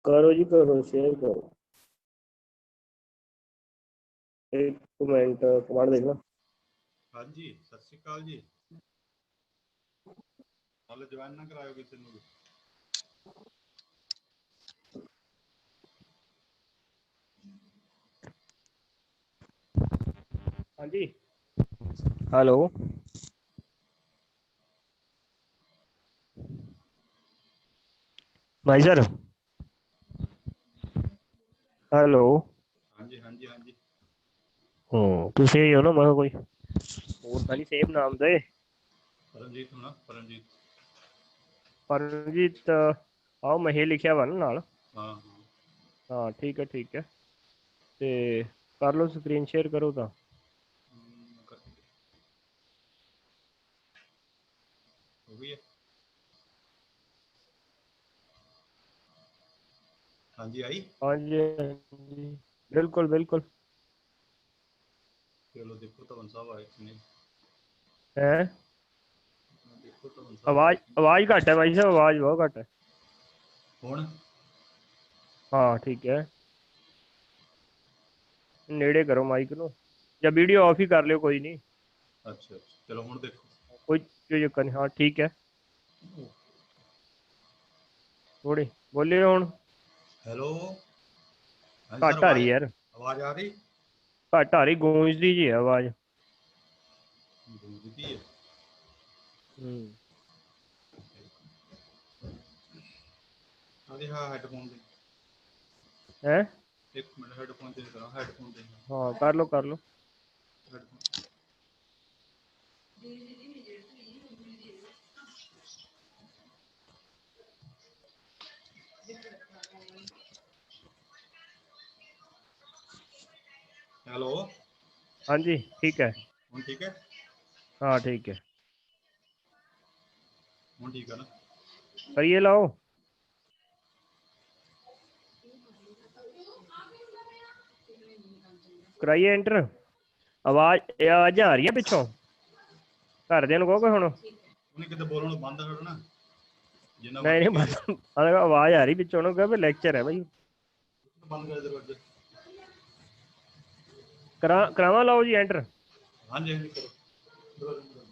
करो जी, करो शेयर करो। एक कमेंट कमांड देखना। हाँ जी, सत श्री अकाल जी। हाले ज्वाइन ना करायो किसी ने भी। हाँ जी, हेलो। भाई सर, हेलो। हाँ जी हाँ जी हाँ जी। तुम ही हो ना? मैं कोई और था नहीं सेम नाम दे। परमजीत होना, परमजीत। परमजीत आओ, महे लिखिया वा ना नाल। हाँ हाँ। हाँ ठीक है ठीक है। ते कर लो, स्क्रीन शेयर करो तो। हो गई है। हाँ जी, आई। हाँ जी हाँ जी, बिल्कुल बिल्कुल। चलो देखो तो साहब आए कि नहीं। है देखो तो साहब आए आवाज कि नहीं। आवाज घट है भाई साहब, आवाज बहुत घट है। हुण हाँ ठीक है। नेड़े करो माइक नो, या वीडियो ऑफ ही कर लियो, कोई नहीं। अच्छा अच्छा, चलो हुण देखो। कोई चक्कर नहीं। हाँ ठीक है, थोड़ी बोलियो हुण। हेलो। हाँ जी सर, घट आ आवाज रही यार, आवाज आ रही। घट आ रही, गूंजती जी है आवाज। गूंजती है। हम्म। हाँ जी हाँ, हेडफोन दे। है एक मिनट, हेडफोन चेंज करा, हेडफोन दे। हाँ, कर लो कर लो। हेडफोन। हेलो। हाँ जी ठीक है। हुण ठीक है। हाँ ठीक है, हुण ठीक है ना। करिए लाओ। कराइए एंटर। आवाज आ रही है पिछों? घरदिਆਂ ਨੂੰ ਕਹੋਗੇ ਹੁਣ? ਉਹਨੇ ਕਿਤੇ ਬੋਲਣ ਬੰਦ ਕਰਨਾ ਜਿੰਨਾ नहीं ਮਰਜ਼ੀ नहीं, ਕਹੀ बस ਜਾ। आवाज आ रही पिछों ना, कहो लेक्चर है भाई। ਬੰਦ ਕਰ ਦਰਵਾਜ਼ੇ। करावा लाओ जी एंटर। ਹਾਂਜੀ ਹਾਂਜੀ ਕਰੋ। ਦਰਵਾਜ਼ੇ ਬੰਦ ਕਰੋ।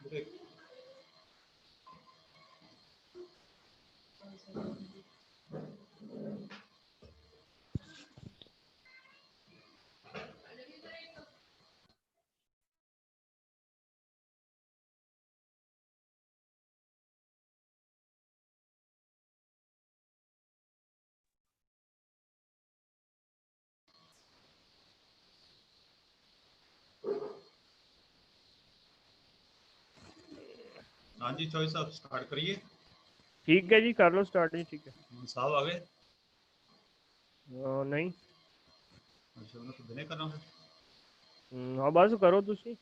ब्रेक। हाँ जी चॉइस साहब स्टार्ट करिए। ठीक है जी, कर लो स्टार्ट जी, ठीक है। साहब आ गए। नहीं। अच्छा उन्हें तो दिने करना है। हाँ बस करो तुसी।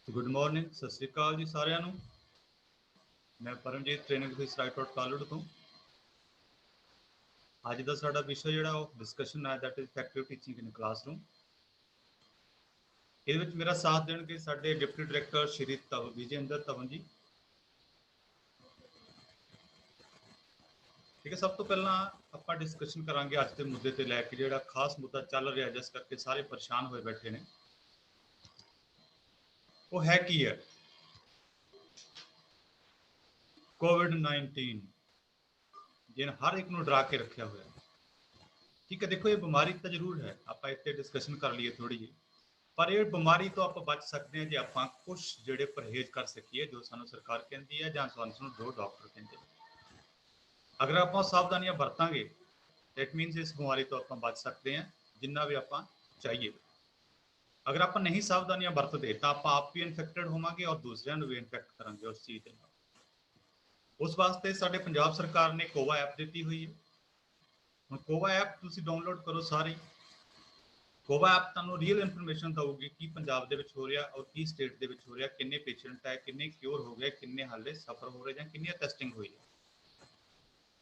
गुड मॉर्निंग, सत श्री अकाल जी सारिਆਂ ਨੂੰ। ਮੈਂ ਪਰਮਜੀਤ ਟ੍ਰੇਨਿੰਗ ਆਫਿਸਰ ਆਈਟੌਟ ਕਾਲੜ ਤੋਂ। ਅੱਜ ਦਾ ਸਾਡਾ ਵਿਸ਼ਾ ਜਿਹੜਾ ਉਹ ਡਿਸਕਸ਼ਨ ਹੈ that is effective teaching in classroom. ਇਹਦੇ ਵਿੱਚ ਮੇਰਾ ਸਾਥ ਦੇਣਗੇ ਸਾਡੇ ਡਿਪਟੀ ਡਾਇਰੈਕਟਰ ਸ਼੍ਰੀ ਵਿਜੇਂਦਰ ਧਵਨ ਜੀ। ਠੀਕ ਹੈ, ਸਭ ਤੋਂ ਪਹਿਲਾਂ ਆਪਾਂ ਡਿਸਕਸ਼ਨ ਕਰਾਂਗੇ ਅੱਜ ਦੇ ਮੁੱਦੇ ਤੇ ਲੈ ਕੇ, ਜਿਹੜਾ ਖਾਸ ਮੁੱਦਾ ਚੱਲ ਰਿਹਾ ਜਿਸ ਕਰਕੇ ਸਾਰੇ ਪਰੇਸ਼ਾਨ ਹੋਏ ਬੈਠੇ ਨੇ। ਉਹ ਹੈ ਕੀ ਹੈ? COVID-19 ਜਿਹਨੇ ਹਰ ਇੱਕ ਨੂੰ ਡਰਾ ਕੇ ਰੱਖਿਆ ਹੋਇਆ। ਠੀਕ ਹੈ, ਦੇਖੋ ਇਹ ਬਿਮਾਰੀ ਤਾਂ ਜ਼ਰੂਰ ਹੈ, ਆਪਾਂ ਇੱਥੇ ਡਿਸਕਸ਼ਨ ਕਰ ਲਈਏ ਥੋੜੀ ਜਿਹੀ, ਪਰ ਇਹ ਬਿਮਾਰੀ ਤੋਂ ਆਪਾਂ ਬਚ ਸਕਦੇ ਹਾਂ ਜੇ ਆਪਾਂ ਕੁਝ ਜਿਹੜੇ ਪਰਹੇਜ਼ ਕਰ ਸਕੀਏ, ਜੋ ਸਾਨੂੰ ਸਰਕਾਰ ਕਹਿੰਦੀ ਹੈ ਜਾਂ ਸਾਨੂੰ ਜੋ ਡਾਕਟਰ ਕਹਿੰਦੇ। ਅਗਰ ਆਪਾਂ ਸਾਵਧਾਨੀਆਂ ਵਰਤਾਂਗੇ ਦੈਟ ਮੀਨਸ ਇਸ ਬਿਮਾਰੀ ਤੋਂ ਆਪਾਂ ਬਚ ਸਕਦੇ ਹਾਂ ਜਿੰਨਾ ਵੀ ਆਪਾਂ ਚਾਹੀਏ। ਅਗਰ ਆਪਾਂ ਨਹੀਂ ਸਾਵਧਾਨੀਆਂ ਵਰਤਦੇ ਤਾਂ ਆਪਾਂ ਆਪ ਵੀ ਇਨਫੈਕਟਡ ਹੋਵਾਂਗੇ ਔਰ ਦੂਸਰਿਆਂ ਨੂੰ ਵੀ ਇਨਫੈਕਟ ਕਰਾਂਗੇ ਉਸ ਚੀਜ਼ ਦੇ ਨਾਲ। ਉਸ ਵਾਸਤੇ ਸਾਡੇ ਪੰਜਾਬ ਸਰਕਾਰ ਨੇ ਕੋਵਾ ਐਪ ਦਿੱਤੀ ਹੋਈ ਹੈ। ਹੁਣ ਕੋਵਾ ਐਪ ਤੁਸੀਂ ਡਾਊਨਲੋਡ ਕਰੋ ਸਾਰੇ। ਕੋਵਾ ਐਪ ਤੁਹਾਨੂੰ ਰੀਅਲ ਇਨਫੋਰਮੇਸ਼ਨ ਦਊਗੀ ਕੀ ਪੰਜਾਬ ਦੇ ਵਿੱਚ ਹੋ ਰਿਹਾ ਔਰ ਕੀ ਸਟੇਟ ਦੇ ਵਿੱਚ ਹੋ ਰਿਹਾ, ਕਿੰਨੇ ਪੇਸ਼ੈਂਟ ਹੈ, ਕਿੰਨੇ ਕਿਉਰ ਹੋ ਗਏ, ਕਿੰਨੇ ਹਾਲੇ ਸਫਰ ਹੋ ਰਹੇ ਜਾਂ ਕਿੰਨੀਆਂ ਟੈਸਟਿੰਗ ਹੋਈ ਹੈ।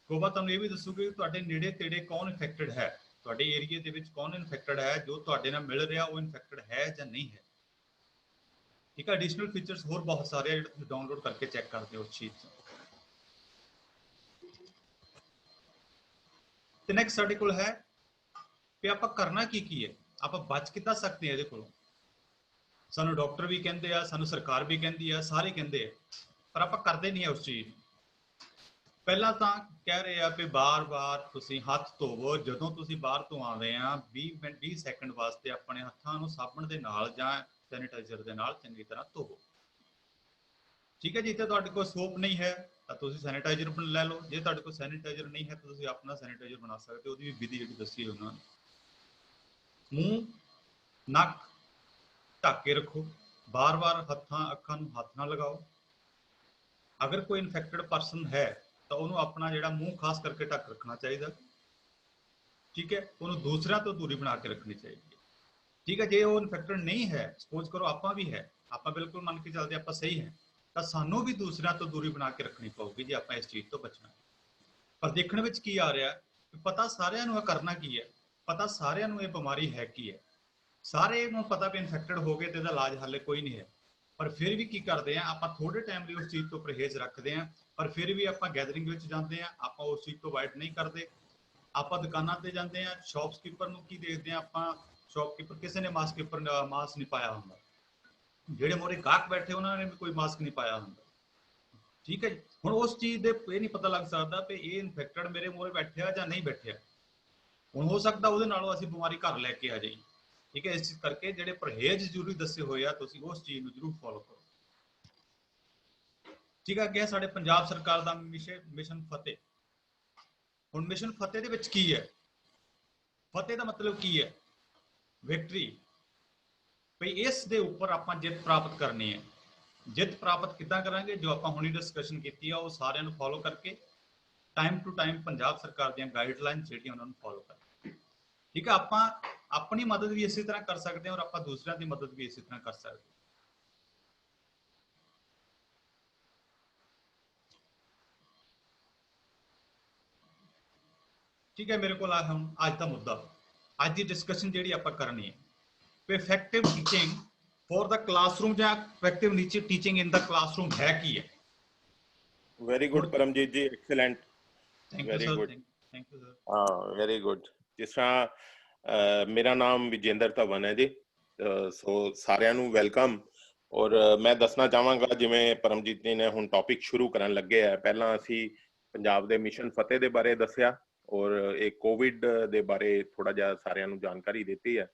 ਕੋਵਾ ਤੁਹਾਨੂੰ ਇਹ ਵੀ ਦੱਸੂਗੀ ਤੁਹਾਡੇ ਨੇੜੇ ਤੇੜੇ ਕੌਣ ਇਨਫੈਕਟਡ ਹੈ, ਤੁਹਾਡੇ ਏਰੀਏ ਦੇ ਵਿੱਚ ਕੌਣ ਇਨਫੈਕਟਡ ਹੈ, ਜੋ ਤੁਹਾਡੇ ਨਾਲ ਮਿਲ ਰਿਹਾ ਉਹ ਇਨਫੈਕਟਡ ਹੈ ਜਾਂ ਨਹੀਂ ਹੈ। ਠੀਕ ਹੈ, ਐਡੀਸ਼ਨਲ ਫੀਚਰਸ ਹੋਰ ਬਹੁਤ ਸਾਰੇ ਆ ਜਿਹੜੇ ਤੁਸੀਂ ਡਾਊਨਲੋਡ ਕਰਕੇ ਚੈੱਕ ਕਰਦੇ ਹੋ ਉਸ ਚੀਜ਼ ਤੋਂ। ਤੇ ਨੈਕਸਟ ਸਾਡੇ ਕੋਲ ਹੈ ਕਿ ਆਪਾਂ ਕਰਨਾ ਕੀ ਹੈ, ਆਪਾਂ ਬਚ ਕਿੱਦਾਂ ਸਕਦੇ ਹਾਂ ਇਹਦੇ ਕੋਲੋਂ। ਸਾਨੂੰ ਡਾਕਟਰ ਵੀ ਕਹਿੰਦੇ ਆ, ਸਾਨੂੰ ਸਰਕਾਰ ਵੀ ਕਹਿੰਦੀ ਆ, ਸਾਰੇ ਕਹਿੰਦੇ ਆ, ਪਰ ਆਪਾਂ ਕਰਦੇ ਨਹੀਂ ਆ ਉਸ ਚੀਜ਼ ਨੂੰ। ਪਹਿਲਾਂ ਤਾਂ ਕਹਿ ਰਹੇ ਆ ਕਿ ਬਾਰ-ਬਾਰ ਤੁਸੀਂ ਹੱਥ ਧੋਵੋ। ਜਦੋਂ ਤੁਸੀਂ ਬਾਹਰ ਤੋਂ ਆਉਂਦੇ ਆ 20 ਸੈਕਿੰਡ ਵਾਸਤੇ ਆਪਣੇ ਹੱਥਾਂ ਨੂੰ ਸਾਬਣ ਦੇ ਨਾਲ ਜਾਂ ਸੈਨੀਟਾਈਜ਼ਰ ਦੇ ਨਾਲ ਚੰਗੀ ਤਰ੍ਹਾਂ ਧੋਵੋ। ਠੀਕ ਹੈ ਜੀ, ਤੇ ਤੁਹਾਡੇ ਕੋਲ ਸੋਪ ਨਹੀਂ ਹੈ ਤਾਂ ਤੁਸੀਂ ਸੈਨੀਟਾਈਜ਼ਰ ਲੈ ਲਓ। ਜੇ ਤੁਹਾਡੇ ਕੋਲ ਸੈਨੀਟਾਈਜ਼ਰ ਨਹੀਂ ਹੈ ਤਾਂ ਤੁਸੀਂ ਆਪਣਾ ਸੈਨੀਟਾਈਜ਼ਰ ਬਣਾ ਸਕਦੇ ਹੋ। ਉਹਦੀ ਵੀ ਵਿਧੀ ਜਿਹੜੀ ਦੱਸੀ ਉਹਨਾਂ ਨੇ। ਮੂੰਹ ਨੱਕ ਢੱਕ ਕੇ ਰੱਖੋ, ਬਾਰ-ਬਾਰ ਹੱਥਾਂ ਅੱਖਾਂ ਨੂੰ ਹੱਥ ਨਾ ਲਗਾਓ। ਅਗਰ ਕੋਈ ਇਨਫੈਕਟਡ ਪਰਸਨ ਹੈ ਤਾਂ ਉਹਨੂੰ ਆਪਣਾ ਜਿਹੜਾ ਮੂੰਹ ਖਾਸ ਕਰਕੇ ਢੱਕ ਰੱਖਣਾ ਚਾਹੀਦਾ। ਠੀਕ ਹੈ, ਉਹਨੂੰ ਦੂਸਰਿਆਂ ਤੋਂ ਦੂਰੀ ਬਣਾ ਕੇ ਰੱਖਣੀ ਚਾਹੀਦੀ ਹੈ। ਠੀਕ ਹੈ, ਜੇ ਉਹ ਇਨਫੈਕਟਡ ਨਹੀਂ ਹੈ, ਸਪੋਜ਼ ਕਰੋ ਆਪਾਂ ਵੀ ਹੈ, ਆਪਾਂ ਬਿਲਕੁਲ ਮੰਨ ਕੇ ਚੱਲਦੇ ਆਪਾਂ ਸਹੀ ਹੈ, ਤਾਂ ਸਾਨੂੰ ਵੀ ਦੂਸਰਿਆਂ ਤੋਂ ਦੂਰੀ ਬਣਾ ਕੇ ਰੱਖਣੀ ਪਊਗੀ ਜੇ ਆਪਾਂ ਇਸ ਚੀਜ਼ ਤੋਂ ਬਚਣਾ। ਪਰ ਦੇਖਣ ਵਿੱਚ ਕੀ ਆ ਰਿਹਾ, ਪਤਾ ਸਾਰਿਆਂ ਨੂੰ ਇਹ ਕਰਨਾ ਕੀ ਹੈ, ਪਤਾ ਸਾਰਿਆਂ ਨੂੰ ਇਹ ਬਿਮਾਰੀ ਹੈ ਕੀ ਹੈ, ਸਾਰੇ ਨੂੰ ਪਤਾ ਵੀ ਇਨਫੈਕਟਡ ਹੋ ਗਏ ਤੇ ਇਹਦਾ ਇਲਾਜ ਹਾਲੇ ਕੋਈ ਨਹੀਂ ਹੈ, ਪਰ ਫਿਰ ਵੀ ਕੀ ਕਰਦੇ ਆ ਆਪਾਂ ਥੋੜੇ ਟਾਈਮ ਲਈ ਉਸ ਚੀਜ਼ ਤੋਂ ਪਰਹੇਜ਼ ਰੱਖਦੇ ਆ। ਪਰ ਫਿਰ ਵੀ ਆਪਾਂ ਗੈਦਰਿੰਗ ਵਿੱਚ ਜਾਂਦੇ ਆ, ਆਪਾਂ ਉਸ ਚੀਜ਼ ਤੋਂ ਅਵਾਇਡ ਨਹੀਂ ਕਰਦੇ। ਆਪਾਂ ਦੁਕਾਨਾਂ ਤੇ ਜਾਂਦੇ ਆ, ਸ਼ੌਪਕੀਪਰ ਨੂੰ ਕੀ ਦੇਖਦੇ ਆ ਆਪਾਂ, ਸ਼ੌਪਕੀਪਰ ਕਿਸੇ ਨੇ ਮਾਸਕ ਨਹੀਂ ਪਾਇਆ ਹੁੰਦਾ, ਜਿਹੜੇ ਮੋਰੇ ਗਾਹਕ ਬੈਠੇ ਉਹਨਾਂ ਨੇ ਵੀ ਕੋਈ ਮਾਸਕ ਨਹੀਂ ਪਾਇਆ ਹੁੰਦਾ। ਠੀਕ ਹੈ ਜੀ, ਹੁਣ ਉਸ ਚੀਜ਼ ਦੇ ਇਹ ਨਹੀਂ ਪਤਾ ਲੱਗ ਸਕਦਾ ਵੀ ਇਹ ਇਨਫੈਕਟਡ ਮੇਰੇ ਮੋਰੇ ਬੈਠਿਆ ਜਾਂ ਨਹੀਂ ਬੈਠਿਆ। ਹੁਣ ਹੋ ਸਕਦਾ ਉਹਦੇ ਨਾਲੋਂ ਅਸੀਂ ਬਿਮਾਰੀ ਘਰ ਲੈ ਕੇ ਆ ਜਾਈਏ। ਠੀਕ ਹੈ, ਇਸ ਚੀਜ਼ ਕਰਕੇ ਜਿਹੜੇ ਪਰਹੇਜ਼ ਜ਼ਰੂਰੀ ਦੱਸੇ ਹੋਏ ਆ ਤੁਸੀਂ ਉਸ ਚੀਜ਼ ਨੂੰ ਜ਼ਰੂਰ ਫੋਲੋ ਕਰੋ। ਠੀਕ ਹੈ, ਅੱਗੇ ਸਾਡੇ ਪੰਜਾਬ ਸਰਕਾਰ ਦਾ ਮਿਸ਼ਨ ਫਤਿਹ। ਹੁਣ ਮਿਸ਼ਨ ਫਤਿਹ ਦੇ ਵਿੱਚ ਕੀ ਹੈ? ਫਤਿਹ ਦਾ ਮਤਲਬ ਕੀ ਹੈ? ਵਿਕਟਰੀ। ਭਈ ਇਸ ਦੇ ਉੱਪਰ ਆਪਾਂ ਜਿੱਤ ਪ੍ਰਾਪਤ ਕਰਨੀ ਹੈ। ਜਿੱਤ ਪ੍ਰਾਪਤ ਕਿੱਦਾਂ ਕਰਾਂਗੇ? ਜੋ ਆਪਾਂ ਹੁਣੀ ਡਿਸਕਸ਼ਨ ਕੀਤੀ ਆ ਉਹ ਸਾਰਿਆਂ ਨੂੰ ਫੋਲੋ ਕਰਕੇ, ਟਾਈਮ ਟੂ ਟਾਈਮ ਪੰਜਾਬ ਸਰਕਾਰ ਦੀਆਂ ਗਾਈਡਲਾਈਨ ਜਿਹੜੀਆਂ ਉਹਨਾਂ ਨੂੰ ਫੋਲੋ ਕਰਕੇ। ਠੀਕ ਹੈ, ਆਪਾਂ ਆਪਣੀ ਮਦਦ ਵੀ ਇਸੇ ਤਰ੍ਹਾਂ ਕਰ ਸਕਦੇ ਹਾਂ ਔਰ ਆਪਾਂ ਦੂਸਰਿਆਂ ਦੀ ਮਦਦ ਵੀ ਇਸੇ ਤਰ੍ਹਾਂ ਕਰ ਸਕਦੇ ਹਾਂ। ਠੀਕ ਹੈ, ਮੇਰੇ ਕੋਲ ਆ ਹੁਣ ਅੱਜ ਦਾ ਮੁੱਦਾ, ਅੱਜ ਦੀ ਡਿਸਕਸ਼ਨ ਜਿਹੜੀ ਆਪਾਂ ਕਰਨੀ ਹੈ, effective teaching for the classroom ਜਾਂ effective teaching in the classroom ਹੈ ਕੀ ਹੈ? Very good Paramjit ji, excellent, very good, thank you sir. हाँ वेरी गुड। जिस तरह मेरा नाम विजेंद्र धवन है जी, सो ਸਾਰਿਆਂ ਨੂੰ ਵੈਲਕਮ। ਔਰ ਮੈਂ ਦੱਸਣਾ ਚਾਹਾਂਗਾ ਜਿਵੇਂ ਪਰਮਜੀਤ ਜੀ ਨੇ ਹੁਣ ਟੌਪਿਕ ਸ਼ੁਰੂ ਕਰਨ ਲੱਗੇ ਆ, ਪਹਿਲਾਂ ਅਸੀਂ ਪੰਜਾਬ ਦੇ ਮਿਸ਼ਨ ਫਤਿਹ ਦੇ ਬਾਰੇ ਦੱਸਿਆ ਔਰ ਇਹ ਕੋਵਿਡ ਦੇ ਬਾਰੇ ਥੋੜਾ ਜਿਹਾ ਸਾਰਿਆਂ ਨੂੰ ਜਾਣਕਾਰੀ ਦਿੱਤੀ ਹੈ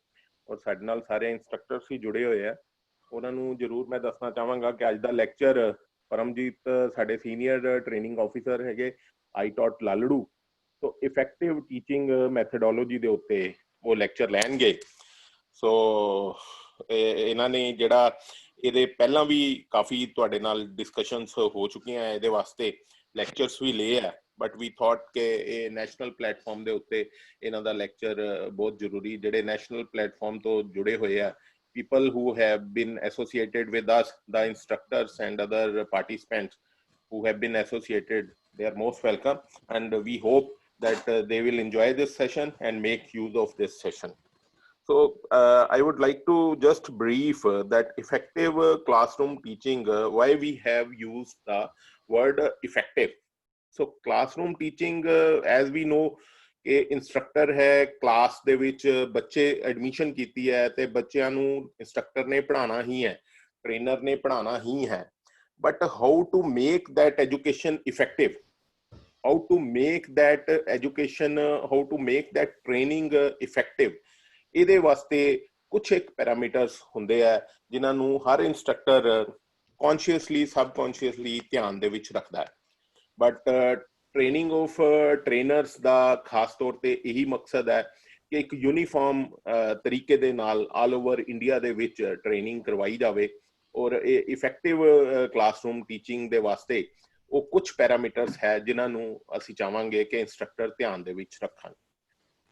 ਔਰ ਸਾਡੇ ਨਾਲ ਸਾਰੇ ਇੰਸਟ੍ਰਕਟਰਸ ਹੀ ਜੁੜੇ ਹੋਏ ਆ, ਉਹਨਾਂ ਨੂੰ ਜ਼ਰੂਰ ਮੈਂ ਦੱਸਣਾ ਚਾਹਾਂਗਾ ਕਿ ਅੱਜ ਦਾ ਲੈਕਚਰ ਪਰਮਜੀਤ ਸਾਡੇ ਸੀਨੀਅਰ ਟ੍ਰੇਨਿੰਗ ਆਫੀਸਰ ਹੈਗੇ ਆਈਟੌਟ ਲਾਲੜੂ, ਸੋ ਇਫੈਕਟਿਵ ਟੀਚਿੰਗ ਮੈਥਡੋਲੋਜੀ ਦੇ ਉੱਤੇ ਉਹ ਲੈਕਚਰ ਲੈਣਗੇ। ਸੋ ਇਹਨਾਂ ਨੇ ਜਿਹੜਾ ਇਹਦੇ ਪਹਿਲਾਂ ਵੀ ਕਾਫੀ ਤੁਹਾਡੇ ਨਾਲ ਡਿਸਕਸ਼ਨਸ ਹੋ ਚੁੱਕੀਆਂ, ਇਹਦੇ ਵਾਸਤੇ ਲੈਕਚਰਸ ਵੀ ਲਏ ਆ, ਬਟ ਵੀ ਥੌਟ ਕਿ ਇਹ ਨੈਸ਼ਨਲ ਪਲੇਟਫਾਰਮ ਦੇ ਉੱਤੇ ਇਹਨਾਂ ਦਾ ਲੈਕਚਰ ਬਹੁਤ ਜ਼ਰੂਰੀ, ਜਿਹੜੇ ਨੈਸ਼ਨਲ ਪਲੇਟਫਾਰਮ ਤੋਂ ਜੁੜੇ ਹੋਏ ਆ, people who have been associated with us, the instructors and other participants, who have been associated, they are most welcome, and we hope that they will enjoy this session and make use of this session. So I would like to just brief that effective classroom teaching, why we have used the word effective. So classroom teaching, as we know, ਕਿ instructor ਹੈ class ਦੇ ਵਿੱਚ ਬੱਚੇ admission ਕੀਤੀ ਹੈ ਤੇ ਬੱਚਿਆਂ ਨੂੰ ਇੰਸਟ੍ਰਕਟਰ ਨੇ ਪੜ੍ਹਾਉਣਾ ਹੀ ਹੈ, ਟ੍ਰੇਨਰ ਨੇ ਪੜ੍ਹਾਉਣਾ ਹੀ ਹੈ, but how to make that education effective, how to make that education, how to make that training effective, ਇਹਦੇ ਵਾਸਤੇ ਕੁਝ ਇੱਕ ਪੈਰਾਮੀਟਰਸ ਹੁੰਦੇ ਆ ਜਿਨ੍ਹਾਂ ਨੂੰ ਹਰ ਇੰਸਟ੍ਰਕਟਰ ਕੌਨਸ਼ੀਅਸਲੀ ਸਬਕੌਨਸ਼ੀਅਸਲੀ ਧਿਆਨ ਦੇ ਵਿੱਚ ਰੱਖਦਾ ਹੈ। ਬਟ ਟ੍ਰੇਨਿੰਗ ਆਫ ਟ੍ਰੇਨਰਸ ਦਾ ਖਾਸ ਤੌਰ ਤੇ ਇਹੀ ਮਕਸਦ ਹੈ ਕਿ ਇੱਕ ਯੂਨੀਫਾਰਮ ਤਰੀਕੇ ਦੇ ਨਾਲ ਆਲ ਓਵਰ ਇੰਡੀਆ ਦੇ ਵਿੱਚ ਟ੍ਰੇਨਿੰਗ ਕਰਵਾਈ ਜਾਵੇ, ਔਰ ਇਹ ਇਫੈਕਟਿਵ ਕਲਾਸਰੂਮ ਟੀਚਿੰਗ ਦੇ ਵਾਸਤੇ ਉਹ ਕੁਝ ਪੈਰਾਮੀਟਰਸ ਹੈ ਜਿਨ੍ਹਾਂ ਨੂੰ ਅਸੀਂ ਚਾਹਾਂਗੇ ਕਿ ਇੰਸਟ੍ਰਕਟਰ ਧਿਆਨ ਦੇ ਵਿੱਚ ਰੱਖਣ।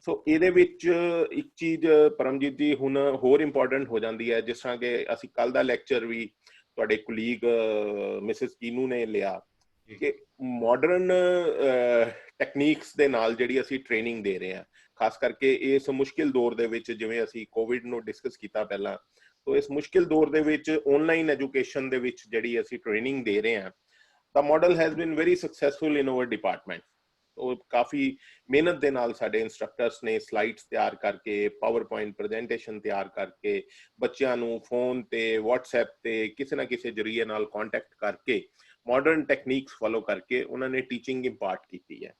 ਸੋ ਇਹਦੇ ਵਿੱਚ ਇੱਕ ਚੀਜ਼ ਪਰਮਜੀਤ ਜੀ ਹੁਣ ਹੋਰ ਇੰਪੋਰਟੈਂਟ ਹੋ ਜਾਂਦੀ ਹੈ, ਜਿਸ ਤਰ੍ਹਾਂ ਕਿ ਅਸੀਂ ਕੱਲ ਦਾ ਲੈਕਚਰ ਵੀ ਤੁਹਾਡੇ ਕੁਲੀਗ ਮਿਸਿਸ ਕੀਨੂ ਨੇ ਲਿਆ ਕਿ ਮਾਡਰਨ ਟੈਕਨੀਕਸ ਦੇ ਨਾਲ ਜਿਹੜੀ ਅਸੀਂ ਟ੍ਰੇਨਿੰਗ ਦੇ ਰਹੇ ਹਾਂ, ਖਾਸ ਕਰਕੇ ਇਸ ਮੁਸ਼ਕਿਲ ਦੌਰ ਦੇ ਵਿੱਚ, ਜਿਵੇਂ ਅਸੀਂ ਕੋਵਿਡ ਨੂੰ ਡਿਸਕਸ ਕੀਤਾ ਪਹਿਲਾਂ, ਸੋ ਇਸ ਮੁਸ਼ਕਿਲ ਦੌਰ ਦੇ ਵਿੱਚ ਆਨਲਾਈਨ ਐਜੂਕੇਸ਼ਨ ਦੇ ਵਿੱਚ ਜਿਹੜੀ ਅਸੀਂ ਟ੍ਰੇਨਿੰਗ ਦੇ ਰਹੇ ਹਾਂ, the model has been very successful in our department. ਉਹ ਕਾਫੀ ਮਿਹਨਤ ਦੇ ਨਾਲ ਸਾਡੇ ਇੰਸਟ੍ਰਕਟਰਸ ਨੇ ਸਲਾਈਡਸ ਤਿਆਰ ਕਰਕੇ, ਪਾਵਰਪੁਆਇੰਟ ਪ੍ਰੈਜੈਂਟੇਸ਼ਨ ਤਿਆਰ ਕਰਕੇ, ਬੱਚਿਆਂ ਨੂੰ ਫੋਨ ਤੇ WhatsApp ਤੇ ਕਿਸੇ ਨਾ ਕਿਸੇ ਜ਼ਰੀਏ ਨਾਲ ਕੰਟੈਕਟ ਕਰਕੇ, ਮਾਡਰਨ ਟੈਕਨੀਕਸ ਫੋਲੋ ਕਰਕੇ ਉਹਨਾਂ ਨੇ ਟੀਚਿੰਗ ਇੰਪਾਰਟ ਕੀਤੀ ਹੈ।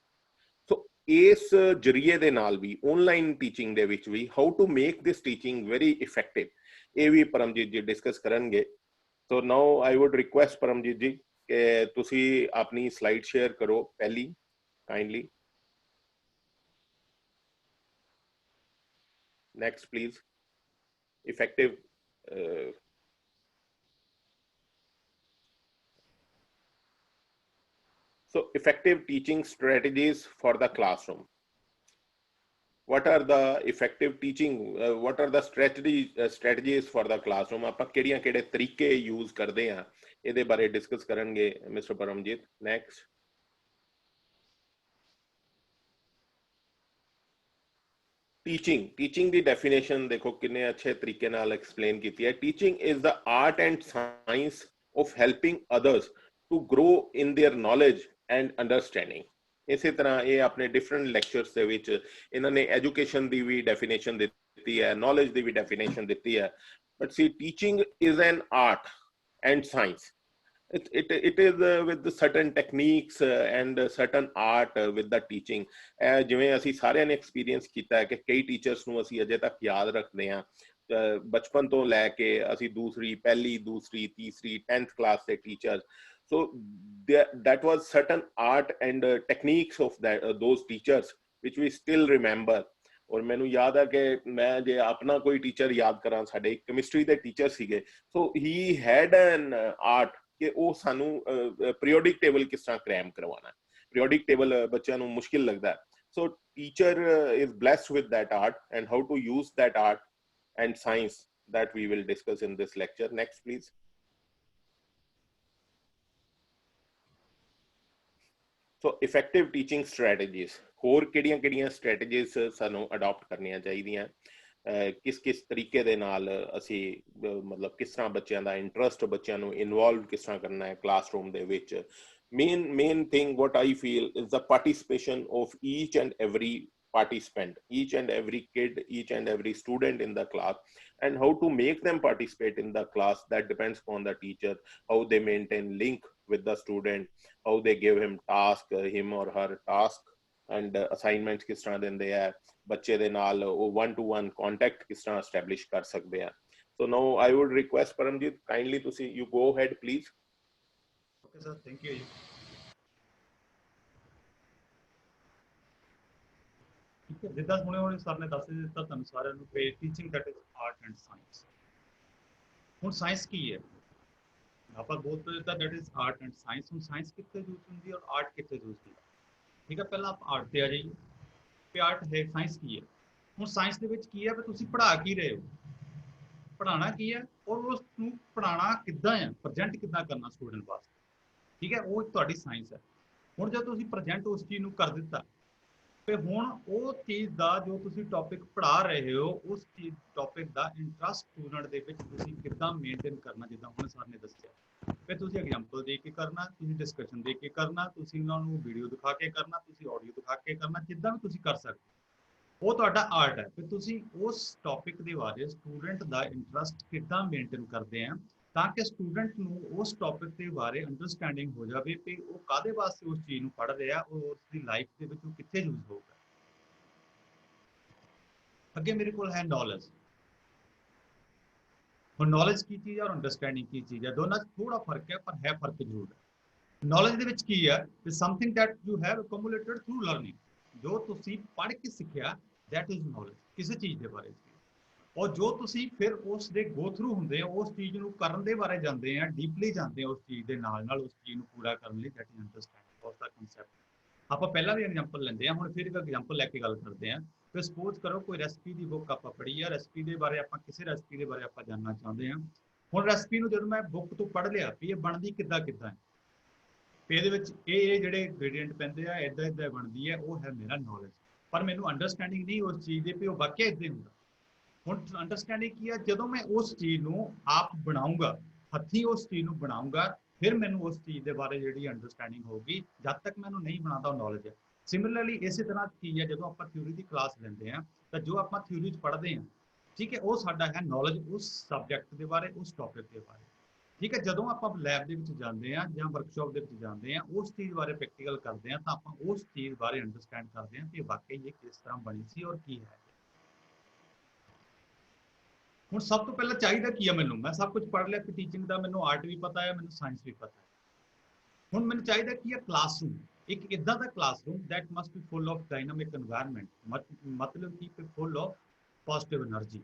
ਸੋ ਇਸ ਜ਼ਰੀਏ ਦੇ ਨਾਲ ਵੀ ਆਨਲਾਈਨ ਟੀਚਿੰਗ ਦੇ ਵਿੱਚ ਵੀ how to make this teaching very effective, ਇਹ ਵੀ ਪਰਮਜੀਤ ਜੀ ਡਿਸਕਸ ਕਰਨਗੇ। So now I would request Paramjit ji ਕਿ ਤੁਸੀਂ ਆਪਣੀ ਸਲਾਈਡ ਸ਼ੇਅਰ ਕਰੋ ਪਹਿਲੀ kindly. Next please. Effective so effective teaching strategies for the classroom. What are the effective teaching, what are the strategies for the classroom? ਆਪਾਂ ਕਿਹੜੇ ਤਰੀਕੇ use ਕਰਦੇ ਆ ਇਹਦੇ ਬਾਰੇ ਡਿਸਕਸ ਕਰਨਗੇ ਮਿਸਟਰ ਪਰਮਜੀਤ। ਨੈਕਸਟ। ਟੀਚਿੰਗ ਦੀ ਡੈਫੀਨੇਸ਼ਨ ਦੇਖੋ ਕਿੰਨੇ ਅੱਛੇ ਤਰੀਕੇ ਨਾਲ ਐਕਸਪਲੇਨ ਕੀਤੀ ਹੈ। Teaching is the art and science of helping others to grow in their knowledge and understanding. ਇਸੇ ਤਰ੍ਹਾਂ ਇਹ ਆਪਣੇ ਡਿਫਰੈਂਟ ਲੈਕਚਰਸ ਦੇ ਵਿੱਚ ਇਹਨਾਂ ਨੇ ਐਜੂਕੇਸ਼ਨ ਦੀ ਵੀ ਡੈਫੀਨੇਸ਼ਨ ਦਿੱਤੀ ਹੈ, ਨੌਲੇਜ ਦੀ ਵੀ ਡੈਫੀਨੇਸ਼ਨ ਦਿੱਤੀ ਹੈ। But C teaching is an art and science. It is with certain techniques and certain art with the teaching. ਜਿਵੇਂ ਅਸੀਂ ਸਾਰਿਆਂ ਨੇ ਐਕਸਪੀਰੀਅੰਸ ਕੀਤਾ ਹੈ ਕਿ ਕਈ ਟੀਚਰਸ ਨੂੰ ਅਸੀਂ ਅਜੇ ਤੱਕ ਯਾਦ ਰੱਖਦੇ ਹਾਂ, ਬਚਪਨ ਤੋਂ ਲੈ ਕੇ ਅਸੀਂ ਪਹਿਲੀ ਦੂਸਰੀ ਤੀਸਰੀ 10th ਕਲਾਸ ਦੇ teachers. So that was certain art and techniques of those teachers which we still remember. ਔਰ ਮੈਨੂੰ ਯਾਦ ਹੈ ਕਿ ਮੈਂ ਜੇ ਆਪਣਾ ਕੋਈ ਟੀਚਰ ਯਾਦ ਕਰਾਂ, ਸਾਡੇ ਕੈਮਿਸਟਰੀ ਦੇ ਟੀਚਰ ਸੀਗੇ, ਸੋ ਹੀ ਹੈਡ ਐਨ ਆਰਟ ਕਿ ਉਹ ਸਾਨੂੰ ਪੀਰੀਓਡਿਕ ਟੇਬਲ ਕਿਸ ਤਰ੍ਹਾਂ ਕ੍ਰੈਮ ਕਰਵਾਉਣਾ ਹੈ। ਪੀਰੀਓਡਿਕ ਟੇਬਲ ਬੱਚਿਆਂ ਨੂੰ ਮੁਸ਼ਕਿਲ ਲੱਗਦਾ ਹੈ। So teacher is blessed with that art and how to use that art and science that we will discuss in this lecture. Next please. So effective teaching strategies, ਹੋਰ ਕਿਹੜੀਆਂ strategies ਸਾਨੂੰ adopt ਕਰਨੀਆਂ ਚਾਹੀਦੀਆਂ, ਕਿਸ ਤਰੀਕੇ ਦੇ ਨਾਲ ਅਸੀਂ ਮਤਲਬ ਕਿਸ ਤਰ੍ਹਾਂ ਬੱਚਿਆਂ ਦਾ ਇੰਟਰਸਟ, ਬੱਚਿਆਂ ਨੂੰ ਇਨਵੋਲਵ ਕਿਸ ਤਰ੍ਹਾਂ ਕਰਨਾ ਹੈ ਕਲਾਸਰੂਮ ਦੇ ਵਿੱਚ। Main thing what I feel is the participation of each and every participant, each and every kid, each and every student in the class, and how to make them participate in the class, that depends upon the teacher, how they maintain link with the student, how they give him or her task and assignments ਕਿਸ ਤਰ੍ਹਾਂ ਦਿੰਦੇ ਆ, ਬੱਚੇ ਦੇ ਨਾਲ ਉਹ 1-to-1 contact ਕਿਸ ਤਰ੍ਹਾਂ establish ਕਰ ਸਕਦੇ ਆ। So now I would request Paramjit, kindly ਤੁਸੀਂ you go ahead please. Okay sir, thank you. ਠੀਕ ਹੈ, ਜਿੱਦਾਂ ਹੁਣੇ ਸਰ ਨੇ ਦੱਸ ਦਿੱਤਾ ਤੁਹਾਨੂੰ ਸਾਰਿਆਂ ਨੂੰ ਕਿ teaching that is art and science. ਹੁਣ ਸਾਇੰਸ ਕੀ ਹੈ? ਆਪਾਂ ਬਹੁਤ ਦਿੱਤਾ that is art and science. ਹੁਣ ਸਾਇੰਸ ਕਿੱਥੇ ਯੂਜ਼ ਹੁੰਦੀ ਹੈ ਔਰ ਆਰਟ ਕਿੱਥੇ ਯੂਜ਼ ਹੁੰਦੀ ਹੈ? ਠੀਕ ਹੈ, ਪਹਿਲਾਂ ਆਪਾਂ ਆਰਟ ਤੇ ਆ ਜਾਈਏ ਕਿ ਆਰਟ ਹੈ, ਸਾਇੰਸ ਕੀ ਹੈ। ਹੁਣ ਸਾਇੰਸ ਦੇ ਵਿੱਚ ਕੀ ਹੈ ਵੀ ਤੁਸੀਂ ਪੜ੍ਹਾ ਕੀ ਰਹੇ ਹੋ, ਪੜ੍ਹਾਉਣਾ ਕੀ ਹੈ, ਔਰ ਉਸ ਨੂੰ ਪੜ੍ਹਾਉਣਾ ਕਿੱਦਾਂ ਹੈ, ਪ੍ਰਜੈਂਟ ਕਿੱਦਾਂ ਕਰਨਾ ਸਟੂਡੈਂਟ ਵਾਸਤੇ। ਠੀਕ ਹੈ, ਉਹ ਤੁਹਾਡੀ ਸਾਇੰਸ ਹੈ। ਹੁਣ ਜਦੋਂ ਤੁਸੀਂ ਪ੍ਰੈਜ਼ੈਂਟ ਉਸ ਚੀਜ਼ ਨੂੰ ਕਰ ਦਿੱਤਾ, ਤੇ ਹੁਣ ਉਹ ਚੀਜ਼ ਦਾ ਜੋ ਤੁਸੀਂ ਟੌਪਿਕ ਪੜ੍ਹਾ ਰਹੇ ਹੋ, ਉਸ ਚੀਜ਼ ਟੌਪਿਕ ਦਾ ਇੰਟਰਸਟ ਸਟੂਡੈਂਟ ਦੇ ਵਿੱਚ ਤੁਸੀਂ ਕਿੱਦਾਂ ਮੇਨਟੇਨ ਕਰਨਾ, ਜਿੱਦਾਂ ਹੁਣ ਸਰ ਨੇ ਦੱਸਿਆ। ਫਿਰ ਤੁਸੀਂ ਐਗਜ਼ਾਮਪਲ ਦੇ ਕੇ ਕਰਨਾ, ਤੁਸੀਂ ਡਿਸਕਸ਼ਨ ਦੇ ਕੇ ਕਰਨਾ, ਤੁਸੀਂ ਉਹਨਾਂ ਨੂੰ ਵੀਡੀਓ ਦਿਖਾ ਕੇ ਕਰਨਾ, ਤੁਸੀਂ ਆਡੀਓ ਦਿਖਾ ਕੇ ਕਰਨਾ, ਜਿੱਦਾਂ ਵੀ ਤੁਸੀਂ ਕਰ ਸਕਦੇ, ਉਹ ਤੁਹਾਡਾ ਆਰਟ ਹੈ। ਫਿਰ ਤੁਸੀਂ ਉਸ ਟੌਪਿਕ ਦੇ ਬਾਰੇ ਸਟੂਡੈਂਟ ਦਾ ਇੰਟਰਸਟ ਕਿੱਦਾਂ ਮੇਨਟੇਨ ਕਰਦੇ ਆ, ਤਾਂ ਕਿ ਸਟੂਡੈਂਟ ਨੂੰ ਉਸ ਟੌਪਿਕ ਦੇ ਬਾਰੇ ਅੰਡਰਸਟੈਂਡਿੰਗ ਹੋ ਜਾਵੇ ਕਿ ਉਹ ਕਾਹਦੇ ਵਾਸਤੇ ਉਸ ਚੀਜ਼ ਨੂੰ ਪੜ੍ਹ ਰਿਹਾ, ਉਹ ਉਸ ਦੀ ਲਾਈਫ ਦੇ ਵਿੱਚ ਉਹ ਕਿੱਥੇ ਯੂਜ਼ ਹੋਊਗਾ। ਅੱਗੇ ਮੇਰੇ ਕੋਲ ਹੈ ਨੌਲੇਜ। ਹੁਣ ਨੌਲੇਜ ਕੀ ਚੀਜ਼ ਹੈ ਔਰ ਅੰਡਰਸਟੈਂਡਿੰਗ ਕੀ ਚੀਜ਼ ਹੈ, ਦੋਨਾਂ 'ਚ ਥੋੜਾ ਫਰਕ ਹੈ, ਪਰ ਹੈ ਫਰਕ ਜ਼ਰੂਰ ਹੈ। ਨੌਲੇਜ ਦੇ ਵਿੱਚ ਕੀ ਹੈ, something that you have accumulated through learning, ਜੋ ਤੁਸੀਂ ਪੜ੍ਹ ਕੇ ਸਿੱਖਿਆ, ਦੈਟ ਇਜ਼ ਨੌਲੇਜ, ਕਿਸੇ ਚੀਜ਼ ਦੇ ਬਾਰੇ। ਔਰ ਜੋ ਤੁਸੀਂ ਫਿਰ ਉਸ ਦੇ ਗੋ ਥਰੂ ਹੁੰਦੇ ਹੋ, ਉਸ ਚੀਜ਼ ਨੂੰ ਕਰਨ ਦੇ ਬਾਰੇ ਜਾਂਦੇ ਆ, ਡੀਪਲੀ ਜਾਂਦੇ ਆ ਉਸ ਚੀਜ਼ ਦੇ ਨਾਲ ਉਸ ਚੀਜ਼ ਨੂੰ ਪੂਰਾ ਕਰਨ ਲਈ, that is understanding of the concept. ਆਪਾਂ ਪਹਿਲਾਂ ਵੀ ਐਗਜ਼ਾਮਪਲ ਲੈਂਦੇ ਆ, ਹੁਣ ਫਿਰ ਇੱਕ ਐਗਜ਼ਾਮਪਲ ਲੈ ਕੇ ਗੱਲ ਕਰਦੇ ਆ। ਫਿਰ ਸਪੋਜ਼ ਕਰੋ ਕੋਈ ਰੈਸਪੀ ਦੀ ਬੁੱਕ ਆਪਾਂ ਪੜ੍ਹੀ ਆ, ਰੈਸਪੀ ਦੇ ਬਾਰੇ ਆਪਾਂ ਕਿਸੇ ਰੈਸਪੀ ਦੇ ਬਾਰੇ ਆਪਾਂ ਜਾਣਨਾ ਚਾਹੁੰਦੇ ਆ। ਹੁਣ ਰੈਸਪੀ ਨੂੰ ਜਦੋਂ ਮੈਂ ਬੁੱਕ ਤੋਂ ਪੜ੍ਹ ਲਿਆ ਵੀ ਇਹ ਬਣਦੀ ਕਿੱਦਾਂ ਹੈ, ਇਹਦੇ ਵਿੱਚ ਇਹ ਜਿਹੜੇ ਇੰਗਰੀਡੀਐਂਟ ਪੈਂਦੇ ਆ, ਇਦਾਂ ਬਣਦੀ ਹੈ, ਉਹ ਹੈ ਮੇਰਾ ਨੌਲੇਜ। ਪਰ ਮੈਨੂੰ ਅੰਡਰਸਟੈਂਡਿੰਗ ਨਹੀਂ ਉਸ ਚੀਜ਼ ਦੀ ਵੀ ਉਹ ਵਾਕਿਆ ਇਦਾਂ ਹੁੰਦਾ। ਹੁਣ ਅੰਡਰਸਟੈਂਡਿੰਗ ਕੀ ਹੈ, ਜਦੋਂ ਮੈਂ ਉਸ ਚੀਜ਼ ਨੂੰ ਆਪ ਬਣਾਉਂਗਾ, ਹੱਥੀਂ ਉਸ ਚੀਜ਼ ਨੂੰ ਬਣਾਉਂਗਾ, ਫਿਰ ਮੈਨੂੰ ਉਸ ਚੀਜ਼ ਦੇ ਬਾਰੇ ਜਿਹੜੀ ਅੰਡਰਸਟੈਂਡਿੰਗ ਹੋਊਗੀ। ਜਦ ਤੱਕ ਮੈਨੂੰ ਨਹੀਂ ਬਣਾਉਂਦਾ, ਉਹ ਨੌਲੇਜ ਹੈ। ਸਿਮਿਲਰਲੀ ਇਸੇ ਤਰ੍ਹਾਂ ਕੀ ਹੈ, ਜਦੋਂ ਆਪਾਂ ਥਿਊਰੀ ਦੀ ਕਲਾਸ ਲੈਂਦੇ ਆ, ਤਾਂ ਜੋ ਆਪਾਂ ਥਿਊਰੀ 'ਚ ਪੜ੍ਹਦੇ ਆ, ਠੀਕ ਹੈ, ਉਹ ਸਾਡਾ ਹੈ ਨੌਲੇਜ ਉਸ ਸਬਜੈਕਟ ਦੇ ਬਾਰੇ, ਉਸ ਟੌਪਿਕ ਦੇ ਬਾਰੇ। ਠੀਕ ਹੈ, ਜਦੋਂ ਆਪਾਂ ਲੈਬ ਦੇ ਵਿੱਚ ਜਾਂਦੇ ਆ ਜਾਂ ਵਰਕਸ਼ਾਪ ਦੇ ਵਿੱਚ ਜਾਂਦੇ ਆ, ਉਸ ਚੀਜ਼ ਬਾਰੇ ਪ੍ਰੈਕਟੀਕਲ ਕਰਦੇ ਆ, ਤਾਂ ਆਪਾਂ ਉਸ ਚੀਜ਼ ਬਾਰੇ ਅੰਡਰਸਟੈਂਡ ਕਰਦੇ ਆ ਕਿ ਵਾਕਈ ਇਹ ਕਿਸ ਤਰ੍ਹਾਂ ਬਣੀ ਸੀ ਔਰ ਕੀ ਹੈ। ਹੁਣ ਸਭ ਤੋਂ ਪਹਿਲਾਂ ਚਾਹੀਦਾ ਕੀ ਹੈ ਮੈਨੂੰ, ਮੈਂ ਸਭ ਕੁਝ ਪੜ੍ਹ ਲਿਆ, ਕਿ ਟੀਚਿੰਗ ਦਾ ਮੈਨੂੰ ਆਰਟ ਵੀ ਪਤਾ ਹੈ, ਮੈਨੂੰ ਸਾਇੰਸ ਵੀ ਪਤਾ ਹੈ। ਹੁਣ ਮੈਨੂੰ ਚਾਹੀਦਾ ਕੀ ਹੈ, ਕਲਾਸਰੂਮ, ਇੱਕ ਇਦਾਂ ਦਾ classroom that must be full of dynamic environment, ਮਤਲਬ ਕਿ ਫੁੱਲ ਆਫ ਪੋਜ਼ਿਟਿਵ એનર્ਜੀ।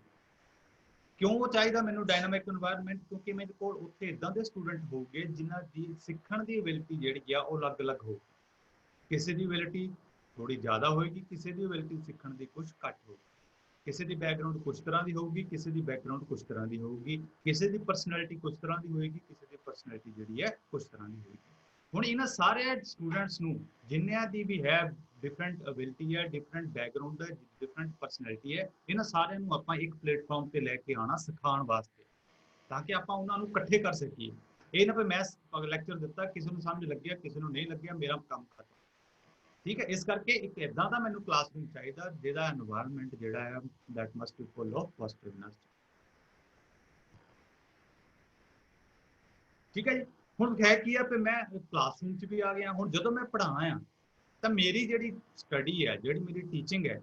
ਕਿਉਂ ਉਹ ਚਾਹੀਦਾ ਮੈਨੂੰ ਡਾਇਨਾਮਿਕ এনवायरमेंट, ਕਿਉਂਕਿ ਮੇਰੇ ਕੋਲ ਉੱਥੇ ਇਦਾਂ ਦੇ ਸਟੂਡੈਂਟ ਹੋਊਗੇ ਜਿਨ੍ਹਾਂ ਦੀ ਸਿੱਖਣ ਦੀ ਐਬਿਲਿਟੀ ਜਿਹੜੀ ਆ ਉਹ ਅਲੱਗ-ਅਲੱਗ ਹੋਊਗੀ। ਕਿਸੇ ਦੀ ਐਬਿਲਿਟੀ ਥੋੜੀ ਜ਼ਿਆਦਾ ਹੋਏਗੀ, ਕਿਸੇ ਦੀ ਐਬਿਲਿਟੀ ਸਿੱਖਣ ਦੀ ਕੁਝ ਘੱਟ ਹੋਊਗੀ, ਕਿਸੇ ਦੀ ਬੈਕਗ੍ਰਾਉਂਡ ਕੁਝ ਤਰ੍ਹਾਂ ਦੀ ਹੋਊਗੀ, ਕਿਸੇ ਦੀ ਬੈਕਗ੍ਰਾਉਂਡ ਕੁਝ ਤਰ੍ਹਾਂ ਦੀ ਹੋਊਗੀ, ਕਿਸੇ ਦੀ ਪਰਸਨੈਲਿਟੀ ਕੁਝ ਤਰ੍ਹਾਂ ਦੀ ਹੋਏਗੀ, ਕਿਸੇ ਦੀ ਪਰਸਨੈਲਿਟੀ ਜਿਹੜੀ ਹੈ ਕੁਝ ਤਰ੍ਹਾਂ ਦੀ ਹੋਏਗੀ। ਹੁਣ ਇਹਨਾਂ ਸਾਰੇ ਸਟੂਡੈਂਟਸ ਨੂੰ, ਜਿਨ੍ਹਾਂ ਦੀ ਵੀ ਹੈ ਡਿਫਰੈਂਟ ਐਬਿਲਿਟੀ ਹੈ, ਡਿਫਰੈਂਟ ਬੈਕਗ੍ਰਾਉਂਡ ਹੈ, ਡਿਫਰੈਂਟ ਪਰਸਨੈਲਿਟੀ ਹੈ, ਇਹਨਾਂ ਸਾਰਿਆਂ ਨੂੰ ਆਪਾਂ ਇੱਕ ਪਲੇਟਫਾਰਮ ਤੇ ਲੈ ਕੇ ਆਉਣਾ ਸਿਖਾਉਣ ਵਾਸਤੇ, ਤਾਂ ਕਿ ਆਪਾਂ ਉਹਨਾਂ ਨੂੰ ਇਕੱਠੇ ਕਰ ਸਕੀਏ। ਇਹ ਨਾ ਵੀ ਮੈਂ ਲੈਕਚਰ ਦਿੱਤਾ, ਕਿਸੇ ਨੂੰ ਸਮਝ ਲੱਗਿਆ, ਕਿਸੇ ਨੂੰ ਨਹੀਂ ਲੱਗਿਆ, ਮੇਰਾ ਕੰਮ ਖਤਮ। ਠੀਕ ਹੈ, ਇਸ ਕਰਕੇ ਇੱਕ ਇਦਾਂ ਦਾ ਮੈਨੂੰ ਕਲਾਸਰੂਮ ਚਾਹੀਦਾ ਜਿਹਦਾ এনवायरमेंट ਜਿਹੜਾ ਹੈ that must be full of positiveness. ਠੀਕ ਹੈ ਜੀ। ਹੁਣ ਹੈ ਕੀ ਹੈ ਕਿ ਮੈਂ ਕਲਾਸਰੂਮ 'ਚ ਵੀ ਆ ਗਿਆ। ਹੁਣ ਜਦੋਂ ਮੈਂ ਪੜ੍ਹਾ ਆ, ਤਾਂ ਮੇਰੀ ਜਿਹੜੀ ਸਟੱਡੀ ਹੈ, ਜਿਹੜੀ ਮੇਰੀ ਟੀਚਿੰਗ ਹੈ,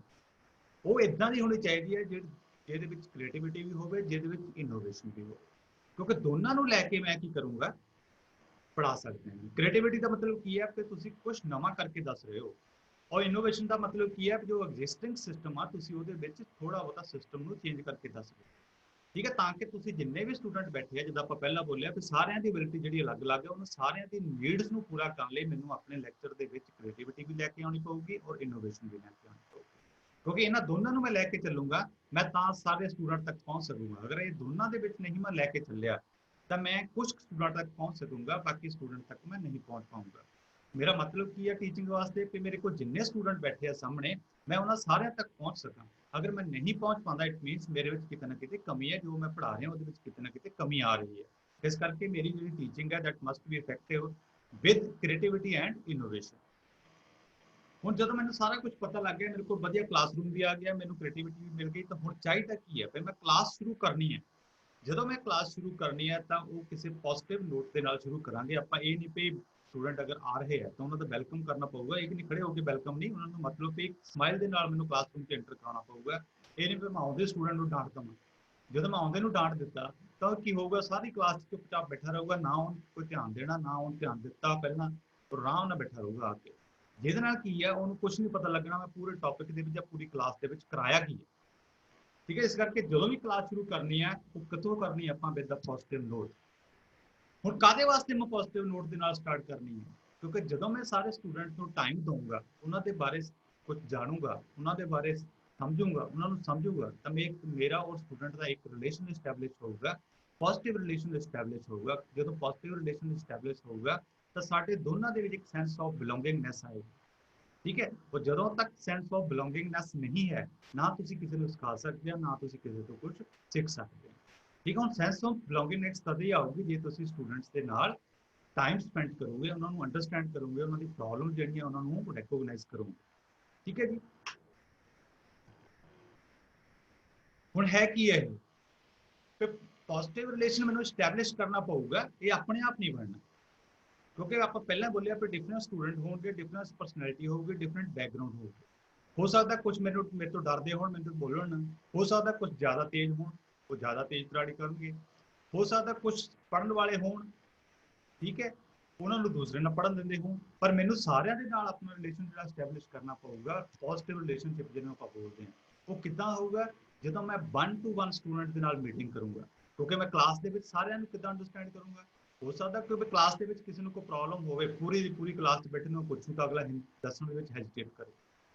ਉਹ ਇਦਾਂ ਦੀ ਹੋਣੀ ਚਾਹੀਦੀ ਹੈ ਜਿਹਦੇ ਵਿੱਚ ਕ੍ਰੀਏਟੀਵਿਟੀ ਵੀ ਹੋਵੇ, ਜਿਹਦੇ ਵਿੱਚ ਇਨੋਵੇਸ਼ਨ ਵੀ ਹੋਵੇ। ਕਿਉਂਕਿ ਦੋਨਾਂ ਨੂੰ ਲੈ ਕੇ ਮੈਂ ਕੀ ਕਰੂੰਗਾ, ਪੜ੍ਹਾ ਸਕਦੇ ਹਾਂ। ਕ੍ਰੀਏਟੀਵਿਟੀ ਦਾ ਮਤਲਬ ਕੀ ਹੈ ਕਿ ਤੁਸੀਂ ਕੁਝ ਨਵਾਂ ਕਰਕੇ ਦੱਸ ਰਹੇ ਹੋ, ਔਰ ਇਨੋਵੇਸ਼ਨ ਦਾ ਮਤਲਬ ਕੀ ਹੈ, ਜੋ ਐਗਜ਼ਿਸਟਿੰਗ ਸਿਸਟਮ ਆ ਤੁਸੀਂ ਉਹਦੇ ਵਿੱਚ ਥੋੜਾ ਬਹੁਤਾ ਸਿਸਟਮ ਨੂੰ ਚੇਂਜ ਕਰਕੇ ਦੱਸ ਰਹੇ ਹੋ। ਠੀਕ ਹੈ, ਤਾਂ ਕਿ ਤੁਸੀਂ ਜਿੰਨੇ ਵੀ ਸਟੂਡੈਂਟ ਬੈਠੇ ਆ, ਜਿੱਦਾਂ ਆਪਾਂ ਪਹਿਲਾਂ ਬੋਲਿਆ ਕਿ ਸਾਰਿਆਂ ਦੀ ਐਬਿਲਿਟੀ ਜਿਹੜੀ ਅਲੱਗ-ਅਲੱਗ ਹੈ, ਉਹਨਾਂ ਸਾਰਿਆਂ ਦੀ ਨੀਡਸ ਨੂੰ ਪੂਰਾ ਕਰਨ ਲਈ ਮੈਨੂੰ ਆਪਣੇ ਲੈਕਚਰ ਦੇ ਵਿੱਚ ਕ੍ਰੀਏਟੀਵਿਟੀ ਵੀ ਲੈ ਕੇ ਆਉਣੀ ਪਊਗੀ ਔਰ ਇਨੋਵੇਸ਼ਨ ਵੀ ਲੈ ਕੇ ਆਉਣੀ ਪਊਗੀ। ਕਿਉਂਕਿ ਇਹਨਾਂ ਦੋਨਾਂ ਨੂੰ ਮੈਂ ਲੈ ਕੇ ਚੱਲੂੰਗਾ, ਮੈਂ ਤਾਂ ਸਾਰੇ ਸਟੂਡੈਂਟ ਤੱਕ ਪਹੁੰਚ ਸਕੂੰਗਾ। ਅਗਰ ਇਹ ਦੋਨਾਂ ਦੇ ਵਿੱਚ ਨਹੀਂ ਮੈਂ ਲੈ ਕੇ ਚੱਲਿਆ, ਤਾਂ ਮੈਂ ਕੁਝ ਸਟੂਡੈਂਟ ਤੱਕ ਪਹੁੰਚ ਸਕੂੰਗਾ, ਬਾਕੀ ਸਟੂਡੈਂਟ ਤੱਕ ਮੈਂ ਨਹੀਂ ਪਹੁੰਚ ਪਾਊਂਗਾ। ਮੇਰਾ ਮਤਲਬ ਕੀ ਹੈ ਟੀਚਿੰਗ ਵਾਸਤੇ, ਕਿ ਮੇਰੇ ਕੋਲ ਜਿੰਨੇ ਸਟੂਡੈਂਟ ਬੈਠੇ ਆ ਸਾਹਮਣੇ, ਮੈਂ ਉਹਨਾਂ ਸਾਰਿਆਂ ਤੱਕ ਪਹੁੰਚ ਸਕਾਂ। ਅਗਰ ਮੈਂ ਨਹੀਂ ਪਹੁੰਚ ਪਾਉਂਦਾ, ਇਟ ਮੀਨਸ ਮੇਰੇ ਵਿੱਚ ਕਿਤੇ ਨਾ ਕਿਤੇ ਕਮੀ ਹੈ, ਜੋ ਮੈਂ ਪੜ੍ਹਾ ਰਿਹਾ ਉਹਦੇ ਵਿੱਚ ਕਿਤੇ ਨਾ ਕਿਤੇ ਕਮੀ ਆ ਰਹੀ ਹੈ। ਇਸ ਕਰਕੇ ਮੇਰੀ ਜਿਹੜੀ ਟੀਚਿੰਗ ਹੈ that must B effective with creativity and innovation. ਹੁਣ ਜਦੋਂ ਮੈਨੂੰ ਸਾਰਾ ਕੁਝ ਪਤਾ ਲੱਗ ਗਿਆ, ਮੇਰੇ ਕੋਲ ਵਧੀਆ ਕਲਾਸਰੂਮ ਵੀ ਆ ਗਿਆ, ਮੈਨੂੰ ਕ੍ਰੀਏਟੀਵਿਟੀ ਵੀ ਮਿਲ ਗਈ, ਤਾਂ ਹੁਣ ਚਾਹੀਦਾ ਕੀ ਹੈ, ਫਿਰ ਮੈਂ ਕਲਾਸ ਸ਼ੁਰੂ ਕਰਨੀ ਹੈ। ਜਦੋਂ ਮੈਂ ਕਲਾਸ ਸ਼ੁਰੂ ਕਰਨੀ ਹੈ ਤਾਂ ਉਹ ਕਿਸੇ ਪੋਜ਼ਿਟਿਵ ਨੋਟ ਦੇ ਨਾਲ ਸ਼ੁਰੂ ਕਰਾਂਗੇ। ਆਪਾਂ ਇਹ ਨਹੀਂ ਵੀ ਸਟੂਡੈਂਟ ਅਗਰ ਆ ਰਹੇ ਆ ਤਾਂ ਉਹਨਾਂ ਦਾ ਵੈਲਕਮ ਕਰਨਾ ਪਊਗਾ, ਇੱਕ ਨਹੀਂ ਖੜੇ ਹੋ ਕੇ ਵੈਲਕਮ ਨਹੀਂ, ਉਹਨਾਂ ਨੂੰ ਮਤਲਬ ਕਿ ਇੱਕ ਸਮਾਈਲ ਦੇ ਨਾਲ ਮੈਨੂੰ ਕਲਾਸਰੂਮ 'ਚ ਐਂਟਰ ਕਰਾਉਣਾ ਪਊਗਾ। ਇਹ ਨਹੀਂ ਵੀ ਮੈਂ ਆਉਂਦੇ ਸਟੂਡੈਂਟ ਨੂੰ ਡਾਂਟ ਦਵਾਂ। ਜਦੋਂ ਮੈਂ ਆਉਂਦੇ ਨੂੰ ਡਾਂਟ ਦਿੱਤਾ ਤਾਂ ਕੀ ਹੋਊਗਾ, ਸਾਰੀ ਕਲਾਸ 'ਚ ਚੁੱਪਚਾਪ ਬੈਠਾ ਰਹੂਗਾ, ਨਾ ਉਹਨੂੰ ਕੋਈ ਧਿਆਨ ਦੇਣਾ, ਨਾ ਉਹਨੂੰ ਧਿਆਨ ਦਿੱਤਾ ਪਹਿਲਾਂ, ਆਰਾਮ ਨਾਲ ਬੈਠਾ ਰਹੂਗਾ ਆ ਕੇ। ਜਿਹਦੇ ਨਾਲ ਕੀ ਹੈ, ਉਹਨੂੰ ਕੁਝ ਨਹੀਂ ਪਤਾ ਲੱਗਣਾ ਮੈਂ ਪੂਰੇ ਟੌਪਿਕ ਦੇ ਵਿੱਚ ਜਾਂ ਪੂਰੀ ਕਲਾਸ ਦੇ ਵਿੱਚ ਕਰਾਇਆ ਕੀ ਹੈ। ਠੀਕ ਹੈ, ਇਸ ਕਰਕੇ ਜਦੋਂ ਵੀ ਕਲਾਸ ਸ਼ੁਰੂ ਕਰਨੀ ਹੈ, ਉਹ ਕਿੱਥੋਂ ਕਰਨੀ ਹੈ, ਆਪਾਂ ਵਿਦ ਦਾ ਪੋਜ਼ਿਟਿਵ ਨੋਟ। ਹੁਣ ਕਾਹਦੇ ਵਾਸਤੇ ਮੈਂ ਪੋਜ਼ਿਟਿਵ ਨੋਟ ਦੇ ਨਾਲ ਸਟਾਰਟ ਕਰਨੀ ਹੈ, ਕਿਉਂਕਿ ਜਦੋਂ ਮੈਂ ਸਾਰੇ ਸਟੂਡੈਂਟ ਨੂੰ ਟਾਈਮ ਦਊਂਗਾ, ਉਹਨਾਂ ਦੇ ਬਾਰੇ ਕੁਝ ਜਾਣੂਗਾ, ਉਹਨਾਂ ਦੇ ਬਾਰੇ ਸਮਝੂਗਾ, ਉਹਨਾਂ ਨੂੰ ਸਮਝੂਗਾ, ਤਾਂ ਮੇਰਾ ਔਰ ਸਟੂਡੈਂਟ ਦਾ ਇੱਕ ਰਿਲੇਸ਼ਨ ਐਸਟੈਬਲਿਸ਼ ਹੋਊਗਾ, ਪੋਜ਼ਿਟਿਵ ਰਿਲੇਸ਼ਨ ਐਸਟੈਬਲਿਸ਼ ਹੋਊਗਾ। ਜਦੋਂ ਪੋਜ਼ਿਟਿਵ ਰਿਲੇਸ਼ਨ ਐਸਟੈਬਲਿਸ਼ ਹੋਊਗਾ, ਤਾਂ ਸਾਡੇ ਦੋਨਾਂ ਦੇ ਵਿੱਚ ਇੱਕ ਸੈਂਸ ਆਫ ਬਿਲੋਂਗਿੰਗਨੈਸ ਆਏਗੀ। ਠੀਕ ਹੈ, ਉਹ ਜਦੋਂ ਤੱਕ ਸੈਂਸ ਆਫ ਬਿਲੋਂਗਿੰਗਨੈਸ ਨਹੀਂ ਹੈ, ਨਾ ਤੁਸੀਂ ਕਿਸੇ ਨੂੰ ਸਿਖਾ ਸਕਦੇ ਹੋ, ਨਾ ਤੁਸੀਂ ਕਿਸੇ ਤੋਂ ਕੁਝ ਸਿੱਖ ਸਕਦੇ ਹੋ। ਠੀਕ ਹੈ, ਹੁਣ ਸੈਂਸ ਆਫ ਬਿਲੋਂਗਿੰਗਨੈਸ ਤਦ ਹੀ ਆਊਗੀ ਜੇ ਤੁਸੀਂ ਸਟੂਡੈਂਟਸ ਦੇ ਨਾਲ ਟਾਈਮ ਸਪੈਂਡ ਕਰੋਗੇ, ਉਹਨਾਂ ਨੂੰ ਅੰਡਰਸਟੈਂਡ ਕਰੋਗੇ, ਉਹਨਾਂ ਦੀ ਪ੍ਰੋਬਲਮ ਜਿਹੜੀਆਂ ਉਹਨਾਂ ਨੂੰ ਰੈਕੋਗਨਾਈਜ਼ ਕਰੋਗੇ। ਠੀਕ ਹੈ ਜੀ। ਹੁਣ ਹੈ ਕੀ ਹੈ ਇਹ? ਫਿਰ ਪੋਜ਼ਿਟਿਵ ਰਿਲੇਸ਼ਨ ਮੈਨੂੰ ਸਟੈਬਲਿਸ਼ ਕਰਨਾ ਪਊਗਾ, ਇਹ ਆਪਣੇ ਆਪ ਨਹੀਂ ਬਣਨਾ, ਕਿਉਂਕਿ ਆਪਾਂ ਪਹਿਲਾਂ ਬੋਲਿਆ ਕਿ ਡਿਫਰੈਂਟ ਸਟੂਡੈਂਟ ਹੋਣਗੇ, ਡਿਫਰੈਂਟ ਪਰਸਨੈਲਿਟੀ ਹੋਊਗੀ, ਡਿਫਰੈਂਟ ਬੈਕਗ੍ਰਾਉਂਡ ਹੋਊਗੀ। ਹੋ ਸਕਦਾ ਕੁਝ ਮੇਰੇ ਤੋਂ ਡਰਦੇ ਹੋਣ, ਮੈਨੂੰ ਬੋਲਣ ਨਾ, ਹੋ ਸਕਦਾ ਕੁਝ ਜ਼ਿਆਦਾ ਤੇਜ਼ ਹੋਣ, ਉਹ ਜ਼ਿਆਦਾ ਤੇਜ਼ ਤਰਾੜੀ ਕਰਨਗੇ, ਹੋ ਸਕਦਾ ਕੁਝ ਪੜ੍ਹਨ ਵਾਲੇ ਹੋਣ, ਠੀਕ ਹੈ, ਉਹਨਾਂ ਨੂੰ ਦੂਸਰੇ ਨਾਲ ਪੜ੍ਹਨ ਦਿੰਦੇ ਹੋਣ, ਪਰ ਮੈਨੂੰ ਸਾਰਿਆਂ ਦੇ ਨਾਲ ਆਪਣਾ ਰਿਲੇਸ਼ਨ ਜਿਹੜਾ ਸਟੈਬਲਿਸ਼ ਕਰਨਾ ਪਊਗਾ। ਪੋਜ਼ਿਟਿਵ ਰਿਲੇਸ਼ਨਸ਼ਿਪ ਜਿਹਨੂੰ ਆਪਾਂ ਬੋਲਦੇ ਹਾਂ, ਉਹ ਕਿੱਦਾਂ ਹੋਊਗਾ? ਜਦੋਂ ਮੈਂ 1 to 1 ਸਟੂਡੈਂਟ ਦੇ ਨਾਲ ਮੀਟਿੰਗ ਕਰੂੰਗਾ, ਕਿਉਂਕਿ ਮੈਂ ਕਲਾਸ ਦੇ ਵਿੱਚ ਸਾਰਿਆਂ ਨੂੰ ਕਿੱਦਾਂ ਅੰਡਰਸਟੈਂਡ ਕਰੂੰਗਾ। ਹੋ ਸਕਦਾ ਕਿ ਕਲਾਸ ਦੇ ਵਿੱਚ ਕਿਸੇ ਨੂੰ ਕੋਈ ਪ੍ਰੋਬਲਮ ਹੋਵੇ, ਪੂਰੀ ਦੀ ਪੂਰੀ ਕਲਾਸ 'ਚ ਬੈਠੇ ਨੂੰ ਪੁੱਛੂ ਤਾਂ ਅਗਲਾ ਦੱਸਣ ਦੇ ਵਿੱਚ ਹੈਜ਼ਿਟੇਟ ਕਰੇ।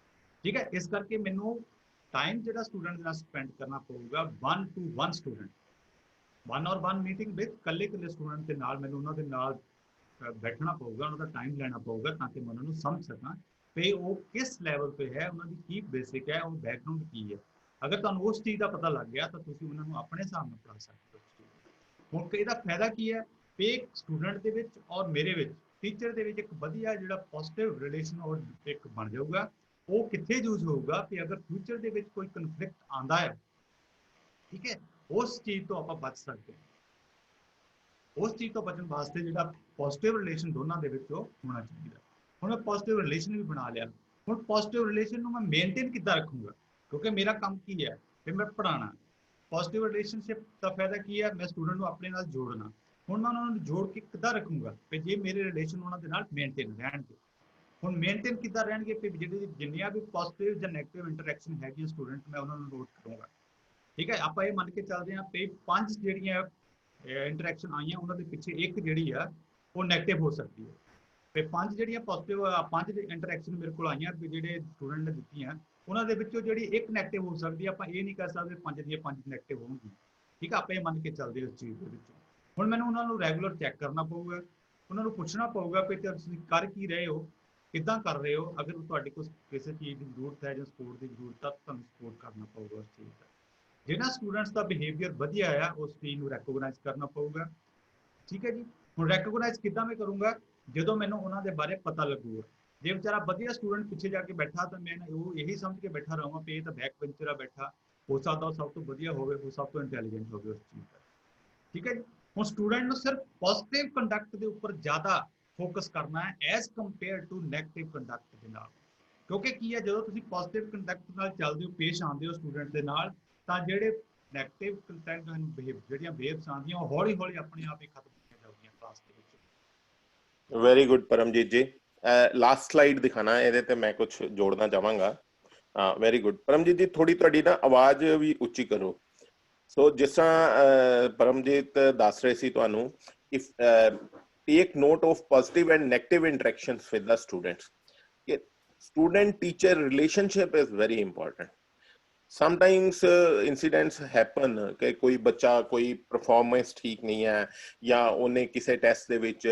ਠੀਕ ਹੈ, ਇਸ ਕਰਕੇ ਮੈਨੂੰ ਟਾਈਮ ਜਿਹੜਾ ਸਟੂਡੈਂਟ ਨਾਲ ਸਪੈਂਡ ਕਰਨਾ ਪਊਗਾ 1 to 1 ਸਟੂਡੈਂਟ, 1 ਔਰ 1 ਮੀਟਿੰਗ ਵਿੱਚ ਇਕੱਲੇ ਸਟੂਡੈਂਟ ਦੇ ਨਾਲ ਮੈਨੂੰ ਉਹਨਾਂ ਦੇ ਨਾਲ ਬੈਠਣਾ ਪਊਗਾ, ਉਹਨਾਂ ਦਾ ਟਾਈਮ ਲੈਣਾ ਪਊਗਾ, ਤਾਂ ਕਿ ਮੈਂ ਉਹਨਾਂ ਨੂੰ ਸਮਝ ਸਕਾਂ ਕਿ ਉਹ ਕਿਸ ਲੈਵਲ 'ਤੇ ਹੈ, ਉਹਨਾਂ ਦੀ ਕੀ ਬੇਸਿਕ ਹੈ, ਉਹ ਬੈਕਗ੍ਰਾਉਂਡ ਕੀ ਹੈ। ਅਗਰ ਤੁਹਾਨੂੰ ਉਸ ਚੀਜ਼ ਦਾ ਪਤਾ ਲੱਗ ਗਿਆ ਤਾਂ ਤੁਸੀਂ ਉਹਨਾਂ ਨੂੰ ਆਪਣੇ ਹਿਸਾਬ ਨਾਲ ਪੜ੍ਹਾ ਸਕਦੇ ਹੋ। ਹੁਣ ਇਹਦਾ ਫਾਇਦਾ ਕੀ ਹੈ? ਇੱਕ ਸਟੂਡੈਂਟ ਦੇ ਵਿੱਚ ਔਰ ਮੇਰੇ ਵਿੱਚ, ਟੀਚਰ ਦੇ ਵਿੱਚ ਇੱਕ ਵਧੀਆ ਜਿਹੜਾ ਪੋਜ਼ਿਟਿਵ ਰਿਲੇਸ਼ਨ ਔਰ ਇੱਕ ਬਣ ਜਾਊਗਾ। ਉਹ ਕਿੱਥੇ ਯੂਜ਼ ਹੋਊਗਾ ਕਿ ਅਗਰ ਫਿਊਚਰ ਦੇ ਵਿੱਚ ਕੋਈ ਕਨਫਲਿਕਟ ਆਉਂਦਾ ਹੈ, ਠੀਕ ਹੈ, ਉਸ ਚੀਜ਼ ਤੋਂ ਆਪਾਂ ਬਚ ਸਕਦੇ ਹਾਂ। ਉਸ ਚੀਜ਼ ਤੋਂ ਬਚਣ ਵਾਸਤੇ ਜਿਹੜਾ ਪੋਜ਼ਿਟਿਵ ਰਿਲੇਸ਼ਨ ਦੋਨਾਂ ਦੇ ਵਿੱਚ ਉਹ ਹੋਣਾ ਚਾਹੀਦਾ। ਹੁਣ ਮੈਂ ਪੋਜ਼ਿਟਿਵ ਰਿਲੇਸ਼ਨ ਵੀ ਬਣਾ ਲਿਆ, ਹੁਣ ਪੋਜ਼ਿਟਿਵ ਰਿਲੇਸ਼ਨ ਨੂੰ ਮੈਂ ਮੇਨਟੇਨ ਕਿੱਦਾਂ ਰੱਖੂੰਗਾ? ਕਿਉਂਕਿ ਮੇਰਾ ਕੰਮ ਕੀ ਹੈ? ਫਿਰ ਮੈਂ ਪੜ੍ਹਾਉਣਾ। ਪੋਜ਼ਿਟਿਵ ਰਿਲੇਸ਼ਨਸ਼ਿਪ ਦਾ ਫਾਇਦਾ ਕੀ ਹੈ? ਮੈਂ ਸਟੂਡੈਂਟ ਨੂੰ ਆਪਣੇ ਨਾਲ ਜੋੜਨਾ। ਹੁਣ ਮੈਂ ਉਹਨਾਂ ਨੂੰ ਜੋੜ ਕੇ ਕਿੱਦਾਂ ਰੱਖੂੰਗਾ ਕਿ ਜੇ ਮੇਰੇ ਰਿਲੇਸ਼ਨ ਉਹਨਾਂ ਦੇ ਨਾਲ ਮੇਨਟੇਨ ਰਹਿਣਗੇ। ਹੁਣ ਮੇਨਟੇਨ ਕਿੱਦਾਂ ਰਹਿਣਗੇ? ਕਿ ਜਿਹੜੇ ਜਿੰਨੀਆਂ ਵੀ ਪੋਜ਼ਿਟਿਵ ਜਾਂ ਨੈਗੇਟਿਵ ਇੰਟਰੈਕਸ਼ਨ ਹੈਗੀਆਂ ਸਟੂਡੈਂਟ, ਮੈਂ ਉਹਨਾਂ ਨੂੰ ਨੋਟ ਕਰੂੰਗਾ। ਠੀਕ ਹੈ, ਆਪਾਂ ਇਹ ਮੰਨ ਕੇ ਚੱਲਦੇ ਹਾਂ ਕਿ 5 ਜਿਹੜੀਆਂ ਇੰਟਰੈਕਸ਼ਨ ਆਈਆਂ, ਉਹਨਾਂ ਦੇ ਪਿੱਛੇ ਇੱਕ ਜਿਹੜੀ ਆ ਉਹ ਨੈਗੇਟਿਵ ਹੋ ਸਕਦੀ ਹੈ। ਤੇ 5 ਜਿਹੜੀਆਂ ਪੋਜ਼ਿਟਿਵ 5 ਇੰਟਰੈਕਸ਼ਨ ਮੇਰੇ ਕੋਲ ਆਈਆਂ ਜਿਹੜੇ ਸਟੂਡੈਂਟ ਨੇ ਦਿੱਤੀਆਂ, ਉਹਨਾਂ ਦੇ ਵਿੱਚੋਂ ਜਿਹੜੀ ਇੱਕ ਨੈਗੇਟਿਵ ਹੋ ਸਕਦੀ ਹੈ। ਆਪਾਂ ਇਹ ਨਹੀਂ ਕਹਿ ਸਕਦੇ 5 ਦੀਆਂ 5 ਨੈਗੇਟਿਵ ਹੋਣਗੀਆਂ। ਠੀਕ ਹੈ, ਆਪਾਂ ਇਹ ਮੰਨ ਕੇ ਚੱਲਦੇ ਉਸ ਚੀਜ਼ ਦੇ ਵਿੱਚ। ਹੁਣ ਮੈਨੂੰ ਉਹਨਾਂ ਨੂੰ ਰੈਗੂਲਰ ਚੈੱਕ ਕਰਨਾ ਪਊਗਾ, ਉਹਨਾਂ ਨੂੰ ਪੁੱਛਣਾ ਪਊਗਾ ਕਿ ਤੁਸੀਂ ਕਰ ਕੀ ਰਹੇ ਹੋ, ਕਿੱਦਾਂ ਕਰ ਰਹੇ ਹੋ। ਅਗਰ ਤੁਹਾਡੇ ਕੋਲ ਕਿਸੇ ਚੀਜ਼ ਦੀ ਜ਼ਰੂਰਤ ਹੈ ਜਾਂ ਸਪੋਰਟ ਦੀ ਜ਼ਰੂਰਤ ਹੈ, ਤੁਹਾਨੂੰ ਸਪੋਰਟ ਕਰਨਾ ਪਊਗਾ ਉਸ ਚੀਜ਼ ਦਾ। ਜਿਹਨਾਂ ਸਟੂਡੈਂਟਸ ਦਾ ਬਿਹੇਵੀਅਰ ਵਧੀਆ ਆ, ਉਸ ਚੀਜ਼ ਨੂੰ ਰੈਕੋਗਨਾਈਜ਼ ਕਰਨਾ ਪਊਗਾ। ਠੀਕ ਹੈ ਜੀ। ਹੁਣ ਰੈਕੋਗਨਾਈਜ਼ ਕਿੱਦਾਂ ਮੈਂ ਕਰੂੰਗਾ? ਜਦੋਂ ਮੈਨੂੰ ਉਹਨਾਂ ਦੇ ਬਾਰੇ ਪਤਾ ਲੱਗੂਗਾ। ਜੇ ਵਿਚਾਰਾ ਵਧੀਆ ਸਟੂਡੈਂਟ ਪਿੱਛੇ ਜਾ ਕੇ ਬੈਠਾ ਤਾਂ ਮੈਂ ਉਹ ਇਹੀ ਸਮਝ ਕੇ ਬੈਠਾ ਰਹਾਂ ਕਿ ਇਹ ਤਾਂ ਬੈਕ ਬੈਂਚਰ ਆ ਬੈਠਾ, ਹੋ ਸਕਦਾ ਉਹ ਸਭ ਤੋਂ ਵਧੀਆ ਹੋਵੇ, ਉਹ ਸਭ ਤੋਂ ਇੰਟੈਲੀਜੈਂਟ ਹੋਵੇ ਉਸ ਚੀਜ਼ ਦਾ। ਠੀਕ ਹੈ ਜੀ। ਹੁਣ ਸਟੂਡੈਂਟ ਨੂੰ ਸਿਰਫ ਪੋਜ਼ਿਟਿਵ ਕੰਡਕਟ ਦੇ ਉੱਪਰ ਜ਼ਿਆਦਾ ਫੋਕਸ ਕਰਨਾ ਹੈ as compare to negative conduct ਦੇ ਨਾਲ। ਕਿਉਂਕਿ ਕੀ ਹੈ, ਜਦੋਂ ਤੁਸੀਂ ਪੋਜ਼ਿਟਿਵ ਕੰਡਕਟ ਨਾਲ ਚੱਲਦੇ ਹੋ, ਪੇਸ਼ ਆਉਂਦੇ ਹੋ ਸਟੂਡੈਂਟ ਦੇ ਨਾਲ, ਤਾਂ ਜਿਹੜੇ ਨੈਗੇਟਿਵ ਕੰਟੈਂਟ ਹਨ, ਜਿਹੜੀਆਂ ਵੇਵਸ ਆਉਂਦੀਆਂ, ਉਹ ਹੌਲੀ ਹੌਲੀ ਆਪਣੇ ਆਪ ਹੀ ਖਤਮ ਹੋ ਜਾਂਦੀਆਂ ਕਲਾਸ ਦੇ ਵਿੱਚ। ਵੈਰੀ ਗੁੱਡ ਪਰਮਜੀਤ ਜੀ। ਲਾਸਟ ਸਲਾਈਡ ਦਿਖਾਣਾ, ਇਹਦੇ ਤੇ ਮੈਂ ਕੁਝ ਜੋੜਨਾ ਚਾਹਾਂਗਾ। ਵੈਰੀ ਗੁੱਡ ਪਰਮਜੀਤ ਜੀ, ਥੋੜੀ ਤੁਹਾਡੀ ਨਾ ਆਵਾਜ਼ ਵੀ ਉੱਚੀ ਕਰੋ। ਸੋ ਜਿਸ ਤਰ੍ਹਾਂ ਪਰਮਜੀਤ ਦੱਸ ਰਹੇ ਸੀ ਤੁਹਾਨੂੰ, if take note of positive and negative interactions with the students. Student teacher relationship is very important. Sometimes incidents happen कि कोई बच्चा कोई परफॉर्मेंस ठीक नहीं है या उन्हें किसी टेस्ट ਦੇ ਵਿੱਚ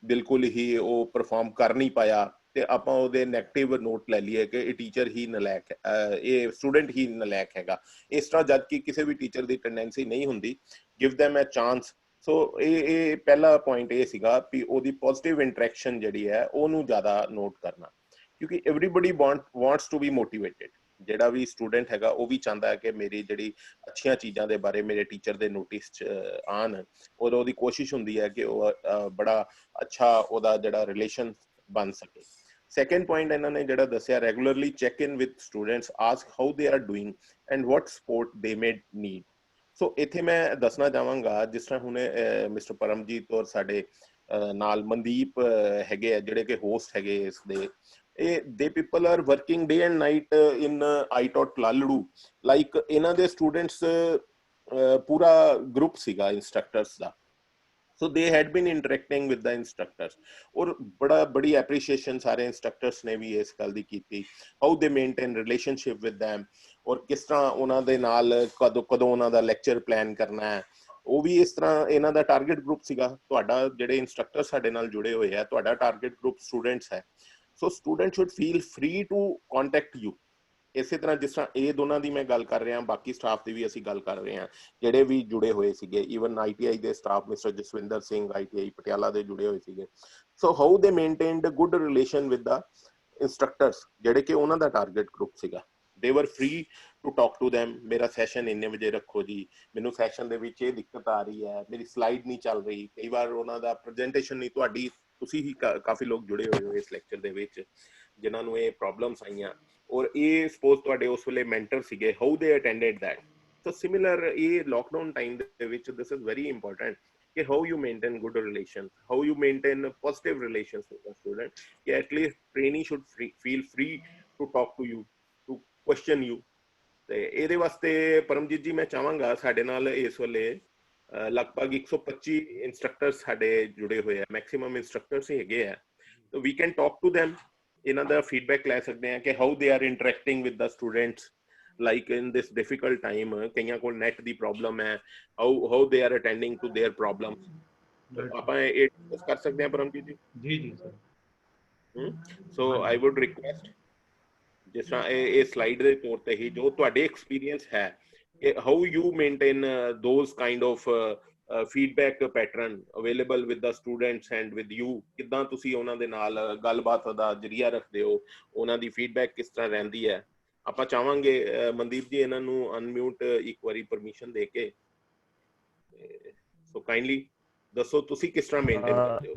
ਬਿਲਕੁਲ ਹੀ ਉਹ ਪਰਫਾਰਮ ਕਰ ਨਹੀਂ ਪਾਇਆ ਤੇ ਆਪਾਂ ਉਹਦੇ ਨੈਗੇਟਿਵ ਨੋਟ ਲੈ ਲਈਏ ਕਿ ਇਹ ਟੀਚਰ ਹੀ ਨਲਾਇਕ ਹੈ, ਇਹ ਸਟੂਡੈਂਟ ਹੀ ਨਲਾਇਕ ਹੈਗਾ। ਇਸ ਤਰ੍ਹਾਂ ਜਦ ਕਿ ਕਿਸੇ ਵੀ ਟੀਚਰ ਦੀ ਟੈਂਡੈਂਸੀ ਨਹੀਂ ਹੁੰਦੀ। Give them a chance। ਸੋ ਇਹ ਪਹਿਲਾ ਪੁਆਇੰਟ ਇਹ ਸੀਗਾ ਵੀ ਉਹਦੀ ਪੋਜ਼ਿਟਿਵ ਇੰਟਰੈਕਸ਼ਨ ਜਿਹੜੀ ਹੈ ਉਹਨੂੰ ਜ਼ਿਆਦਾ ਨੋਟ ਕਰਨਾ, ਕਿਉਂਕਿ everybody wants to be motivated. ਜਿਹੜਾ ਵੀ ਸਟੂਡੈਂਟ ਹੈਗਾ ਉਹ ਵੀ ਚਾਹੁੰਦਾ ਹੈ ਕਿ ਮੇਰੀ ਜਿਹੜੀ ਅੱਛੀਆਂ ਚੀਜ਼ਾਂ ਦੇ ਬਾਰੇ ਮੇਰੇ ਟੀਚਰ ਦੇ ਨੋਟਿਸ 'ਚ ਆਉਣ, ਔਰ ਉਹਦੀ ਕੋਸ਼ਿਸ਼ ਹੁੰਦੀ ਹੈ ਕਿ ਉਹ ਬੜਾ ਅੱਛਾ ਉਹਦਾ ਜਿਹੜਾ ਰਿਲੇਸ਼ਨ ਬਣ ਸਕੇ। ਸੈਕੰਡ ਪੁਆਇੰਟ ਇਹਨਾਂ ਨੇ ਜਿਹੜਾ ਦੱਸਿਆ, regularly check in with students, ask how they are doing and what support ਦੇ ਮੇ ਨੀਡ। ਸੋ ਇੱਥੇ ਮੈਂ ਦੱਸਣਾ ਚਾਹਾਂਗਾ, ਜਿਸ ਤਰ੍ਹਾਂ ਹੁਣ ਮਿਸਟਰ ਪਰਮਜੀਤ ਔਰ ਸਾਡੇ ਨਾਲ ਮਨਦੀਪ ਹੈਗੇ ਆ ਜਿਹੜੇ ਕਿ ਹੋਸਟ ਹੈਗੇ ਇਸ ਦੇ, they people are working day and night in iTaught Laladu। like ਇਹਨਾਂ ਦੇ ਸਟੂਡੈਂਟਸ ਪੂਰਾ ਗਰੁੱਪ ਸੀਗਾ ਇੰਸਟ੍ਰਕਟਰਸ ਦਾ। so they had been interacting with the instructors ਔਰ ਬੜੀ ਐਪਰੀਸ਼ੀਏਸ਼ਨ ਸਾਰੇ ਇੰਸਟ੍ਰਕਟਰਸ ਨੇ ਵੀ ਇਸ ਗੱਲ ਦੀ ਕੀਤੀ, how they maintain relationship with them ਔਰ ਕਿਸ ਤਰ੍ਹਾਂ ਉਹਨਾਂ ਦੇ ਨਾਲ ਕਦੋਂ ਉਹਨਾਂ ਦਾ ਲੈਕਚਰ ਪਲਾਨ ਕਰਨਾ ਹੈ, ਉਹ ਵੀ ਇਸ ਤਰ੍ਹਾਂ ਇਹਨਾਂ ਦਾ ਟਾਰਗੇਟ ਗਰੁੱਪ ਸੀਗਾ। ਤੁਹਾਡਾ ਜਿਹੜੇ ਇੰਸਟ੍ਰਕਟਰ ਸਾਡੇ ਨਾਲ ਜੁੜੇ ਹੋਏ ਆ, ਤੁਹਾਡਾ ਟਾਰਗੇਟ ਗਰੁੱਪ ਸਟੂਡੈਂਟਸ ਹੈ। So student should feel free to contact you. ਇਸੇ ਤਰ੍ਹਾਂ ਜਿਸ ਤਰ੍ਹਾਂ ਇਹ ਦੋਨਾਂ ਦੀ ਮੈਂ ਗੱਲ ਕਰ ਰਿਹਾ, ਬਾਕੀ ਸਟਾਫ ਦੀ ਵੀ ਅਸੀਂ ਗੱਲ ਕਰ ਰਹੇ ਹਾਂ ਜਿਹੜੇ ਵੀ ਜੁੜੇ ਹੋਏ ਸੀਗੇ। ਈਵਨ ITI ਦੇ staff mister Jaswinder Singh ITI Patiala ਦੇ ਜੁੜੇ ਹੋਏ ਸੀਗੇ। So how they maintained good relation with the instructors ਜਿਹੜੇ ਕਿ ਉਹਨਾਂ ਦਾ ਟਾਰਗੇਟ ਗਰੁੱਪ ਸੀਗਾ। They were free to talk to them। ਮੇਰਾ ਸੈਸ਼ਨ ਇੰਨੇ ਵਜੇ ਰੱਖੋ ਜੀ, ਮੈਨੂੰ ਸੈਸ਼ਨ ਦੇ ਵਿੱਚ ਇਹ ਦਿੱਕਤ ਆ ਰਹੀ ਹੈ, ਮੇਰੀ ਸਲਾਈਡ ਨਹੀਂ ਚੱਲ ਰਹੀ। ਕਈ ਵਾਰ ਉਹਨਾਂ ਦਾ ਪ੍ਰੈਜੈਂਟੇਸ਼ਨ ਨਹੀਂ, ਤੁਹਾਡੀ ਤੁਸੀਂ ਹੀ ਕਾਫੀ ਲੋਕ ਜੁੜੇ ਹੋਏ ਹੋ ਇਸ ਲੈਕਚਰ ਦੇ ਵਿੱਚ ਜਿਨ੍ਹਾਂ ਨੂੰ ਇਹ ਪ੍ਰੋਬਲਮਸ ਆਈਆਂ, ਔਰ ਇਹ ਸਪੋਜ਼ ਤੁਹਾਡੇ ਉਸ ਵੇਲੇ ਮੈਂਟਰ ਸੀਗੇ। How they attended that. So similar ਇਹ ਲੋਕਡਾਊਨ ਟਾਈਮ ਦੇ ਵਿੱਚ ਦਿਸ ਇਜ਼ ਵੈਰੀ ਇੰਪੋਰਟੈਂਟ ਕਿ how you maintain good relations, how you maintain positive relations with the student, कि at least trainee should feel free to talk to you, to question you। ਤੇ ਇਹਦੇ ਵਾਸਤੇ ਪਰਮਜੀਤ ਜੀ ਮੈਂ ਚਾਹਾਂਗਾ ਸਾਡੇ ਨਾਲ ਇਸ ਵੇਲੇ ਲਗਭਗ 125 ਇੰਸਟ੍ਰਕਟਰਸ ਸਾਡੇ ਜੁੜੇ ਹੋਏ ਆ, ਮੈਕਸਿਮਮ ਇੰਸਟ੍ਰਕਟਰਸ ਹੀ ਹੈਗੇ ਆ। so we can talk to them, ਇਹਨਾਂ ਦਾ ਫੀਡਬੈਕ ਲੈ ਸਕਦੇ ਆ ਕਿ how they are interacting with the students like in this difficult time। ਕਈਆਂ ਕੋਲ ਨੈਟ ਦੀ ਪ੍ਰੋਬਲਮ ਹੈ, how they are attending to their problems। ਆਪਾਂ ਇਹ ਡਿਸਕਸ ਕਰ ਸਕਦੇ ਹਾਂ ਪਰਮਜੀਤ ਜੀ। ਜੀ ਜੀ sir. So I would request ਜਿਸ ਤਰ੍ਹਾਂ ਇਹ ਸਲਾਈਡ ਦੇ ਤੌਰ ਤੇ ਹੀ ਜੋ ਤੁਹਾਡੇ ਐਕਸਪੀਰੀਅੰਸ ਹੈ ਕਿ how you maintain those kind of feedback pattern available with the students and with you। ਕਿੱਦਾਂ ਤੁਸੀਂ ਉਹਨਾਂ ਦੇ ਨਾਲ ਗੱਲਬਾਤ ਦਾ ਜਰੀਆ ਰੱਖਦੇ ਹੋ, ਉਹਨਾਂ ਦੀ ਫੀਡਬੈਕ ਕਿਸ ਤਰ੍ਹਾਂ ਰਹਿੰਦੀ ਹੈ। ਆਪਾਂ ਚਾਹਾਂਗੇ ਮਨਦੀਪ ਜੀ ਇਹਨਾਂ ਨੂੰ ਅਨਮਿਊਟ ਇੱਕ ਵਾਰੀ ਪਰਮਿਸ਼ਨ ਦੇ ਕੇ। ਸੋ ਕਾਈਂਡਲੀ ਦੱਸੋ ਤੁਸੀਂ ਕਿਸ ਤਰ੍ਹਾਂ ਮੇਨਟੇਨ ਕਰਦੇ ਹੋ।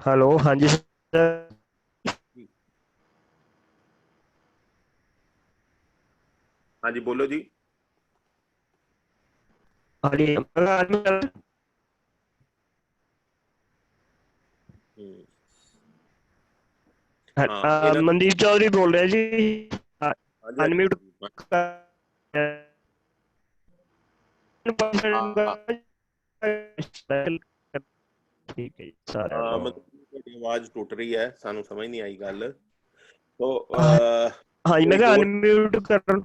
ਹੈਲੋ, ਹਾਂਜੀ ਸਰ। ਹਾਂਜੀ ਬੋਲੋ ਜੀ। ਹਾਂਜੀ ਮਨਦੀਪ ਚੌਧਰੀ ਬੋਲ ਰਿਹਾ ਜੀ। ਅਨਮਿਊਟ ਠੀਕ ਹੈ ਜੀ ਸਾਰਿਆਂ ਨੂੰ। ਤੁਹਾਡੀ ਆਵਾਜ਼ ਟੁੱਟ ਰਹੀ ਹੈ, ਸਾਨੂੰ ਸਮਝ ਨਹੀਂ ਆਈ ਗੱਲ। ਸੋ ਹਾਂਜੀ ਮੈਂ ਕਿਹਾ ਅਨਮਿਊਟ ਕਰਨ।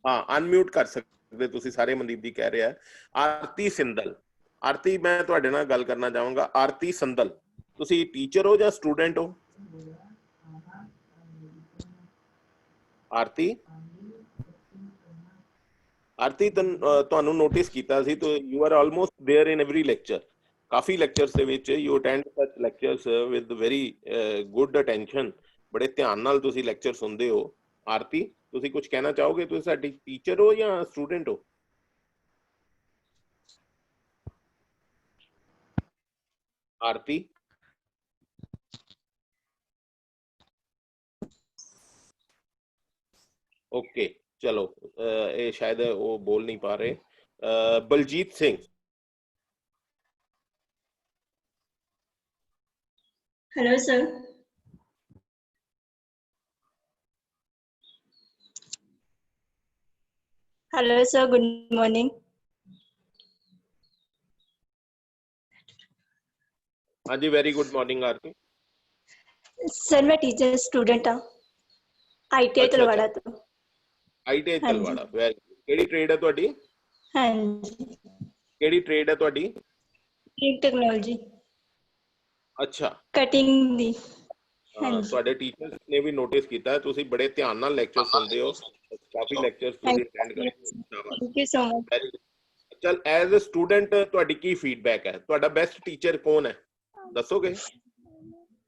ਹਾਂ ਅਨਮਿਊਟ ਕਰ ਸਕਦੇ ਤੁਸੀਂ ਸਾਰੇ। ਮਨਦੀਪ ਜੀ ਕਹਿ ਰਿਹਾ ਆਰਤੀ ਸਿੰਦਲ। ਆਰਤੀ ਮੈਂ ਤੁਹਾਡੇ ਨਾਲ ਗੱਲ ਕਰਨਾ ਚਾਹਾਂਗਾ। ਆਰਤੀ ਸੰਦਲ, ਤੁਸੀਂ ਟੀਚਰ ਹੋ ਜਾਂ ਸਟੂਡੈਂਟ ਹੋ? ਆਰਤੀ ਤੁਹਾਨੂੰ ਨੋਟਿਸ ਕੀਤਾ ਸੀ ਤਾਂ you are almost there in every lecture. ਕਾਫੀ ਲੈਕਚਰਸ ਦੇ ਵਿੱਚ you attend such lectures with very good attention. ਬੜੇ ਧਿਆਨ ਨਾਲ ਤੁਸੀਂ ਲੈਕਚਰ ਸੁਣਦੇ ਹੋ। ਆਰਤੀ ਤੁਸੀਂ ਕੁਝ ਕਹਿਣਾ ਚਾਹੋਗੇ? ਤੁਸੀਂ ਸਾਡੀ ਟੀਚਰ ਹੋ ਜਾਂ ਸਟੂਡੈਂਟ ਹੋ? ਆਰਤੀ ਓਕੇ ਚਲੋ ਇਹ ਸ਼ਾਇਦ ਉਹ ਬੋਲ ਨਹੀਂ ਪਾ ਰਹੇ। Baljit Singh. Hello sir. Hello sir, good morning. हाँ जी, very good morning Aarti. Sir मैं टीचर स्टूडेंट हाँ, ITI तलवाड़ा तो। ITI Talwara, very good. केड़ी ट्रेड है ਤੁਹਾਡੀ? हाँ जी। केड़ी ट्रेड है ਤੁਹਾਡੀ? टेक्नोलॉजी। अच्छा, कटिंग दी। ਤੁਹਾਡੇ ਟੀਚਰਸ ਨੇ ਵੀ ਨੋਟਿਸ ਕੀਤਾ ਤੁਸੀਂ ਬੜੇ ਧਿਆਨ ਨਾਲ ਲੈਕਚਰ ਸੁਣਦੇ ਹੋ। ਕਾਫੀ ਲੈਕਚਰਸ ਤੁਸੀਂ ਅਟੈਂਡ ਕਰਦੇ ਹੋ। Thank you so much. ਚਲ ਐਜ਼ ਅ ਸਟੂਡੈਂਟ ਤੁਹਾਡੀ ਕੀ ਫੀਡਬੈਕ ਹੈ? ਤੁਹਾਡਾ ਬੈਸਟ ਟੀਚਰ ਕੌਣ ਹੈ ਦੱਸੋਗੇ?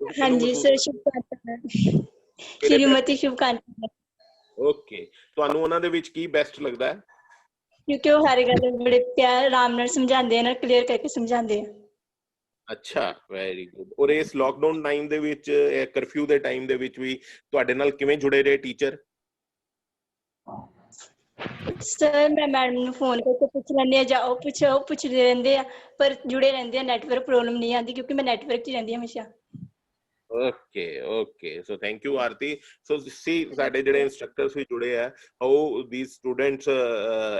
हाँ जी सर, शुभकामनाएं। श्रीमती शुभकामनाएं। ਓਕੇ, ਤੁਹਾਨੂੰ ਉਹਨਾਂ ਦੇ ਵਿੱਚ ਕੀ ਬੈਸਟ ਲੱਗਦਾ ਹੈ? क्योंकि वो हर गल बड़े प्यार आराम नाल समझाते हैं ना, क्लियर करके समझाते हैं। ਅੱਛਾ, ਵੈਰੀ ਗੁੱਡ। ਔਰ ਇਸ ਲੋਕਡਾਊਨ ਟਾਈਮ ਦੇ ਵਿੱਚ, ਕਰਫਿਊ ਦੇ ਟਾਈਮ ਦੇ ਵਿੱਚ ਵੀ ਤੁਹਾਡੇ ਨਾਲ ਕਿਵੇਂ ਜੁੜੇ ਰਹੇ ਟੀਚਰ? ਸਰ ਮੈਂ ਮੈਡਮ ਨੂੰ ਫੋਨ ਕਰਕੇ ਪੁੱਛ ਲੈਂਦੀ ਹਾਂ, ਜਾਂ ਉਹ ਪੁੱਛਦੇ ਰਹਿੰਦੇ ਆ, ਪਰ ਜੁੜੇ ਰਹਿੰਦੇ ਆ। ਨੈਟਵਰਕ ਪ੍ਰੋਬਲਮ ਨਹੀਂ ਆਉਂਦੀ ਕਿਉਂਕਿ ਮੈਂ ਨੈਟਵਰਕ 'ਚ ਰਹਿੰਦੀ ਹਾਂ ਹਮੇਸ਼ਾ। ਓਕੇ ਸੋ ਥੈਂਕ ਯੂ ਆਰਤੀ। ਸੋ ਸੀ ਸਾਡੇ ਜਿਹੜੇ ਇੰਸਟ੍ਰਕਟਰਸ ਵੀ ਜੁੜੇ ਆ, how these students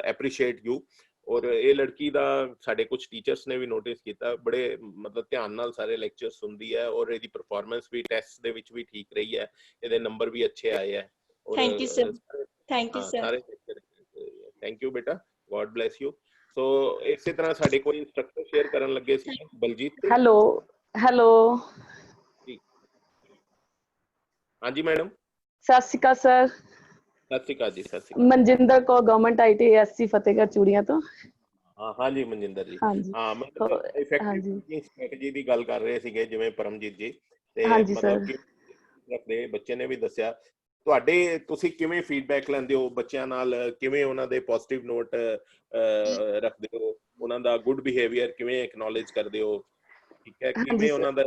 appreciate you. ਔਰ ਇਹ ਲੜਕੀ ਦਾ ਸਾਡੇ ਕੁਝ ਟੀਚਰਸ ਨੇ ਵੀ ਨੋਟਿਸ ਕੀਤਾ, ਬੜੇ ਮਤਲਬ ਧਿਆਨ ਨਾਲ ਸਾਰੇ ਲੈਕਚਰ ਸੁਣਦੀ ਹੈ ਔਰ ਇਹਦੀ ਪਰਫਾਰਮੈਂਸ ਵੀ ਟੈਸਟ ਦੇ ਵਿੱਚ ਵੀ ਠੀਕ ਰਹੀ ਹੈ, ਇਹਦੇ ਨੰਬਰ ਵੀ ਅੱਛੇ ਆਏ ਹੈ। Thank you sir. Thank you ਹਾਂ ਸਰ। ਸਾਰੇ ਥੈਂਕ ਯੂ ਬੇਟਾ, ਗੋਡ ਬlesਸ ਯੂ। ਸੋ ਇਸੇ ਤਰ੍ਹਾਂ ਸਾਡੇ ਕੋਈ ਇੰਸਟ੍ਰਕਟਰ ਸ਼ੇਅਰ ਕਰਨ ਲੱਗੇ ਸੀ, ਬਲਜੀਤ ਸਿੰਘ। ਹੈਲੋ ਜੀ ਹਾਂਜੀ ਮੈਡਮ। ਸਤਿ ਸ਼੍ਰੀ ਅਕਾਲ ਸਰ। ਸਤਿ ਸ਼੍ਰੀ ਅਕਾਲ ਜੀ। ਸਤਿ ਸ਼੍ਰੀ ਅਕਾਲ। ਮਨਜਿੰਦਰ ਕੌਰ, ਗਵਰਨਮੈਂਟ ITSC ਫਤਿਹਗੜ੍ਹ ਚੂੜੀਆਂ ਤੋਂ। ਹਾਂਜੀ ਮਨਜਿੰਦਰ ਜੀ। ਹਾਂਜੀ ਹਾਂ ਮਤਲਬ ਇਫੈਕਟਿਵ ਹਾਂਜੀ ਟੀਚਿੰਗ ਸਟ੍ਰੈਟਜੀ ਦੀ ਗੱਲ ਕਰ ਰਹੇ ਸੀਗੇ ਜਿਵੇਂ ਪਰਮਜੀਤ ਜੀ, ਤੇ ਹਾਂਜੀ ਮਤਲਬ ਸਰ। ਕਿ ਰੱਖਦੇ ਬੱਚੇ ਨੇ ਵੀ ਦੱਸਿਆ ਤੁਹਾਡੇ, ਤੁਸੀਂ ਕਿਵੇਂ ਫੀਡਬੈਕ ਲੈਂਦੇ ਹੋ ਬੱਚਿਆਂ ਨਾਲ, ਕਿਵੇਂ ਉਹਨਾਂ ਦੇ ਪੋਜ਼ਿਟਿਵ ਨੋਟ ਰੱਖਦੇ ਹੋ, ਉਹਨਾਂ ਦਾ ਗੁੱਡ ਬਿਹੇਵੀਅਰ ਕਿਵੇਂ ਐਕਨੋਲੇਜ ਕਰਦੇ ਹੋ, ਠੀਕ ਹੈ, ਹਾਂਜੀ ਕਿਵੇਂ ਸਰ। ਉਹਨਾਂ ਦਾ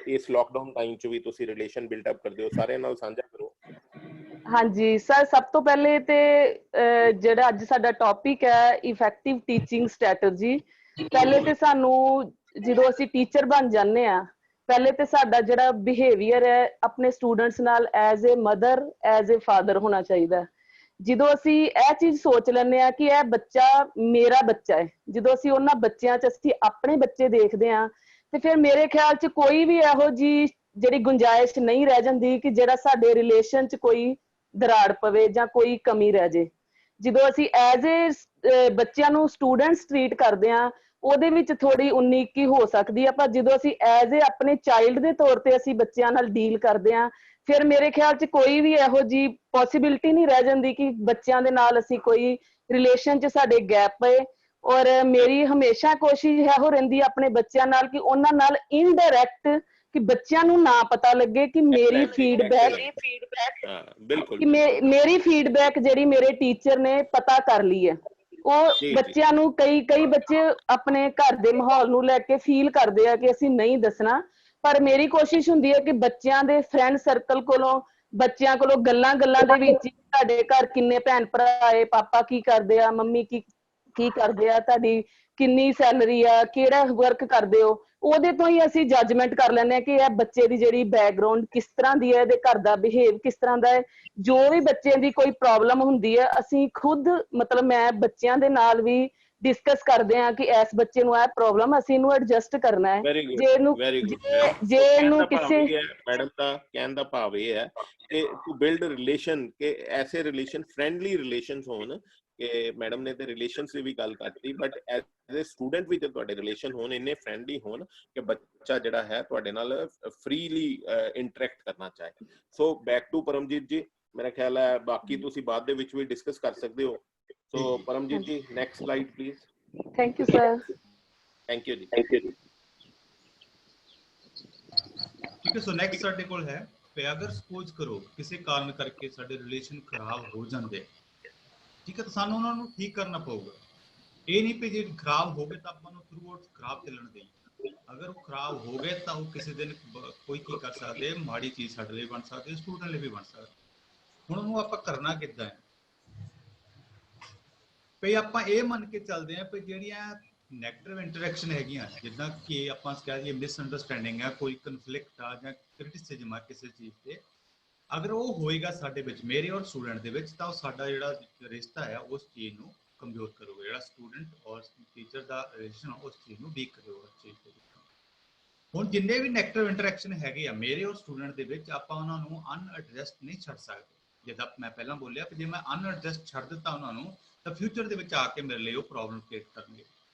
ਇਸ ਲੋਕਡਾਊਨ ਟਾਈਮ 'ਚ ਵੀ ਤੁਸੀਂ ਰਿਲੇਸ਼ਨ ਬਿਲਡ ਅਪ ਕਰਦੇ ਹੋ, ਸਾਰਿਆਂ ਨਾਲ ਸਾਂਝਾ ਕਰੋ। ਹਾਂਜੀ ਸਰ, ਸਭ ਤੋਂ ਪਹਿਲੇ ਤੇ ਜਿਹੜਾ ਅੱਜ ਸਾਡਾ ਟੌਪਿਕ ਹੈ ਇਫੈਕਟਿਵ ਟੀਚਿੰਗ ਸਟ੍ਰੈਟਜੀ। ਪਹਿਲੇ ਤੇ ਸਾਨੂੰ ਜਦੋਂ ਅਸੀਂ ਟੀਚਰ ਬਣ ਜਾਂਦੇ ਆ, ਪਹਿਲੇ ਤੇ ਸਾਡਾ ਜਿਹੜਾ ਬਿਹੇਵੀਅਰ ਹੈ ਆਪਣੇ ਸਟੂਡੈਂਟਸ ਨਾਲ as a mother, as a father ਹੋਣਾ ਚਾਹੀਦਾ। ਜਦੋਂ ਅਸੀਂ ਇਹ ਚੀਜ਼ ਸੋਚ ਲੈਂਦੇ ਆ ਕਿ ਇਹ ਬੱਚਾ ਮੇਰਾ ਬੱਚਾ ਹੈ, ਜਦੋਂ ਅਸੀਂ ਉਹਨਾਂ ਬੱਚਿਆਂ 'ਚ ਅਸੀਂ ਆਪਣੇ ਬੱਚੇ ਦੇਖਦੇ ਆ, ਤੇ ਫਿਰ ਮੇਰੇ ਖਿਆਲ 'ਚ ਕੋਈ ਵੀ ਇਹੋ ਜਿਹੀ ਜਿਹੜੀ ਗੁੰਜਾਇਸ਼ ਨਹੀਂ ਰਹਿ ਜਾਂਦੀ ਕਿ ਜਿਹੜਾ ਸਾਡੇ ਰਿਲੇਸ਼ਨ 'ਚ ਕੋਈ ਦਰਾੜ ਪਵੇ ਜਾਂ ਕੋਈ ਕਮੀ ਰਹਿ ਜੇ। ਜਦੋਂ ਅਸੀਂ ਐਜ਼ ਏ ਬੱਚਿਆਂ ਨੂੰ ਸਟੂਡੈਂਟਸ ਟਰੀਟ ਕਰਦੇ ਆ, ਉਹਦੇ ਵਿੱਚ ਥੋੜੀ ਉਨੀਕੀ ਹੋ ਸਕਦੀ ਆ, ਪਰ ਜਦੋਂ ਅਸੀਂ ਐਜ਼ ਏ ਆਪਣੇ ਚਾਈਲਡ ਦੇ ਤੌਰ ਤੇ ਅਸੀਂ ਬੱਚਿਆਂ ਨਾਲ ਡੀਲ ਕਰਦੇ ਆ, ਫਿਰ ਮੇਰੇ ਖਿਆਲ 'ਚ ਕੋਈ ਵੀ ਇਹੋ ਜਿਹੀ ਪੋਸੀਬਿਲਿਟੀ ਨਹੀਂ ਰਹਿ ਜਾਂਦੀ ਕਿ ਬੱਚਿਆਂ ਦੇ ਨਾਲ ਅਸੀਂ ਕੋਈ ਰਿਲੇਸ਼ਨ 'ਚ ਸਾਡੇ ਗੈਪ ਪਏ। ਔਰ ਮੇਰੀ ਹਮੇਸ਼ਾ ਕੋਸ਼ਿਸ਼ ਇਹੋ ਰਹਿੰਦੀ ਆਪਣੇ ਬੱਚਿਆਂ ਨਾਲ ਕਿ ਉਹਨਾਂ ਨਾਲ ਇਨਡਾਇਰੈਕਟ, ਕਿ ਬੱਚਿਆਂ ਨੂੰ ਨਾ ਪਤਾ ਲੱਗੇ ਕਿ ਮੇਰੀ ਫੀਡਬੈਕ ਬਿਲਕੁਲ ਕਿ ਮੇਰੀ ਫੀਡਬੈਕ ਜਿਹੜੀ ਮੇਰੇ ਟੀਚਰ ਨੇ ਪਤਾ ਕਰ ਲਈ ਹੈ। ਉਹ ਬੱਚਿਆਂ ਨੂੰ ਕਈ ਬੱਚੇ ਆਪਣੇ ਘਰ ਦੇ ਮਾਹੌਲ ਨੂੰ ਲੈ ਕੇ ਫੀਲ ਕਰਦੇ ਆ ਕਿ ਅਸੀਂ ਨਹੀਂ ਦੱਸਣਾ, ਪਰ ਮੇਰੀ ਕੋਸ਼ਿਸ਼ ਹੁੰਦੀ ਹੈ ਕਿ ਬੱਚਿਆਂ ਦੇ ਫਰੈਂਡ ਸਰਕਲ ਕੋਲੋਂ, ਬੱਚਿਆਂ ਕੋਲੋਂ ਗੱਲਾਂ ਦੇ ਵਿੱਚ ਤੁਹਾਡੇ ਘਰ ਕਿੰਨੇ ਭੈਣ ਭਰਾ ਏ, ਪਾਪਾ ਕੀ ਕਰਦੇ ਆ, ਮੰਮੀ ਕੀ ਕਰਦੇ ਆ, ਤੁਹਾਡੀ ਕਿੰਨੀ ਸੈਲਰੀ ਆ, ਕਿਹੜਾ ਵਰਕ ਕਰਦੇ ਹੋ, ਉਹਦੇ ਤੋਂ ਹੀ ਅਸੀਂ ਜੱਜਮੈਂਟ ਕਰ ਲੈਂਦੇ ਹਾਂ ਕਿ ਇਹ ਬੱਚੇ ਦੀ ਜਿਹੜੀ ਬੈਕਗਰਾਉਂਡ ਕਿਸ ਤਰ੍ਹਾਂ ਦੀ ਹੈ, ਇਹਦੇ ਘਰ ਦਾ ਬਿਹੇਵ ਕਿਸ ਤਰ੍ਹਾਂ ਦਾ ਹੈ। ਜੋ ਵੀ ਬੱਚੇ ਦੀ ਕੋਈ ਪ੍ਰੋਬਲਮ ਹੁੰਦੀ ਹੈ, ਅਸੀਂ ਖੁਦ ਮਤਲਬ ਮੈਂ ਬੱਚਿਆਂ ਦੇ ਨਾਲ ਵੀ ਡਿਸਕਸ ਕਰਦੇ ਆ ਕਿ ਇਸ ਬੱਚੇ ਨੂੰ ਇਹ ਪ੍ਰੋਬਲਮ, ਅਸੀਂ ਇਹਨੂੰ ਐਡਜਸਟ ਕਰਨਾ ਹੈ। ਜੇ ਇਹਨੂੰ ਕਿਸੇ ਮੈਡਮ ਦਾ ਕਹਿਣ ਦਾ ਭਾਵ ਇਹ ਹੈ ਕਿ ਟੂ ਬਿਲਡ ਰਿਲੇਸ਼ਨ, ਕਿ ਐਸੇ ਰਿਲੇਸ਼ਨ ਫ੍ਰੈਂਡਲੀ ਰਿਲੇਸ਼ਨਸ ਹੋਣ, ਕਿ ਮੈਡਮ ਨੇ ਤੇ ਰਿਲੇਸ਼ਨਸ ਦੀ ਵੀ ਗੱਲ ਕਰਤੀ, ਬਟ ਐਜ਼ ਏ ਸਟੂਡੈਂਟ ਵੀ ਤੇ ਤੁਹਾਡੇ ਰਿਲੇਸ਼ਨ ਹੋਣ, ਇੰਨੇ ਫ੍ਰੈਂਡਲੀ ਹੋਣ ਕਿ ਬੱਚਾ ਜਿਹੜਾ ਹੈ ਤੁਹਾਡੇ ਨਾਲ ਫ੍ਰੀਲੀ ਇੰਟਰੈਕਟ ਕਰਨਾ ਚਾਹੇ। ਸੋ ਬੈਕ ਟੂ ਪਰਮਜੀਤ ਜੀ, ਮੇਰਾ ਖਿਆਲ ਹੈ ਬਾਕੀ ਤੁਸੀਂ ਬਾਅਦ ਦੇ ਵਿੱਚ ਵੀ ਡਿਸਕਸ ਕਰ ਸਕਦੇ ਹੋ। ਸੋ ਪਰਮਜੀਤ ਜੀ, next slide please. Thank you sir. Thank you ਜੀ। ਠੀਕ ਹੈ, ਸੋ ਨੈਕਸਟ ਸਾਡੇ ਕੋਲ ਹੈ ਕਿ ਅਗਰ ਸਪੋਜ਼ ਕਰੋ ਕਿਸੇ ਕਾਰਨ ਕਰਕੇ ਸਾਡੇ ਰਿਲੇਸ਼ਨ ਖਰਾਬ ਹੋ ਜਾਂਦੇ, ਠੀਕ ਹੈ, ਤਾਂ ਸਾਨੂੰ ਉਹਨਾਂ ਨੂੰ ਠੀਕ ਕਰਨਾ ਪਊਗਾ। ਇਹ ਨਹੀਂ ਕਿ ਜੇ ਖਰਾਬ ਹੋ ਗਏ ਤਾਂ ਆਪਾਂ ਨੂੰ ਥਰੂ ਆਊਟ ਖਰਾਬ ਚੱਲਣ ਦੇਈਏ। ਅਗਰ ਉਹ ਖਰਾਬ ਹੋ ਗਏ ਤਾਂ ਉਹ ਕਿਸੇ ਦਿਨ ਕੋਈ ਕੀ ਕਰ ਸਕਦੇ, ਮਾੜੀ ਚੀਜ਼ ਸਾਡੇ ਲਈ ਬਣ ਸਕਦੀ, ਸਟੂਡੈਂਟ ਲਈ ਵੀ ਬਣ ਸਕਦੀ। ਹੁਣ ਉਹਨੂੰ ਆਪਾਂ ਕਰਨਾ ਕਿੱਦਾਂ ਹੈ? ਭਈ ਆਪਾਂ ਇਹ ਮੰਨ ਕੇ ਚੱਲਦੇ ਹਾਂ ਕਿ ਜਿਹੜੀਆਂ ਨੈਗੇਟਿਵ ਇੰਟਰੈਕਸ਼ਨ ਹੈਗੀਆਂ, ਜਿੱਦਾਂ ਕਿ ਆਪਾਂ ਕਹਿ ਦਈਏ ਮਿਸਅੰਡਰਸਟੈਂਡਿੰਗ ਹੈ, ਕੋਈ ਕਨਫਲਿਕਟ ਆ ਜਾਂ ਕ੍ਰਿਟਿਸਿਜ਼ਮ ਆ ਕਿਸੇ ਚੀਜ਼ ਤੇ, ਅਗਰ ਉਹ ਹੋਏਗਾ ਸਾਡੇ ਵਿੱਚ, ਮੇਰੇ ਔਰ ਸਟੂਡੈਂਟ ਦੇ ਵਿੱਚ, ਤਾਂ ਉਹ ਸਾਡਾ ਜਿਹੜਾ ਰਿਸ਼ਤਾ ਹੈ ਉਸ ਚੀਜ਼ ਨੂੰ ਕਮਜ਼ੋਰ ਕਰੂਗਾ। ਜਿਹੜਾ ਸਟੂਡੈਂਟ ਔਰ ਟੀਚਰ ਦਾ ਰਿਲੇਸ਼ਨ ਉਸ ਚੀਜ਼ ਨੂੰ ਵੀਕ ਕਰੂਗਾ ਉਸ ਚੀਜ਼ ਦੇ ਵਿੱਚ। ਹੁਣ ਜਿੰਨੇ ਵੀ ਨੈਗੇਟਿਵ ਇੰਟਰੈਕਸ਼ਨ ਹੈਗੇ ਆ ਮੇਰੇ ਔਰ ਸਟੂਡੈਂਟ ਦੇ ਵਿੱਚ, ਆਪਾਂ ਉਹਨਾਂ ਨੂੰ ਅਨਐਡਰੈਸਡ ਨਹੀਂ ਛੱਡ ਸਕਦੇ। ਜਿੱਦਾਂ ਮੈਂ ਪਹਿਲਾਂ ਬੋਲਿਆ ਕਿ ਜੇ ਮੈਂ ਅਨਐਡਰੈਸਡ ਛੱਡ ਦਿੱਤਾ ਉਹਨਾਂ ਨੂੰ, ਤਾਂ ਫਿਊਚਰ ਦੇ ਵਿੱਚ ਆ ਕੇ ਮੇਰੇ ਲਈ ਉਹ ਪ੍ਰੋਬਲਮ ਕ੍ਰੀਏਟ ਕਰਨਗੇ।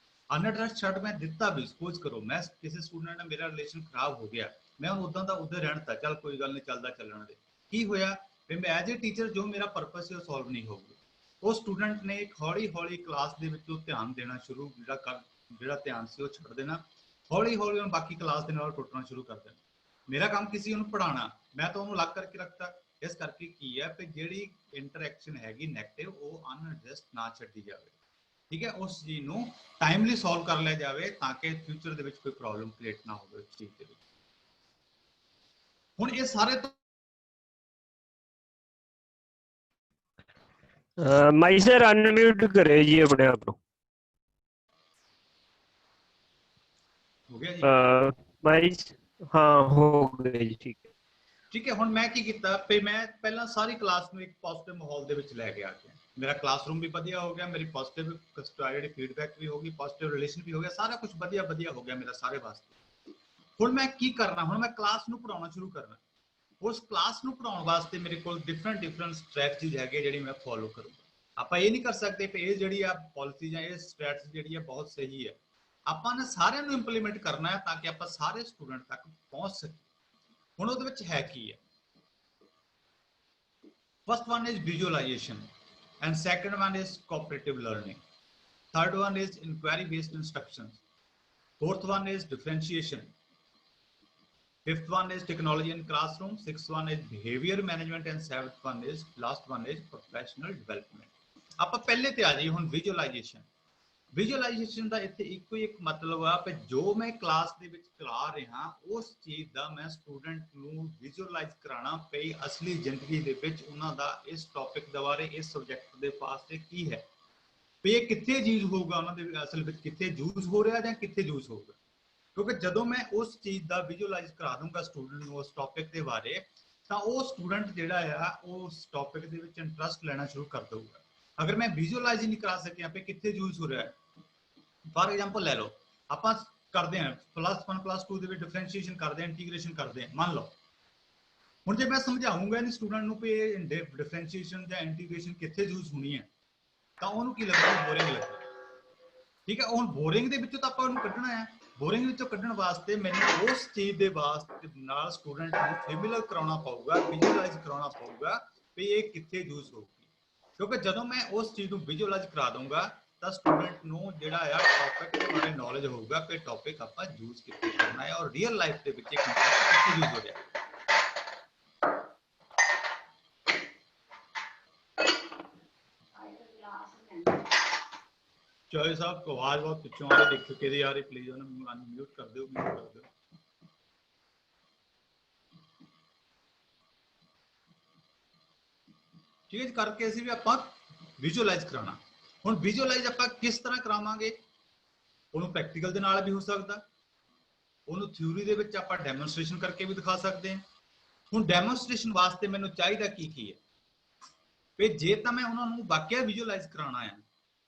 ਅਨਐਡਰੈਸਡ ਛੱਡ ਮੈਂ ਦਿੱਤਾ ਵੀ, ਸਪੋਜ਼ ਕਰੋ ਮੈਂ ਕਿਸੇ ਸਟੂਡੈਂਟ ਨਾਲ ਮੇਰਾ ਰਿਲੇਸ਼ਨ ਖਰਾਬ ਹੋ ਗਿਆ, ਮੈਂ ਉਦਾਂ ਦਾ ਉਧਰ ਰਹਿਣ ਤਾ, ਚੱਲ ਕੋਈ ਗੱਲ ਨਹੀਂ, ਚੱਲਦਾ ਚੱਲਣ ਦੇ। ਕੀ ਹੋਇਆ ਵੀ ਮੈਂ ਐਜ਼ ਏ ਟੀਚਰ ਜੋ ਮੇਰਾ ਪਰਪਸ ਸੀ ਉਹ ਸੋਲਵ ਨਹੀਂ ਹੋਊਗਾ। ਉਹ ਸਟੂਡੈਂਟ ਨੇ ਹੌਲੀ ਹੌਲੀ ਕਲਾਸ ਦੇ ਵਿੱਚ ਧਿਆਨ ਦੇਣਾ ਸ਼ੁਰੂ, ਜਿਹੜਾ ਧਿਆਨ ਸੀ ਉਹ ਛੱਡ ਦੇਣਾ, ਹੌਲੀ ਹੌਲੀ ਉਹਨੂੰ ਬਾਕੀ ਕਲਾਸ ਦੇ ਨਾਲ ਟੁੱਟਣਾ ਸ਼ੁਰੂ ਕਰ ਦੇਣਾ। ਮੇਰਾ ਕੰਮ ਕੀ ਸੀ? ਉਹਨੂੰ ਪੜ੍ਹਾਉਣਾ, ਮੈਂ ਤਾਂ ਉਹਨੂੰ ਅਲੱਗ ਕਰਕੇ ਰੱਖਤਾ। ਇਸ ਕਰਕੇ ਕੀ ਹੈ ਕਿ ਜਿਹੜੀ ਇੰਟਰੈਕਸ਼ਨ ਹੈਗੀ ਨੈਗੇਟਿਵ, ਉਹ ਅਨਐਡਜਸਟ ਨਾ ਛੱਡੀ ਜਾਵੇ, ਠੀਕ ਹੈ, ਉਸ ਚੀਜ਼ ਨੂੰ ਟਾਈਮਲੀ ਸੋਲਵ ਕਰ ਲਿਆ ਜਾਵੇ ਤਾਂ ਕਿ ਫਿਊਚਰ ਦੇ ਵਿੱਚ ਕੋਈ ਪ੍ਰੋਬਲਮ ਕ੍ਰੀਏਟ ਨਾ ਹੋਵੇ ਉਸ ਚੀਜ਼ ਦੇ ਵਿੱਚ। ਹੁਣ ਇਹ ਸਾਰੇ ਮਾਈ ਸਰ ਅਨਮਿਊਟ ਕਰੇ ਜੀ ਆਪਣੇ ਆਪ ਨੂੰ। ਹੋ ਗਿਆ ਜੀ ਮਾਈ, ਹਾਂ ਹੋ ਗਿਆ ਜੀ, ਠੀਕ ਹੈ। ਠੀਕ ਹੈ, ਹੁਣ ਮੈਂ ਕੀ ਕੀਤਾ ਵੀ ਮੈਂ ਪਹਿਲਾਂ ਸਾਰੀ ਕਲਾਸ ਨੂੰ ਇੱਕ ਪੋਜ਼ਿਟਿਵ ਮਾਹੌਲ ਦੇ ਵਿੱਚ ਲੈ ਕੇ ਆ ਗਿਆ। ਮੇਰਾ ਕਲਾਸਰੂਮ ਵੀ ਵਧੀਆ ਹੋ ਗਿਆ, ਮੇਰੀ ਪੋਜ਼ਿਟਿਵ ਜਿਹੜੀ ਫੀਡਬੈਕ ਵੀ ਹੋ ਗਈ, ਪੋਜ਼ਿਟਿਵ ਰਿਲੇਸ਼ਨ ਵੀ ਹੋ ਗਿਆ, ਸਾਰਾ ਕੁਝ ਵਧੀਆ ਹੋ ਗਿਆ ਮੇਰਾ ਸਾਰੇ ਵਾਸਤੇ। ਹੁਣ ਮੈਂ ਕੀ ਕਰਨਾ? ਹੁਣ ਮੈਂ ਕਲਾਸ ਨੂੰ ਪੜ੍ਹਾਉਣਾ ਸ਼ੁਰੂ ਕਰਨਾ। उस क्लास ਨੂੰ ਪੜਾਉਣ ਵਾਸਤੇ ਮੇਰੇ ਕੋਲ डिफरेंट स्ट्रैटजीज है ਜਿਹੜੀ मैं फॉलो करूंगा। ਆਪਾਂ ਇਹ ਨਹੀਂ ਕਰ ਸਕਦੇ ਕਿ ਇਹ ਜਿਹੜੀ ਆ ਪਾਲਿਸੀ ਜਾਂ ਇਹ ਸਟ੍ਰੈਟਜੀ ਜਿਹੜੀ ਆ ਬਹੁਤ ਸਹੀ ਹੈ। ਆਪਾਂ ਨੇ ਸਾਰਿਆਂ ਨੂੰ ਇੰਪਲੀਮੈਂਟ ਕਰਨਾ ਹੈ ਤਾਂ ਕਿ ਆਪਾਂ ਸਾਰੇ ਸਟੂਡੈਂਟ ਤੱਕ ਪਹੁੰਚ ਸਕੀਏ। ਹੁਣ ਉਹਦੇ ਵਿੱਚ ਹੈ ਕੀ ਹੈ? First one is visualization and second one is cooperative learning. Third one is inquiry based instructions. Fourth one is differentiation. Fifth one is technology in classroom. Sixth one is behavior management and seventh one is last one is professional development. ਆਪਾਂ ਪਹਿਲੇ ਤੇ ਆ ਜਾਈਏ ਹੁਣ visualisation ਦਾ ਇੱਥੇ ਇੱਕੋ ਇੱਕ ਮਤਲਬ ਆ ਕਿ ਜੋ ਮੈਂ ਕਲਾਸ ਦੇ ਵਿੱਚ ਕਰਾ ਰਿਹਾ ਉਸ ਚੀਜ਼ ਦਾ ਮੈਂ ਸਟੂਡੈਂਟ ਨੂੰ ਵਿਜ਼ੂਅਲਾਈਜ਼ ਕਰਾਉਣਾ ਪਈ ਅਸਲੀ ਜ਼ਿੰਦਗੀ ਦੇ ਵਿੱਚ ਉਹਨਾਂ ਦਾ ਇਸ ਟੌਪਿਕ ਦੇ ਬਾਰੇ ਇਸ ਸਬਜੈਕਟ ਦੇ ਪਾਸੇ ਕੀ ਹੈ ਵੀ ਇਹ ਕਿੱਥੇ ਯੂਜ਼ ਹੋਊਗਾ, ਉਹਨਾਂ ਦੇ ਅਸਲ ਵਿੱਚ ਕਿੱਥੇ ਯੂਜ਼ ਹੋ ਰਿਹਾ ਜਾਂ ਕਿੱਥੇ ਯੂਜ਼ ਹੋਊਗਾ। ਕਿਉਂਕਿ ਜਦੋਂ ਮੈਂ ਉਸ ਚੀਜ਼ ਦਾ ਵਿਜ਼ੂਅਲਾਈਜ਼ ਕਰਾ ਦੂੰਗਾ ਸਟੂਡੈਂਟ ਨੂੰ ਉਸ ਟੌਪਿਕ ਦੇ ਬਾਰੇ ਤਾਂ ਉਹ ਸਟੂਡੈਂਟ ਜਿਹੜਾ ਆ ਉਸ ਟੌਪਿਕ ਦੇ ਵਿੱਚ ਇੰਟਰਸਟ ਲੈਣਾ ਸ਼ੁਰੂ ਕਰ ਦਊਗਾ। अगर मैं विजुअलाइज ही नहीं करा सके यहाँ पे कितने यूज हो रहा है। फॉर एग्जांपल ले लो आप करते हैं +1 +2 ਦੇ ਵਿੱਚ ਡਿਫਰੈਂਸ਼ੀਏਸ਼ਨ ਕਰਦੇ हैं इंटीग्रेशन करते हैं। मान लो ਹੁਣ ਜੇ ਮੈਂ ਸਮਝਾਉਂਗਾ ਨਹੀਂ ਸਟੂਡੈਂਟ ਨੂੰ ਕਿ ਡਿਫਰੈਂਸ਼ੀਏਸ਼ਨ ਜਾਂ ਇੰਟੀਗ੍ਰੇਸ਼ਨ ਕਿੱਥੇ ਯੂਜ਼ ਹੋਣੀ ਹੈ ਤਾਂ ਉਹਨੂੰ ਕੀ ਲੱਗਦਾ? ਬੋਰਿੰਗ ਲੱਗਦਾ। ਠੀਕ ਹੈ, ਹੁਣ ਬੋਰਿੰਗ ਦੇ ਵਿੱਚੋਂ ਤਾਂ ਆਪਾਂ ਉਹਨੂੰ ਕੱਢਣਾ ਹੈ। ਬੋਰਿੰਗ ਵਿੱਚੋਂ ਕੱਢਣ ਵਾਸਤੇ ਮੈਨੂੰ ਉਸ ਚੀਜ਼ ਦੇ ਵਾਸਤੇ ਨਾਲ ਸਟੂਡੈਂਟ ਨੂੰ ਫੈਮਿਲੀਅਰ ਕਰਾਉਣਾ ਪਊਗਾ, ਵਿਜ਼ੂਅਲਾਈਜ਼ ਕਰਾਉਣਾ ਪਊਗਾ ਵੀ ਇਹ ਕਿੱਥੇ ਯੂਜ਼ ਹੋਊਗੀ। ਕਿਉਂਕਿ ਜਦੋਂ ਮੈਂ ਉਸ ਚੀਜ਼ ਨੂੰ ਵਿਜ਼ੂਅਲਾਈਜ਼ ਕਰਾ ਦੂੰਗਾ ਤਾਂ ਸਟੂਡੈਂਟ ਨੂੰ ਜਿਹੜਾ ਆ ਟੌਪਿਕ ਦੇ ਬਾਰੇ ਨੌਲੇਜ ਹੋਊਗਾ ਕਿ ਟੌਪਿਕ ਆਪਾਂ ਯੂਜ਼ ਕਿੱਥੇ ਕਰਨਾ ਹੈ ਔਰ ਰੀਅਲ ਲਾਈਫ ਦੇ ਵਿੱਚ ਇਹ ਕਿੱਥੇ ਯੂਜ਼ ਹੋ ਰਿਹਾ ਹੈ। ਚੋਏ ਸਾਹਿਬ ਆਵਾਜ਼ ਬਹੁਤ ਪਿੱਛੋਂ ਆ ਰਹੀ, ਦੇਖੋ ਕਿਹਦੀ ਆ ਰਹੀ, ਪਲੀਜ਼ ਉਹਨੂੰ ਅਨਮਿਊਟ ਕਰ ਦਿਓ, ਮਿਊਟ ਕਰ ਦਿਓ। ਚੀਜ਼ ਕਰਕੇ ਅਸੀਂ ਵੀ ਆਪਾਂ ਵਿਜ਼ੂਅਲਾਈਜ਼ ਕਰਾਉਣਾ। ਹੁਣ ਵਿਜ਼ੂਅਲਾਈਜ਼ ਆਪਾਂ ਕਿਸ ਤਰ੍ਹਾਂ ਕਰਾਵਾਂਗੇ? ਉਹਨੂੰ ਪ੍ਰੈਕਟੀਕਲ ਦੇ ਨਾਲ ਵੀ ਹੋ ਸਕਦਾ, ਉਹਨੂੰ ਥਿਊਰੀ ਦੇ ਵਿੱਚ ਆਪਾਂ ਡੈਮੋਨਸਟ੍ਰੇਸ਼ਨ ਕਰਕੇ ਵੀ ਦਿਖਾ ਸਕਦੇ ਹਾਂ। ਹੁਣ ਡੈਮੋਨਸਟ੍ਰੇਸ਼ਨ ਵਾਸਤੇ ਮੈਨੂੰ ਚਾਹੀਦਾ ਕੀ ਹੈ ਵੀ ਜੇ ਤਾਂ ਮੈਂ ਉਹਨਾਂ ਨੂੰ ਵਾਕਿਆ ਵਿਜ਼ੂਅਲਾਈਜ਼ ਕਰਾਉਣਾ ਹੈ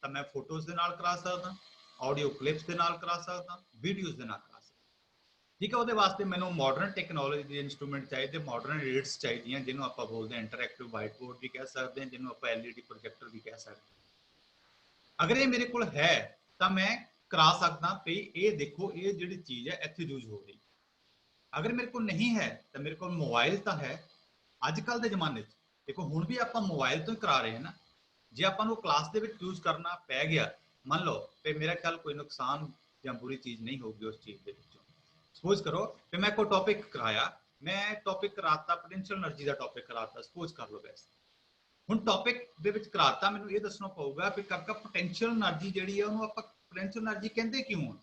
ਤਾਂ ਮੈਂ ਫੋਟੋਜ਼ ਦੇ ਨਾਲ ਕਰਾ ਸਕਦਾ, ਆਡੀਓ ਕਲਿੱਪਸ ਦੇ ਨਾਲ ਕਰਾ ਸਕਦਾ, ਵੀਡੀਓਜ਼ ਦੇ ਨਾਲ ਕਰਾ ਸਕਦਾ। ਠੀਕ ਹੈ, ਉਹਦੇ ਵਾਸਤੇ ਮੈਨੂੰ ਮਾਡਰਨ ਟੈਕਨੋਲੋਜੀ ਦੇ ਇੰਸਟਰੂਮੈਂਟ ਚਾਹੀਦੇ, ਮਾਡਰਨ ਰੀਡਸ ਚਾਹੀਦੀਆਂ ਜਿਹਨੂੰ ਆਪਾਂ ਬੋਲਦੇ ਹਾਂ ਇੰਟਰੈਕਟਿਵ ਵਾਈਟ ਬੋਰਡ ਵੀ ਕਹਿ ਸਕਦੇ ਹਾਂ, ਜਿਹਨੂੰ ਆਪਾਂ LED ਪ੍ਰੋਜੈਕਟਰ ਵੀ ਕਹਿ ਸਕਦੇ ਹਾਂ। ਅਗਰ ਇਹ ਮੇਰੇ ਕੋਲ ਹੈ ਤਾਂ ਮੈਂ ਕਰਾ ਸਕਦਾ ਵੀ ਇਹ ਦੇਖੋ ਇਹ ਜਿਹੜੀ ਚੀਜ਼ ਹੈ ਇੱਥੇ ਯੂਜ਼ ਹੋ ਰਹੀ। ਅਗਰ ਮੇਰੇ ਕੋਲ ਨਹੀਂ ਹੈ ਤਾਂ ਮੇਰੇ ਕੋਲ ਮੋਬਾਈਲ ਤਾਂ ਹੈ। ਅੱਜ ਕੱਲ੍ਹ ਦੇ ਜ਼ਮਾਨੇ 'ਚ ਦੇਖੋ ਹੁਣ ਵੀ ਆਪਾਂ ਮੋਬਾਈਲ ਤੋਂ ਹੀ ਕਰਾ ਰਹੇ ਹਾਂ ਨਾ। ਜੇ ਆਪਾਂ ਨੂੰ ਕਲਾਸ ਦੇ ਵਿੱਚ ਯੂਜ਼ ਕਰਨਾ ਪੈ ਗਿਆ, ਮੰਨ ਲਓ ਕਿ ਮੇਰਾ ਖਿਆਲ ਕੋਈ ਨੁਕਸਾਨ ਜਾਂ ਬੁਰੀ ਚੀਜ਼ ਨਹੀਂ ਹੋਊਗੀ ਉਸ ਚੀਜ਼ ਦੇ ਵਿੱਚੋਂ। ਸਪੋਜ਼ ਕਰੋ ਕਿ ਮੈਂ ਕੋਈ ਟੌਪਿਕ ਕਰਾਇਆ, ਮੈਂ ਟੌਪਿਕ ਕਰਾਤਾ ਪੋਟੈਂਸ਼ੀਅਲ એનર્ਜੀ ਦਾ ਟੌਪਿਕ ਕਰਾਤਾ, ਸਪੋਜ਼ ਕਰ ਲਓ ਵੈਸੇ। ਹੁਣ ਟੌਪਿਕ ਦੇ ਵਿੱਚ ਕਰਾਤਾ, ਮੈਨੂੰ ਇਹ ਦੱਸਣਾ ਪਊਗਾ ਕਿ ਕਾਕਾ ਪੋਟੈਂਸ਼ੀਅਲ એનર્ਜੀ ਜਿਹੜੀ ਹੈ ਉਹਨੂੰ ਆਪਾਂ ਪੋਟੈਂਸ਼ੀਅਲ એનર્ਜੀ ਕਹਿੰਦੇ ਕਿਉਂ ਆ।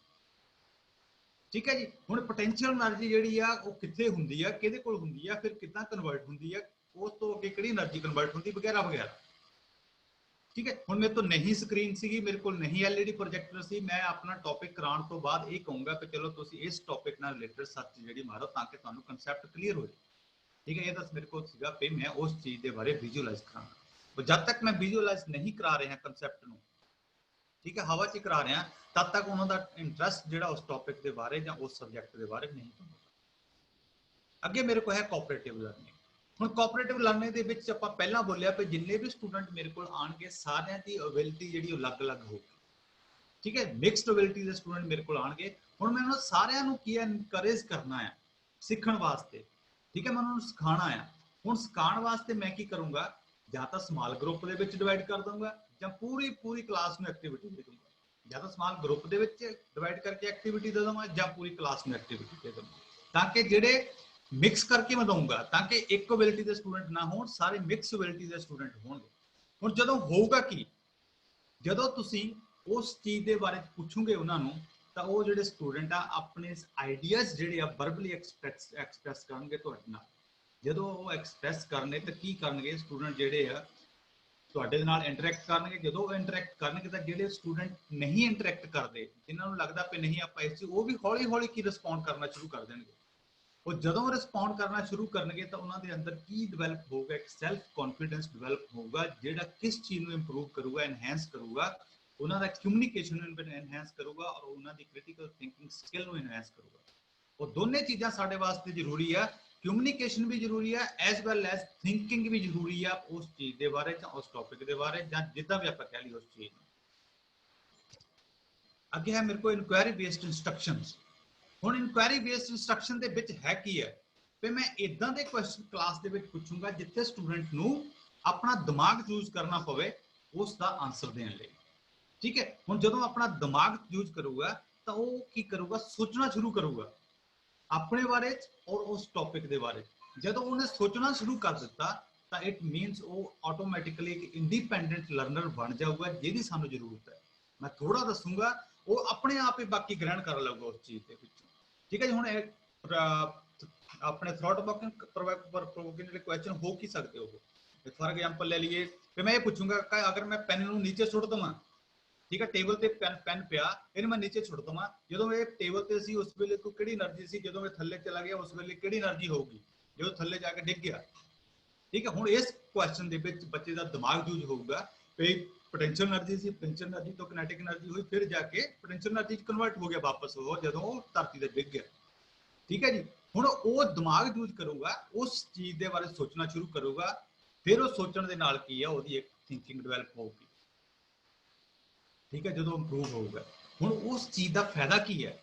ਠੀਕ ਹੈ ਜੀ, ਹੁਣ ਪੋਟੈਂਸ਼ੀਅਲ એનર્ਜੀ ਜਿਹੜੀ ਆ ਉਹ ਕਿੱਥੇ ਹੁੰਦੀ ਆ, ਕਿਹਦੇ ਕੋਲ ਹੁੰਦੀ ਆ, ਫਿਰ ਕਿੱਦਾਂ ਕਨਵਰਟ ਹੁੰਦੀ ਆ, ਉਸ ਤੋਂ ਅੱਗੇ ਕਿਹੜੀ એનર્ਜੀ ਕਨਵਰਟ ਹੁੰਦੀ ਵਗੈਰਾ ਵਗੈਰਾ। ਠੀਕ ਹੈ, ਹੁਣ ਮੇਰੇ ਤੋਂ ਨਹੀਂ ਸਕਰੀਨ ਸੀਗੀ, ਮੇਰੇ ਕੋਲ ਨਹੀਂ LED ਪ੍ਰੋਜੈਕਟਰ ਸੀ, ਮੈਂ ਆਪਣਾ ਟੌਪਿਕ ਕਰਾਉਣ ਤੋਂ ਬਾਅਦ ਇਹ ਕਹੂੰਗਾ ਕਿ ਚਲੋ ਤੁਸੀਂ ਇਸ ਟੌਪਿਕ ਨਾਲ ਰਿਲੇਟਡ ਸਰਚ ਜਿਹੜੀ ਮਾਰੋ ਤਾਂ ਕਿ ਤੁਹਾਨੂੰ ਕਨਸੈਪਟ ਕਲੀਅਰ ਹੋ ਜਾਏ। ਠੀਕ ਹੈ, ਇਹ ਤਾਂ ਮੇਰੇ ਕੋਲ ਸੀਗਾ ਕਿ ਮੈਂ ਉਸ ਚੀਜ਼ ਦੇ ਬਾਰੇ ਵਿਜ਼ੂਅਲਾਈਜ਼ ਕਰਾਂਗਾ। ਪਰ ਜਦ ਤੱਕ ਮੈਂ ਵਿਜ਼ੂਅਲਾਈਜ਼ ਨਹੀਂ ਕਰਾ ਰਿਹਾ ਕੰਸੈਪਟ ਨੂੰ, ਠੀਕ ਹੈ, ਹਵਾ 'ਚ ਕਰਾ ਰਿਹਾ, ਤਦ ਤੱਕ ਉਹਨਾਂ ਦਾ ਇੰਟਰਸਟ ਜਿਹੜਾ ਉਸ ਟੌਪਿਕ ਦੇ ਬਾਰੇ ਜਾਂ ਉਸ ਸਬਜੈਕਟ ਦੇ ਬਾਰੇ ਨਹੀਂ ਹੁੰਦਾ। ਅੱਗੇ ਮੇਰੇ ਕੋਲ ਹੈ ਕੋਆਪਰੇਟਿਵ ਲਰਨਿੰਗ। ਹੁਣ ਕੋਆਪਰੇਟਿਵ ਲਰਨਿੰਗ ਦੇ ਵਿੱਚ ਆਪਾਂ ਪਹਿਲਾਂ ਬੋਲਿਆ ਕਿ ਜਿੰਨੇ ਵੀ ਸਟੂਡੈਂਟ ਮੇਰੇ ਕੋਲ ਆਣਗੇ ਸਾਰਿਆਂ ਦੀ ਅਬਿਲਿਟੀ ਜਿਹੜੀ ਉਹ ਅਲੱਗ-ਅਲੱਗ ਹੋਊਗੀ। ਠੀਕ ਹੈ, ਮਿਕਸਡ ਅਬਿਲਿਟੀ ਦੇ ਸਟੂਡੈਂਟ ਮੇਰੇ ਕੋਲ ਆਣਗੇ। ਹੁਣ ਮੈਂ ਉਹਨਾਂ ਸਾਰਿਆਂ ਨੂੰ ਕੀ ਐਨਕਰੇਜ ਕਰਨਾ ਹੈ ਸਿੱਖਣ ਵਾਸਤੇ। ਠੀਕ ਹੈ, ਮੈਂ ਉਹਨਾਂ ਨੂੰ ਸਿਖਾਉਣਾ ਆ। ਹੁਣ ਸਿਖਾਉਣ ਵਾਸਤੇ ਮੈਂ ਕੀ ਕਰੂੰਗਾ, ਜਾਂ ਤਾਂ ਸਮਾਲ ਗਰੁੱਪ ਦੇ ਵਿੱਚ ਡਿਵਾਈਡ ਕਰ ਦਊਂਗਾ ਜਾਂ ਪੂਰੀ ਕਲਾਸ ਨੂੰ ਐਕਟੀਵਿਟੀ ਦੇ ਦੂੰਗਾ। ਜਾਂ ਤਾਂ ਸਮਾਲ ਗਰੁੱਪ ਦੇ ਵਿੱਚ ਡਿਵਾਈਡ ਕਰਕੇ ਐਕਟੀਵਿਟੀ ਦੇ ਦਵਾਂ ਜਾਂ ਪੂਰੀ ਕਲਾਸ ਨੂੰ ਐਕਟੀਵਿਟੀ ਦੇ ਦਵਾਂ, ਤਾਂ ਕਿ ਜਿਹੜੇ ਮਿਕਸ ਕਰਕੇ ਮੈਂ ਦਊਂਗਾ ਤਾਂ ਕਿ ਇੱਕ ਅਬਿਲਿਟੀ ਦੇ ਸਟੂਡੈਂਟ ਨਾ ਹੋਣ, ਸਾਰੇ ਮਿਕਸ ਅਬਿਲਿਟੀ ਦੇ ਸਟੂਡੈਂਟ ਹੋਣਗੇ। ਹੁਣ ਜਦੋਂ ਹੋਊਗਾ ਕੀ, ਜਦੋਂ ਤੁਸੀਂ ਉਸ ਚੀਜ਼ ਦੇ ਬਾਰੇ ਪੁੱਛੋਗੇ ਉਹਨਾਂ ਨੂੰ ਤਾਂ ਉਹ ਜਿਹੜੇ ਸਟੂਡੈਂਟ ਆ ਆਪਣੇ ਆਈਡੀਆਜ਼ ਜਿਹੜੇ ਆ ਵਰਬਲੀ ਐਕਸਪ੍ਰੈਸ ਕਰਨਗੇ ਤੁਹਾਡੇ ਨਾਲ। ਜਦੋਂ ਉਹ ਐਕਸਪ੍ਰੈਸ ਕਰਨੇ ਤਾਂ ਕੀ ਕਰਨਗੇ ਸਟੂਡੈਂਟ ਜਿਹੜੇ ਆ ਤੁਹਾਡੇ ਨਾਲ ਇੰਟਰੈਕਟ ਕਰਨਗੇ। ਜਦੋਂ ਉਹ ਇੰਟਰੈਕਟ ਕਰਨਗੇ ਤਾਂ ਜਿਹੜੇ ਸਟੂਡੈਂਟ ਨਹੀਂ ਇੰਟਰੈਕਟ ਕਰਦੇ, ਜਿਨ੍ਹਾਂ ਨੂੰ ਲੱਗਦਾ ਕਿ ਨਹੀਂ ਆਪਾਂ ਇਸ 'ਚ, ਉਹ ਵੀ ਹੌਲੀ ਹੌਲੀ ਕੀ ਰਿਸਪੌਂਡ ਕਰਨਾ ਸ਼ੁਰੂ ਕਰ ਦੇਣਗੇ। ਉਹ ਜਦੋਂ ਰਿਸਪੌਂਡ ਕਰਨਾ ਸ਼ੁਰੂ ਕਰਨਗੇ ਤਾਂ ਉਹਨਾਂ ਦੇ ਅੰਦਰ ਕੀ ਡਿਵੈਲਪ ਹੋਊਗਾ, ਇੱਕ ਸੈਲਫ ਕੌਨਫੀਡੈਂਸ ਡਿਵੈਲਪ ਹੋਊਗਾ ਜਿਹੜਾ ਕਿਸ ਚੀਜ਼ ਨੂੰ ਇੰਪਰੂਵ ਕਰੂਗਾ, ਐਨਹੈਂਸ ਕਰੂਗਾ, ਉਹਨਾਂ ਦਾ ਕਮਿਊਨੀਕੇਸ਼ਨ ਨੂੰ ਐਨਹੈਂਸ ਕਰੂਗਾ ਔਰ ਉਹਨਾਂ ਦੀ ਕ੍ਰਿਟੀਕਲ ਥਿੰਕਿੰਗ ਸਕਿੱਲ ਨੂੰ ਐਨਹੈਂਸ ਕਰੂਗਾ। ਉਹ ਦੋਨੇ ਚੀਜ਼ਾਂ ਸਾਡੇ ਵਾਸਤੇ ਜ਼ਰੂਰੀ ਆ ਕਮਿਊਨੀਕੇਸ਼ਨ ਵੀ ਜ਼ਰੂਰੀ ਹੈ ਐਸ ਵੈਲ ਐਸ ਥਿੰਕਿੰਗ ਵੀ ਜ਼ਰੂਰੀ ਆ ਉਸ ਚੀਜ਼ ਦੇ ਬਾਰੇ ਜਾਂ ਉਸ ਟੌਪਿਕ ਦੇ ਬਾਰੇ ਜਾਂ ਜਿੱਦਾਂ ਵੀ ਆਪਾਂ ਕਹਿ ਲਈ ਉਸ ਚੀਜ਼ ਨੂੰ। ਅੱਗੇ ਹੈ ਮੇਰੇ ਕੋਲ ਇਨਕੁਆਇਰੀ ਬੇਸਡ ਇਨਸਟਰਕਸ਼ਨਸ। ਹੁਣ ਇਨਕੁਆਇਰੀ ਬੇਸਡ ਇਨਸਟਰਕਸ਼ਨ ਦੇ ਵਿੱਚ ਹੈ ਕੀ ਹੈ ਵੀ ਮੈਂ ਇਦਾਂ ਦੇ ਕੁਐਸਚਨ ਕਲਾਸ ਦੇ ਵਿੱਚ ਪੁੱਛੂੰਗਾ ਜਿੱਥੇ ਸਟੂਡੈਂਟ ਨੂੰ ਆਪਣਾ ਦਿਮਾਗ ਯੂਜ਼ ਕਰਨਾ ਪਵੇ ਉਸ ਦਾ ਆਨਸਰ ਦੇਣ ਲਈ। ਠੀਕ ਹੈ, ਹੁਣ ਜਦੋਂ ਆਪਣਾ ਦਿਮਾਗ ਯੂਜ਼ ਕਰੂਗਾ ਤਾਂ ਉਹ ਕੀ ਕਰੂਗਾ, ਸੋਚਣਾ ਸ਼ੁਰੂ ਕਰੂਗਾ ਆਪਣੇ ਬਾਰੇ ਔਰ ਉਸ ਟੌਪਿਕ ਦੇ ਬਾਰੇ। ਜਦੋਂ ਉਹਨੇ ਸੋਚਣਾ ਸ਼ੁਰੂ ਕਰ ਦਿੱਤਾ ਤਾਂ ਇਟ ਮੀਨਸ ਉਹ ਆਟੋਮੈਟਿਕਲੀ ਇੱਕ ਇੰਡੀਪੈਂਡੈਂਟ ਲਰਨਰ ਬਣ ਜਾਊਗਾ ਜਿਹਦੀ ਸਾਨੂੰ ਜ਼ਰੂਰਤ ਹੈ। ਮੈਂ ਥੋੜਾ ਦੱਸੂਗਾ ਉਹ ਆਪਣੇ ਆਪ ਹੀ ਬਾਕੀ ਗ੍ਰਹਿਣ ਕਰ ਲਊਗਾ ਉਸ ਚੀਜ਼ ਦੇ ਵਿੱਚ। ਠੀਕ ਹੈ ਜੀ, ਹੁਣ ਆਪਣੇ ਥॉट ਪ੍ਰੋਵੋਕਿੰਗ ਜਿਹੜੇ ਕੁਐਸਚਨ ਹੋ ਕੀ ਸਕਦੇ ਹੋ। ਫॉर एग्जांपल ਲੈ ਲਈਏ ਕਿ ਮੈਂ ਇਹ ਪੁੱਛੂੰਗਾ ਕਿ ਅਗਰ ਮੈਂ ਪੈਨ ਨੂੰ ਨੀਚੇ ਸੁੱਟ ਦਵਾਂ, ਠੀਕ ਹੈ, ਟੇਬਲ ਤੇ ਪੈਨ ਪਿਆ, ਇਹਨੂੰ ਮੈਂ ਨੀਚੇ ਸੁੱਟ ਦਵਾਂ, ਜਦੋਂ ਇਹ ਟੇਬਲ ਤੇ ਸੀ ਉਸ ਵੇਲੇ ਤੋਂ ਕਿਹੜੀ એનર્ਜੀ ਸੀ, ਜਦੋਂ ਇਹ ਥੱਲੇ ਚਲਾ ਗਿਆ ਉਸ ਵੇਲੇ ਕਿਹੜੀ એનર્ਜੀ ਹੋਊਗੀ ਜਦੋਂ ਥੱਲੇ ਜਾ ਕੇ ਡਿੱਗ ਗਿਆ। ਠੀਕ ਹੈ, ਹੁਣ ਇਸ ਕੁਐਸਚਨ ਦੇ ਵਿੱਚ ਬੱਚੇ ਦਾ ਦਿਮਾਗ ਯੂਜ਼ ਹੋਊਗਾ ਵੀ पोटेंशियल एनर्जी सी, पोटेंशियल एनर्जी तो किनेटिक एनर्जी हुई, फिर जाके पोटेंशियल एनर्जी कन्वर्ट हो गया वापस वो जदों वो धरती ते डिग गया। ठीक है जी, हुण वो दिमाग यूज करूगा, उस चीज दे बारे सोचना शुरू करूगा, फिर वो सोचण दे नाल की है ओदी एक थिंकिंग डेवलप होगी। ठीक है, जदों इंप्रूव होगा हुण उस चीज दा फायदा की है,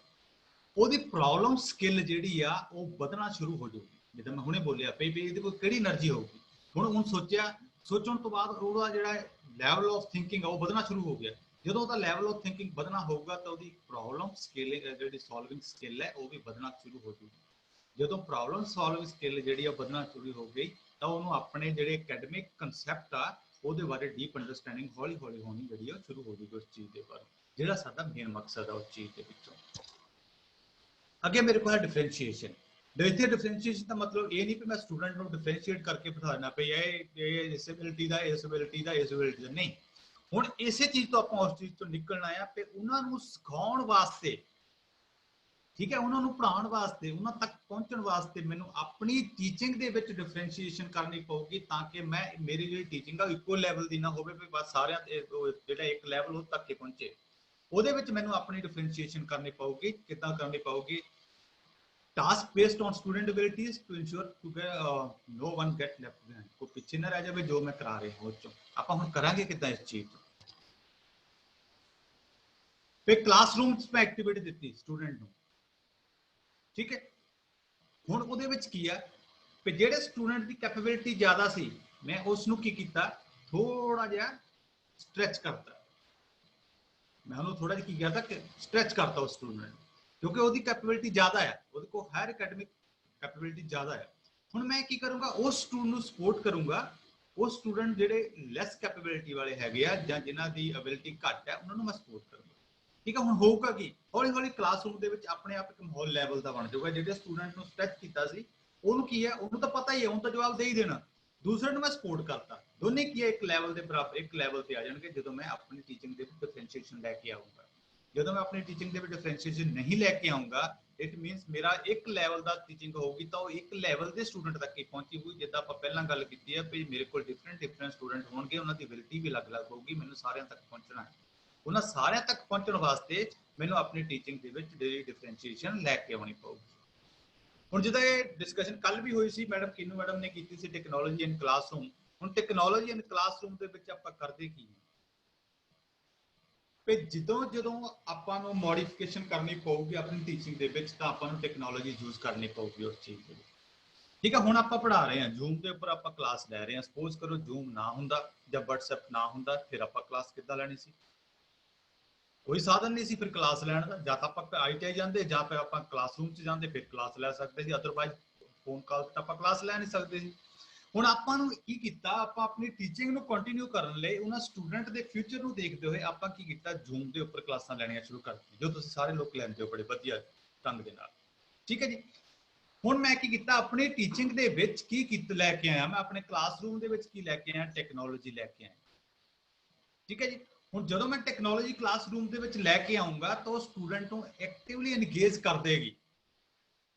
ओदी प्रॉब्लम स्किल जिहड़ी आ वो वधना शुरू हो जाऊगी। जिद्दां मैं हुणे बोलिया पई भी इहदे कोल किहड़ी एनर्जी होगी, हुण सोचिया, सोचण तो बाद ओदा जिहड़ा ਲੈਵਲ ਆਫ ਥਿੰਕਿੰਗ ਆ ਉਹ ਵਧਣਾ ਸ਼ੁਰੂ ਹੋ ਗਿਆ। ਜਦੋਂ ਉਹਦਾ ਲੈਵਲ ਆਫ ਥਿੰਕਿੰਗ ਵਧਣਾ ਹੋਊਗਾ ਤਾਂ ਉਹਦੀ ਪ੍ਰੋਬਲਮ ਸਕਿੱਲ ਜਿਹੜੀ ਸੋਲਵਿੰਗ ਸਕਿੱਲ ਹੈ ਉਹ ਵੀ ਵਧਣਾ ਸ਼ੁਰੂ ਹੋ ਜੂਗੀ। ਜਦੋਂ ਪ੍ਰੋਬਲਮ ਸੋਲਵਿੰਗ ਸਕਿੱਲ ਜਿਹੜੀ ਆ ਵਧਣਾ ਸ਼ੁਰੂ ਹੋ ਗਈ ਤਾਂ ਉਹਨੂੰ ਆਪਣੇ ਜਿਹੜੇ ਅਕੈਡਮਿਕ ਕਨਸੈਪਟ ਆ ਉਹਦੇ ਬਾਰੇ ਡੀਪ ਅੰਡਰਸਟੈਂਡਿੰਗ ਹੌਲੀ ਹੌਲੀ ਹੋਣੀ ਜਿਹੜੀ ਆ ਸ਼ੁਰੂ ਹੋ ਜੂਗੀ ਉਸ ਚੀਜ਼ ਦੇ ਬਾਰੇ, ਜਿਹੜਾ ਸਾਡਾ ਮੇਨ ਮਕਸਦ ਆ ਉਸ ਚੀਜ਼ ਦੇ ਵਿੱਚੋਂ। ਅੱਗੇ ਮੇਰੇ ਕੋਲ ਹੈ ਡਿਫਰੈਂਸ਼ੀਏਸ਼ਨ। ਇੱਥੇ ਡਿਫਰੈਂਸ਼ੀਏਸ਼ਨ ਦਾ ਮਤਲਬ ਇਹ ਨਹੀਂ ਕਿ ਮੈਂ ਸਟੂਡੈਂਟ ਨੂੰ ਡਿਫਰੈਂਸ਼ੀਏਟ ਕਰਕੇ ਬਿਠਾਣਾ ਪਈ ਇਹ ਡਿਸੇਬਿਲਿਟੀ ਦਾ, ਇਸ ਐਬਿਲਿਟੀ ਦਾ, ਇਸ ਐਬਿਲਿਟੀ ਦਾ, ਨਹੀਂ। ਹੁਣ ਇਸੇ ਚੀਜ਼ ਤੋਂ ਆਪਾਂ ਉਸ ਚੀਜ਼ ਤੋਂ ਨਿਕਲਣਾ ਆ ਕਿ ਉਹਨਾਂ ਨੂੰ ਸਿਖਾਉਣ ਵਾਸਤੇ, ਠੀਕ ਹੈ, ਉਹਨਾਂ ਨੂੰ ਪੜ੍ਹਾਉਣ ਵਾਸਤੇ, ਉਹਨਾਂ ਤੱਕ ਪਹੁੰਚਣ ਵਾਸਤੇ ਮੈਨੂੰ ਆਪਣੀ ਟੀਚਿੰਗ ਦੇ ਵਿੱਚ ਡਿਫਰੈਂਸ਼ੀਏਸ਼ਨ ਕਰਨੀ ਪਊਗੀ ਤਾਂ ਕਿ ਮੈਂ ਮੇਰੀ ਜਿਹੜੀ ਟੀਚਿੰਗ ਆ ਇੱਕੋ ਲੈਵਲ ਦੀ ਨਾ ਹੋਵੇ ਵੀ ਬਸ ਸਾਰਿਆਂ ਜਿਹੜਾ ਇੱਕ ਲੈਵਲ ਉਹ ਤੱਕ ਹੀ ਪਹੁੰਚੇ। ਉਹਦੇ ਵਿੱਚ ਮੈਨੂੰ ਆਪਣੀ ਡਿਫਰੈਂਸ਼ੀਏਸ਼ਨ ਕਰਨੀ ਪਊਗੀ। ਕਿੱਦਾਂ ਕਰਨੀ ਪਊਗੀ? Task based on student abilities to ensure to no one get left behind, को पीछे ना रह जाए जो मैं करा रहा हूं। चो ਆਪਾਂ ਹੁਣ ਕਰਾਂਗੇ ਕਿਦਾਂ ਇਸ ਚੀਜ਼ ਤੋਂ। ਫਿਰ ਕਲਾਸਰੂਮ 'ਚ ਮੈਂ ਐਕਟੀਵਿਟੀ ਦਿੱਤੀ ਸਟੂਡੈਂਟ ਨੂੰ, ਠੀਕ ਹੈ। ਹੁਣ ਉਹਦੇ ਵਿੱਚ ਕੀ ਆ ਕਿ ਜਿਹੜੇ ਸਟੂਡੈਂਟ ਦੀ ਕੈਪੇਬਿਲਿਟੀ ਜ਼ਿਆਦਾ ਸੀ ਮੈਂ ਉਸ ਨੂੰ ਕੀ ਕੀਤਾ, ਥੋੜਾ ਜਿਹਾ ਸਟ੍ਰੈਚ ਕਰਤਾ। ਮੈਂ ਉਹਨੂੰ ਥੋੜਾ ਜਿਹਾ ਕੀ ਕੀਤਾ ਕਿ ਸਟ੍ਰੈਚ ਕਰਤਾ ਉਸ ਸਟੂਡੈਂਟ ਨੂੰ, क्योंकि ਉਹਦੀ ਕੈਪੇਬਿਲਿਟੀ ਜ਼ਿਆਦਾ ਹੈ, ਉਹਦੇ ਕੋਲ ਹਾਇਰ ਅਕੈਡਮਿਕ ਕੈਪੇਬਿਲਿਟੀ ਜ਼ਿਆਦਾ ਹੈ। ਹੁਣ ਮੈਂ ਕੀ ਕਰੂੰਗਾ, ਉਸ ਸਟੂਡੈਂਟ ਨੂੰ ਸਪੋਰਟ ਕਰੂੰਗਾ। ਉਹ ਸਟੂਡੈਂਟ ਜਿਹੜੇ ਲੈਸ ਕੈਪੇਬਿਲਿਟੀ ਵਾਲੇ ਹੈਗੇ ਆ ਜਾਂ ਜਿਨ੍ਹਾਂ ਦੀ ਐਬਿਲਿਟੀ ਘੱਟ ਹੈ ਉਹਨਾਂ ਨੂੰ ਮੈਂ ਸਪੋਰਟ ਕਰੂੰਗਾ। ਠੀਕ ਹੈ, ਹੁਣ ਹੋਊਗਾ ਕੀ, ਹੌਲੀ ਹੌਲੀ ਕਲਾਸਰੂਮ ਦੇ ਵਿੱਚ ਆਪਣੇ ਆਪ ਇੱਕ ਮਾਹੌਲ ਲੈਵਲ ਦਾ ਬਣ ਜਾਊਗਾ। ਜਿਹੜੇ ਸਟੂਡੈਂਟ ਨੂੰ ਸਟ੍ਰੈਚ ਕੀਤਾ ਸੀ ਉਹਨੂੰ ਕੀ ਹੈ, ਉਹਨੂੰ ਤਾਂ ਪਤਾ ਹੀ ਹੈ, ਉਹਨੂੰ ਤਾਂ ਜਵਾਬ ਦੇ ਹੀ ਦੇਣਾ। ਦੂਸਰੇ ਨੂੰ ਮੈਂ ਸਪੋਰਟ ਕਰਤਾ, ਦੋਨੇ ਕੀ ਹੈ ਇੱਕ ਲੈਵਲ ਦੇ ਬਰਾਬਰ, ਇੱਕ ਲੈਵਲ ਤੇ ਆ ਜਾਣਗੇ ਜਦੋਂ ਮੈਂ ਆਪਣੀ ਟੀਚਿੰਗ ਦੇ ਵਿੱਚ ਡਿਫਰੈਂਸ਼ੀਏਸ਼ਨ ਲੈ ਕੇ ਆਊਂਗਾ। ਜਦੋਂ ਮੈਂ ਆਪਣੀ ਟੀਚਿੰਗ ਦੇ ਵਿੱਚ ਡਿਫਰੈਂਸ਼ੀਏਸ਼ਨ ਨਹੀਂ ਲੈ ਕੇ ਆਉਂਗਾ, ਇਟ ਮੀਨਸ ਮੇਰਾ ਇੱਕ ਲੈਵਲ ਦਾ ਟੀਚਿੰਗ ਹੋਊਗੀ ਤਾਂ ਉਹ ਇੱਕ ਲੈਵਲ ਦੇ ਸਟੂਡੈਂਟ ਤੱਕ ਹੀ ਪਹੁੰਚੀ ਹੋਈ। ਜਿੱਦਾਂ ਆਪਾਂ ਪਹਿਲਾਂ ਗੱਲ ਕੀਤੀ ਹੈ ਵੀ ਮੇਰੇ ਕੋਲ ਡਿਫਰੈਂਟ ਸਟੂਡੈਂਟ ਹੋਣਗੇ, ਉਹਨਾਂ ਦੀ ਐਬਿਲਿਟੀ ਵੀ ਅਲੱਗ-ਅਲੱਗ ਹੋਊਗੀ, ਮੈਨੂੰ ਸਾਰਿਆਂ ਤੱਕ ਪਹੁੰਚਣਾ ਹੈ। ਉਹਨਾਂ ਸਾਰਿਆਂ ਤੱਕ ਪਹੁੰਚਣ ਵਾਸਤੇ ਮੈਨੂੰ ਆਪਣੀ ਟੀਚਿੰਗ ਦੇ ਵਿੱਚ ਡਿਫਰੈਂਸ਼ੀਏਸ਼ਨ ਲੈ ਕੇ ਆਉਣੀ ਪਊਗੀ। ਹੁਣ ਜਿੱਦਾਂ ਇਹ ਡਿਸਕਸ਼ਨ ਕੱਲ ਵੀ ਹੋਈ ਸੀ, ਮੈਡਮ ਕੀਨੂ ਮੈਡਮ ਨੇ ਕੀਤੀ ਸੀ, ਟੈਕਨੋਲੋਜੀ ਇਨ ਕਲਾਸਰੂਮ। ਹੁਣ ਟੈਕਨੋਲੋਜੀ ਇਨ ਕਲਾਸਰੂਮ ਦੇ ਵਿੱਚ ਆਪਾਂ ਕਰਦੇ ਕੀ ਹੈ, ਜਦੋਂ ਆਪਾਂ ਨੂੰ ਮੋਡੀਫਿਕੇਸ਼ਨ ਕਰਨੀ ਪਊਗੀ ਆਪਣੀ ਟੀਚਿੰਗ ਦੇ ਵਿੱਚ ਤਾਂ ਆਪਾਂ ਨੂੰ ਟੈਕਨੋਲੋਜੀ ਯੂਜ਼ ਕਰਨੀ ਪਊਗੀ ਉਸ ਚੀਜ਼ ਦੇ ਵਿੱਚ। ਠੀਕ ਹੈ, ਹੁਣ ਆਪਾਂ ਪੜ੍ਹਾ ਰਹੇ ਹਾਂ ਜ਼ੂਮ ਦੇ ਉੱਪਰ, ਆਪਾਂ ਕਲਾਸ ਲੈ ਰਹੇ ਹਾਂ। ਸਪੋਜ਼ ਕਰੋ ਜ਼ੂਮ ਨਾ ਹੁੰਦਾ ਜਾਂ WhatsApp ਨਾ ਹੁੰਦਾ, ਫਿਰ ਆਪਾਂ ਕਲਾਸ ਕਿੱਦਾਂ ਲੈਣੀ ਸੀ? ਕੋਈ ਸਾਧਨ ਨਹੀਂ ਸੀ ਫਿਰ ਕਲਾਸ ਲੈਣ ਦਾ। ਜਾਂ ਤਾਂ ਆਪਾਂ ITI ਜਾਂਦੇ ਜਾਂ ਫਿਰ ਆਪਾਂ ਕਲਾਸਰੂਮ 'ਚ ਜਾਂਦੇ, ਫਿਰ ਕਲਾਸ ਲੈ ਸਕਦੇ ਸੀ। ਅਦਰਵਾਈਜ਼ ਫੋਨ ਕਾਲ ਤੇ ਆਪਾਂ ਕਲਾਸ ਲੈ ਨਹੀਂ ਸਕਦੇ ਸੀ। ਹੁਣ ਆਪਾਂ ਨੂੰ ਕੀ ਕੀਤਾ, ਆਪਾਂ ਆਪਣੀ ਟੀਚਿੰਗ ਨੂੰ ਕੰਟੀਨਿਊ ਕਰਨ ਲਈ ਉਹਨਾਂ ਸਟੂਡੈਂਟ ਦੇ ਫਿਊਚਰ ਨੂੰ ਦੇਖਦੇ ਹੋਏ ਆਪਾਂ ਕੀ ਕੀਤਾ, ਜ਼ੂਮ ਦੇ ਉੱਪਰ ਕਲਾਸਾਂ ਲੈਣੀਆਂ ਸ਼ੁਰੂ ਕਰਤੀਆਂ, ਜੋ ਤੁਸੀਂ ਸਾਰੇ ਲੋਕ ਲੈਂਦੇ ਹੋ ਬੜੇ ਵਧੀਆ ਢੰਗ ਦੇ ਨਾਲ। ਠੀਕ ਹੈ ਜੀ, ਹੁਣ ਮੈਂ ਕੀ ਕੀਤਾ, ਆਪਣੀ ਟੀਚਿੰਗ ਦੇ ਵਿੱਚ ਕੀ ਲੈ ਕੇ ਆਇਆ, ਮੈਂ ਆਪਣੇ ਕਲਾਸਰੂਮ ਦੇ ਵਿੱਚ ਕੀ ਲੈ ਕੇ ਆਇਆ, ਟੈਕਨੋਲੋਜੀ ਲੈ ਕੇ ਆਇਆ। ਠੀਕ ਹੈ ਜੀ, ਹੁਣ ਜਦੋਂ ਮੈਂ ਟੈਕਨੋਲੋਜੀ ਕਲਾਸਰੂਮ ਦੇ ਵਿੱਚ ਲੈ ਕੇ ਆਉਂਗਾ ਤਾਂ ਉਹ ਸਟੂਡੈਂਟ ਨੂੰ ਐਕਟਿਵਲੀ ਐਨਗੇਜ ਕਰ ਦੇਗੀ।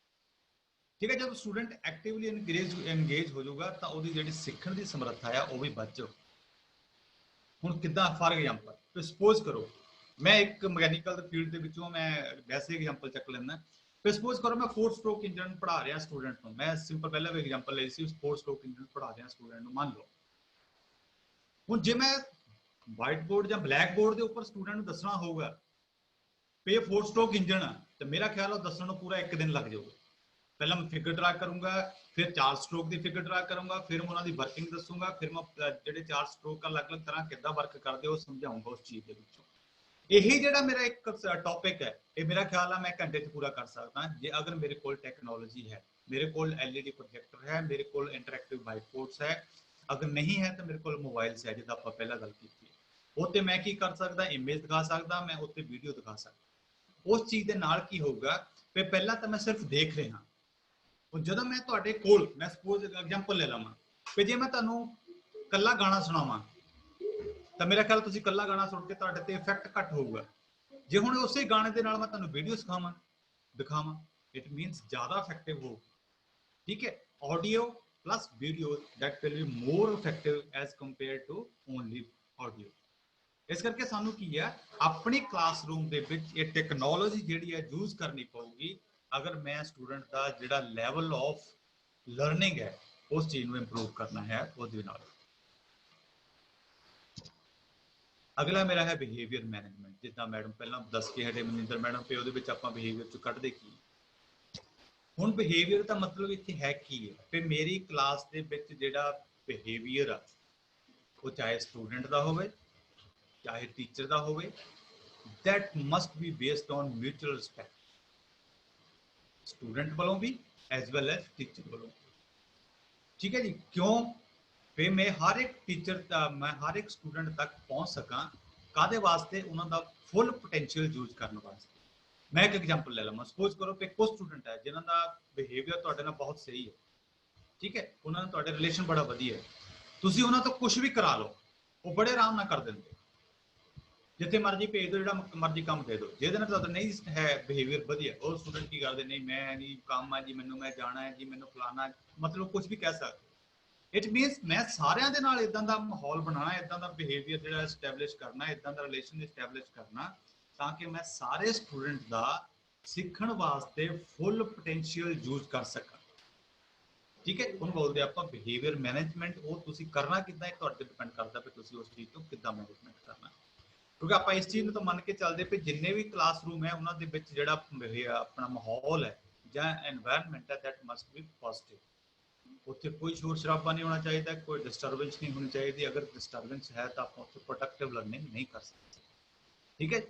ਠੀਕ ਹੈ, ਜਦੋਂ ਸਟੂਡੈਂਟ ਐਕਟਿਵਲੀ ਐਨਗੇਜ ਹੋ ਜਾਊਗਾ ਤਾਂ ਉਹਦੀ ਜਿਹੜੀ ਸਿੱਖਣ ਦੀ ਸਮਰੱਥਾ ਆ ਉਹ ਵੀ ਵੱਧ ਜਾਊ। ਹੁਣ ਕਿੱਦਾਂ, ਫਾਰ ਐਗਜ਼ਾਮਪਲ ਸਪੋਜ਼ ਕਰੋ ਮੈਂ ਇੱਕ ਮਕੈਨੀਕਲ ਫੀਲਡ ਦੇ ਵਿੱਚੋਂ ਮੈਂ ਵੈਸੇ ਐਗਜ਼ਾਮਪਲ ਚੱਕ ਲੈਂਦਾ ਫਿਰ ਸਪੋਜ਼ ਕਰੋ ਮੈਂ 4 ਸਟ੍ਰੋਕ ਇੰਜਨ ਪੜ੍ਹਾ ਰਿਹਾ ਸਟੂਡੈਂਟ ਨੂੰ, ਮੈਂ ਸਿੰਪਲ ਪਹਿਲਾਂ ਵੀ ਐਗਜ਼ਾਮਪਲ ਲਈ ਸੀ, 4 ਸਟ੍ਰੋਕ ਇੰਜਨ ਪੜ੍ਹਾ ਰਿਹਾ ਸਟੂਡੈਂਟ ਨੂੰ, ਮੰਨ ਲਓ ਹੁਣ ਜੇ ਮੈਂ ਵਾਈਟ ਬੋਰਡ ਜਾਂ ਬਲੈਕ ਬੋਰਡ ਦੇ ਉੱਪਰ ਸਟੂਡੈਂਟ ਨੂੰ ਦੱਸਣਾ ਹੋਊਗਾ ਵੀ ਇਹ 4 ਸਟ੍ਰੋਕ ਇੰਜਨ ਆ, ਤੇ ਮੇਰਾ ਖਿਆਲ ਉਹ ਦੱਸਣ ਨੂੰ ਪੂਰਾ 1 ਦਿਨ ਲੱਗ ਜਾਊਗਾ। ਪਹਿਲਾਂ ਮੈਂ ਫਿਗਰ ਡਰਾ ਕਰੂੰਗਾ, ਫਿਰ 4 ਸਟ੍ਰੋਕ ਦੀ ਫਿਗਰ ਡਰਾ ਕਰੂੰਗਾ, ਫਿਰ ਮੈਂ ਉਹਨਾਂ ਦੀ ਵਰਕਿੰਗ ਦੱਸੂੰਗਾ, ਫਿਰ ਮੈਂ ਜਿਹੜੇ 4 ਸਟ੍ਰੋਕ ਅਲੱਗ-ਅਲੱਗ ਤਰ੍ਹਾਂ ਕਿੱਦਾਂ ਵਰਕ ਕਰਦੇ ਉਹ ਸਮਝਾਊਂਗਾ ਉਸ ਚੀਜ਼ ਦੇ ਵਿੱਚੋਂ। ਇਹੀ ਜਿਹੜਾ ਮੇਰਾ ਇੱਕ ਟੌਪਿਕ ਹੈ, ਇਹ ਮੇਰਾ ਖਿਆਲ ਆ ਮੈਂ ਘੰਟੇ 'ਚ ਪੂਰਾ ਕਰ ਸਕਦਾ ਜੇ ਅਗਰ ਮੇਰੇ ਕੋਲ ਟੈਕਨੋਲੋਜੀ ਹੈ, ਮੇਰੇ ਕੋਲ LED ਪ੍ਰੋਜੈਕਟਰ ਹੈ, ਮੇਰੇ ਕੋਲ ਇੰਟਰੈਕਟਿਵ ਵਾਈਟ ਬੋਰਡਸ ਹੈ। ਅਗਰ ਨਹੀਂ ਹੈ ਤਾਂ ਮੇਰੇ ਕੋਲ ਮੋਬਾਈਲਸ ਹੈ, ਜਿੱਦਾਂ ਆਪਾਂ ਪਹਿਲਾਂ ਗੱਲ ਕੀਤੀ। ਉਹ ਤੇ ਮੈਂ ਕੀ ਕਰ ਸਕਦਾ, ਇਮੇਜ ਦਿਖਾ ਸਕਦਾ, ਮੈਂ ਉੱਤੇ ਵੀਡੀਓ ਦਿਖਾ ਸਕਦਾ। ਉਸ ਚੀਜ਼ ਦੇ ਨਾਲ ਕੀ ਹੋਊਗਾ ਵੀ ਪਹਿਲਾਂ ਤਾਂ ਮੈਂ ਸਿਰਫ ਦੇਖ ਰਿਹਾ, ਹੁਣ ਜਦੋਂ ਮੈਂ ਤੁਹਾਡੇ ਕੋਲ, ਮੈਂ ਸਪੋਜ਼ ਐਗਜ਼ਾਮਪਲ ਲੈ ਲਵਾਂ ਵੀ ਜੇ ਮੈਂ ਤੁਹਾਨੂੰ ਕੱਲਾ ਗਾਣਾ ਸੁਣਾਵਾਂ ਤਾਂ ਮੇਰਾ ਖਿਆਲ ਤੁਸੀਂ ਕੱਲਾ ਗਾਣਾ ਸੁਣ ਕੇ ਤੁਹਾਡੇ ਤੇ ਇਫੈਕਟ ਘੱਟ ਹੋਊਗਾ। ਜੇ ਹੁਣ ਉਸੇ ਗਾਣੇ ਦੇ ਨਾਲ ਮੈਂ ਤੁਹਾਨੂੰ ਵੀਡੀਓ ਸਿਖਾਵਾਂ, ਦਿਖਾਵਾਂ, ਇਟ ਮੀਨਸ ਜ਼ਿਆਦਾ ਇਫੈਕਟਿਵ ਹੋ। ਠੀਕ ਹੈ, audio plus video that will be more effective as compared to only audio। ਇਸ ਕਰਕੇ ਸਾਨੂੰ ਕੀ ਹੈ, ਆਪਣੀ ਕਲਾਸਰੂਮ ਦੇ ਵਿੱਚ ਇਹ ਟੈਕਨੋਲੋਜੀ ਜਿਹੜੀ ਹੈ ਯੂਜ਼ ਕਰਨੀ ਪਊਗੀ ਅਗਰ ਮੈਂ ਸਟੂਡੈਂਟ ਦਾ ਜਿਹੜਾ ਲੈਵਲ ਆਫ ਲਰਨਿੰਗ ਹੈ ਉਸ ਚੀਜ਼ ਨੂੰ ਇੰਪਰੂਵ ਕਰਨਾ ਹੈ ਉਹਦੇ ਨਾਲ। ਅਗਲਾ ਮੇਰਾ ਹੈ ਬਿਹੇਵੀਅਰ ਮੈਨੇਜਮੈਂਟ, ਜਿੱਦਾਂ ਮੈਡਮ ਪਹਿਲਾਂ ਦੱਸ ਕੇ ਹਟੇ ਮਨਿੰਦਰ ਮੈਡਮ, ਤੇ ਉਹਦੇ ਵਿੱਚ ਆਪਾਂ ਬਿਹੇਵੀਅਰ ਚ ਕੱਢਦੇ ਕੀ। ਹੁਣ ਬਿਹੇਵੀਅਰ ਦਾ ਮਤਲਬ ਇੱਥੇ ਹੈ ਕੀ ਹੈ ਕਿ ਮੇਰੀ ਕਲਾਸ ਦੇ ਵਿੱਚ ਜਿਹੜਾ ਬਿਹੇਵੀਅਰ ਆ ਉਹ ਚਾਹੇ ਸਟੂਡੈਂਟ ਦਾ ਹੋਵੇ ਚਾਹੇ ਟੀਚਰ ਦਾ ਹੋਵੇ, that must be based on mutual respect, student ਵੱਲੋਂ ਵੀ ਐਜ਼ ਵੈਲ ਐਜ਼ ਟੀਚਰ ਵੱਲੋਂ। ਠੀਕ ਹੈ ਜੀ, ਕਿਉਂ ਵੀ ਮੈਂ ਹਰ ਇੱਕ ਟੀਚਰ ਦਾ, ਮੈਂ ਹਰ ਇੱਕ ਸਟੂਡੈਂਟ ਤੱਕ ਪਹੁੰਚ ਸਕਾਂ, ਕਾਹਦੇ ਵਾਸਤੇ, ਉਹਨਾਂ ਦਾ ਫੁੱਲ ਪੋਟੈਂਸ਼ੀਅਲ ਯੂਜ਼ ਕਰਨ ਵਾਸਤੇ। ਮੈਂ ਇੱਕ ਐਗਜ਼ਾਮਪਲ ਲੈ ਲਵਾਂ, ਸਪੋਜ਼ ਕਰੋ ਕਿ ਕੁਝ ਸਟੂਡੈਂਟ ਹੈ ਜਿਨ੍ਹਾਂ ਦਾ ਬਿਹੇਵੀਅਰ ਤੁਹਾਡੇ ਨਾਲ ਬਹੁਤ ਸਹੀ ਹੈ, ਠੀਕ ਹੈ, ਉਹਨਾਂ ਨਾਲ ਤੁਹਾਡੇ ਰਿਲੇਸ਼ਨ ਬੜਾ ਵਧੀਆ ਹੈ, ਤੁਸੀਂ ਉਹਨਾਂ ਤੋਂ ਕੁਝ ਵੀ ਕਰਾ ਲਓ ਉਹ ਬੜੇ ਆਰਾਮ ਨਾਲ ਕਰ ਦਿੰਦੇ, ਜਿੱਥੇ ਮਰਜ਼ੀ ਭੇਜ ਦਿਓ, ਜਿਹੜਾ ਮਰਜ਼ੀ ਕੰਮ ਦੇ ਦਿਓ। ਜਿਹਦੇ ਨਾਲ ਤੁਹਾਡਾ ਨਹੀਂ ਹੈ ਬਿਹੇਵੀਅਰ ਵਧੀਆ, ਉਹ ਸਟੂਡੈਂਟ ਕੀ ਕਰਦੇ, ਨਹੀਂ ਮੈਂ ਨਹੀਂ ਕੰਮ ਹੈ ਜੀ, ਮੈਨੂੰ ਮੈਂ ਜਾਣਾ ਹੈ ਜੀ, ਮੈਨੂੰ ਫਲਾਣਾ, ਮਤਲਬ ਕੁਝ ਵੀ ਕਹਿ ਸਕਦੇ। ਇਟ ਮੀਨਸ ਮੈਂ ਸਾਰਿਆਂ ਦੇ ਨਾਲ ਇਦਾਂ ਦਾ ਮਾਹੌਲ ਬਣਾਉਣਾ, ਇਦਾਂ ਦਾ ਬਿਹੇਵੀਅਰ ਜਿਹੜਾ ਐਸਟੈਬਲਿਸ਼ ਕਰਨਾ, ਇਦਾਂ ਦਾ ਰਿਲੇਸ਼ਨ ਐਸਟੈਬਲਿਸ਼ ਕਰਨਾ ਤਾਂ ਕਿ ਮੈਂ ਸਾਰੇ ਸਟੂਡੈਂਟ ਦਾ ਸਿੱਖਣ ਵਾਸਤੇ ਫੁੱਲ ਪੋਟੈਂਸ਼ੀਅਲ ਯੂਜ਼ ਕਰ ਸਕਾਂ। ਠੀਕ ਹੈ, ਹੁਣ ਬੋਲਦੇ ਆਪਾਂ ਬਿਹੇਵੀਅਰ ਮੈਨੇਜਮੈਂਟ, ਉਹ ਤੁਸੀਂ ਕਰਨਾ ਕਿੱਦਾਂ ਹੈ ਤੁਹਾਡੇ ਤੇ ਡਿਪੈਂਡ ਕਰਦਾ ਕਿ ਤੁਸੀਂ ਉਸ ਚੀਜ਼ ਤੋਂ ਕਿੱਦਾਂ ਮੈਨੇਜਮੈਂਟ ਕਰਨਾ। ਕਿਉਂਕਿ ਆਪਾਂ ਇਸ ਚੀਜ਼ ਨੂੰ ਤਾਂ ਮੰਨ ਕੇ ਚੱਲਦੇ ਪਏ ਜਿੰਨੇ ਵੀ ਕਲਾਸਰੂਮ ਹੈ ਉਹਨਾਂ ਦੇ ਵਿੱਚ ਜਿਹੜਾ ਆਪਣਾ ਮਾਹੌਲ ਹੈ ਜਾਂ ਐਨਵਾਇਰਨਮੈਂਟ ਹੈ, ਦੈਟ ਮਸਟ ਬੀ ਪੋਜ਼ਿਟਿਵ। ਉੱਥੇ ਕੋਈ ਸ਼ੋਰ ਸ਼ਰਾਬਾ ਨਹੀਂ ਹੋਣਾ ਚਾਹੀਦਾ, ਕੋਈ ਡਿਸਟਰਬੈਂਸ ਨਹੀਂ ਹੋਣੀ ਚਾਹੀਦੀ। ਅਗਰ ਡਿਸਟਰਬੈਂਸ ਹੈ ਤਾਂ ਆਪਾਂ ਉੱਥੇ ਪ੍ਰੋਡਕਟਿਵ ਲਰਨਿੰਗ ਨਹੀਂ ਕਰ ਸਕਦੇ। ਠੀਕ ਹੈ,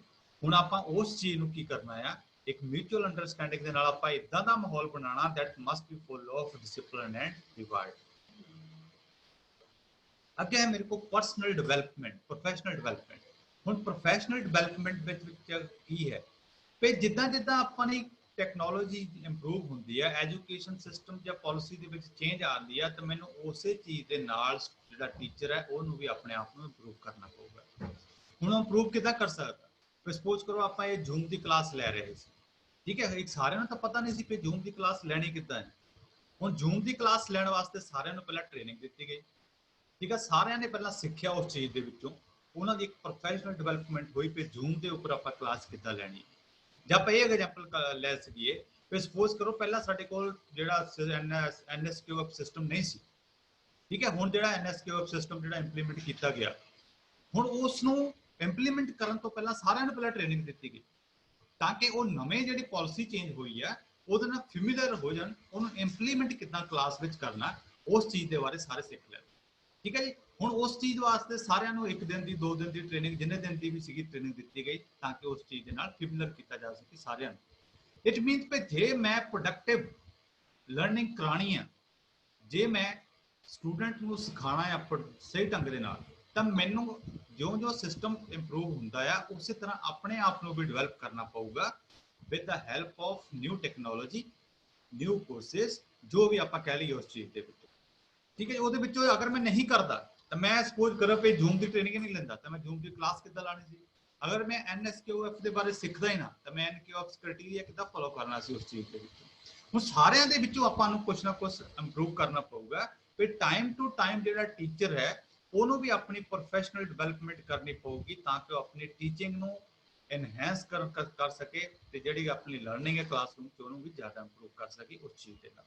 ਹੁਣ ਆਪਾਂ ਉਸ ਚੀਜ਼ ਨੂੰ ਕੀ ਕਰਨਾ ਆ, ਇੱਕ ਮਿਊਚੁਅਲ ਅੰਡਰਸਟੈਂਡਿੰਗ ਦੇ ਨਾਲ ਆਪਾਂ ਇਦਾਂ ਦਾ ਮਾਹੌਲ ਬਣਾਉਣਾ that must be full of discipline and reward. ਅੱਗੇ ਹੈ ਮੇਰੇ ਕੋਲ ਪਰਸਨਲ ਡਿਵੈਲਪਮੈਂਟ, ਪ੍ਰੋਫੈਸ਼ਨਲ ਡਿਵੈਲਪਮੈਂਟ। ਹੁਣ ਪ੍ਰੋਫੈਸ਼ਨਲ ਡਿਵੈਲਪਮੈਂਟ ਵਿੱਚ ਕੀ ਹੈ ਕਿ ਜਿੱਦਾਂ ਜਿੱਦਾਂ ਆਪਾਂ ਨੇ ਟੈਕਨੋਲੋਜੀ ਇੰਪਰੂਵ ਹੁੰਦੀ ਹੈ, ਐਜੂਕੇਸ਼ਨ ਸਿਸਟਮ ਜਾਂ ਪਾਲਿਸੀ ਦੇ ਵਿੱਚ ਚੇਂਜ ਆਉਂਦੀ ਹੈ, ਤਾਂ ਮੈਨੂੰ ਉਸੇ ਚੀਜ਼ ਦੇ ਨਾਲ ਜਿਹੜਾ ਟੀਚਰ ਹੈ ਉਹਨੂੰ ਵੀ ਆਪਣੇ ਆਪ ਨੂੰ ਇੰਪਰੂਵ ਕਰਨਾ ਪਊਗਾ। ਹੁਣ ਇੰਪਰੂਵ ਕਿੱਦਾਂ ਕਰ ਸਕਦਾ, ਸਪੋਜ਼ ਕਰੋ ਆਪਾਂ ਇਹ ਜ਼ੂਮ ਦੀ ਕਲਾਸ ਲੈ ਰਹੇ ਸੀ, ਠੀਕ ਹੈ, ਇੱਕ ਸਾਰਿਆਂ ਨੂੰ ਤਾਂ ਪਤਾ ਨਹੀਂ ਸੀ ਕਿ ਜ਼ੂਮ ਦੀ ਕਲਾਸ ਲੈਣੀ ਕਿੱਦਾਂ ਹੈ। ਹੁਣ ਜ਼ੂਮ ਦੀ ਕਲਾਸ ਲੈਣ ਵਾਸਤੇ ਸਾਰਿਆਂ ਨੂੰ ਪਹਿਲਾਂ ਟ੍ਰੇਨਿੰਗ ਦਿੱਤੀ ਗਈ, ਠੀਕ ਹੈ, ਸਾਰਿਆਂ ਨੇ ਪਹਿਲਾਂ ਸਿੱਖਿਆ ਉਸ ਚੀਜ਼ ਦੇ ਵਿੱਚੋਂ, ਉਹਨਾਂ ਦੀ ਇੱਕ ਪ੍ਰੋਫੈਸ਼ਨਲ ਡਿਵੈਲਪਮੈਂਟ ਹੋਈ ਕਿ ਜ਼ੂਮ ਦੇ ਉੱਪਰ ਆਪਾਂ ਕਲਾਸ ਕਿੱਦਾਂ ਲੈਣੀ। ਜੇ ਆਪਾਂ ਇਹ ਐਗਜ਼ਾਮਪਲ ਲੈ ਸਕੀਏ ਕਿ ਸਪੋਜ਼ ਕਰੋ ਪਹਿਲਾਂ ਸਾਡੇ ਕੋਲ ਜਿਹੜਾ NSQF ਸਿਸਟਮ ਨਹੀਂ ਸੀ, ਠੀਕ ਹੈ, ਹੁਣ ਜਿਹੜਾ NSQF ਸਿਸਟਮ ਜਿਹੜਾ ਇੰਪਲੀਮੈਂਟ ਕੀਤਾ ਗਿਆ, ਹੁਣ ਉਸ ਨੂੰ ਇੰਪਲੀਮੈਂਟ ਕਰਨ ਤੋਂ ਪਹਿਲਾਂ ਸਾਰਿਆਂ ਨੂੰ ਪਹਿਲਾਂ ਟ੍ਰੇਨਿੰਗ ਦਿੱਤੀ ਗਈ ਤਾਂ ਕਿ ਉਹ ਨਵੇਂ ਜਿਹੜੀ ਪਾਲਿਸੀ ਚੇਂਜ ਹੋਈ ਹੈ ਉਹਦੇ ਨਾਲ ਫੈਮਿਲੀਅਰ ਹੋ ਜਾਣ, ਉਹਨੂੰ ਇੰਪਲੀਮੈਂਟ ਕਿੱਦਾਂ ਕਲਾਸ ਵਿੱਚ ਕਰਨਾ ਉਸ ਚੀਜ਼ ਦੇ ਬਾਰੇ ਸਾਰੇ ਸਿੱਖ ਲੈਣ। ਠੀਕ ਹੈ ਜੀ, ਹੁਣ ਉਸ ਚੀਜ਼ ਵਾਸਤੇ ਸਾਰਿਆਂ ਨੂੰ 1 ਦਿਨ ਦੀ 2 ਦਿਨ ਦੀ ਟ੍ਰੇਨਿੰਗ, ਜਿੰਨੇ ਦਿਨ ਦੀ ਵੀ ਸੀਗੀ ਟ੍ਰੇਨਿੰਗ ਦਿੱਤੀ ਗਈ ਤਾਂ ਕਿ ਉਸ ਚੀਜ਼ ਦੇ ਨਾਲ ਫੈਮਿਲੀਅਰ ਕੀਤਾ ਜਾ ਸਕੇ ਸਾਰਿਆਂ ਨੂੰ। ਇਟ ਮੀਨਸ ਕਿ ਜੇ ਮੈਂ ਪ੍ਰੋਡਕਟਿਵ ਲਰਨਿੰਗ ਕਰਾਣੀ ਆ, ਜੇ ਮੈਂ ਸਟੂਡੈਂਟ ਨੂੰ ਸਿਖਾਣਾ ਆ ਸਹੀ ਢੰਗ ਦੇ ਨਾਲ, ਤਾਂ ਮੈਨੂੰ ਜਿਉਂ-ਜਿਉਂ ਸਿਸਟਮ ਇੰਪਰੂਵ ਹੁੰਦਾ ਆ ਉਸੇ ਤਰ੍ਹਾਂ ਆਪਣੇ ਆਪ ਨੂੰ ਵੀ ਡਿਵੈਲਪ ਕਰਨਾ ਪਊਗਾ with the help of new technology, new courses, ਜੋ ਵੀ ਆਪਾਂ ਕਹਿ ਲਈਏ ਉਸ ਚੀਜ਼ ਦੇ ਵਿੱਚ। ਠੀਕ ਹੈ, ਉਹਦੇ ਵਿੱਚੋਂ ਅਗਰ ਮੈਂ ਨਹੀਂ ਕਰਦਾ ਤਾਂ ਮੈਂ ਸਪੋਜ਼ ਕਰਾਂ ਕਿ ਜ਼ੂਮ ਦੀ ਟ੍ਰੇਨਿੰਗ ਨਹੀਂ ਲੈਂਦਾ ਤਾਂ ਮੈਂ ਜ਼ੂਮ ਦੀ ਕਲਾਸ ਕਿੱਦਾਂ ਲਾਣੀ ਸੀ। ਅਗਰ ਮੈਂ NSQF ਦੇ ਬਾਰੇ ਸਿੱਖਦਾ ਹੀ ਨਾ ਤਾਂ ਮੈਂ NSQF ਕ੍ਰਾਈਟੇਰੀਆ ਕਿੱਦਾਂ ਫੋਲੋ ਕਰਨਾ ਸੀ ਉਸ ਚੀਜ਼ ਦੇ ਵਿੱਚ। ਹੁਣ ਸਾਰਿਆਂ ਦੇ ਵਿੱਚੋਂ ਆਪਾਂ ਨੂੰ ਕੁਝ ਨਾ ਕੁਝ ਇੰਪਰੂਵ ਕਰਨਾ ਪਊਗਾ ਕਿ ਟਾਈਮ ਟੂ ਟਾਈਮ ਜਿਹੜਾ ਟੀਚਰ ਹੈ ਉਹਨੂੰ ਵੀ ਆਪਣੀ ਪ੍ਰੋਫੈਸ਼ਨਲ ਡਿਵੈਲਪਮੈਂਟ ਕਰਨੀ ਪਊਗੀ ਤਾਂ ਕਿ ਉਹ ਆਪਣੀ ਟੀਚਿੰਗ ਨੂੰ एनहेंस कर सके ते जिहड़ी अपनी लर्निंग है क्लासरूम च ਉਹਨੂੰ ਵੀ ਜ਼ਿਆਦਾ ਇੰਪਰੂਵ ਕਰ ਸਕੇ ਉਸ ਚੀਜ਼ ਦੇ ਨਾਲ।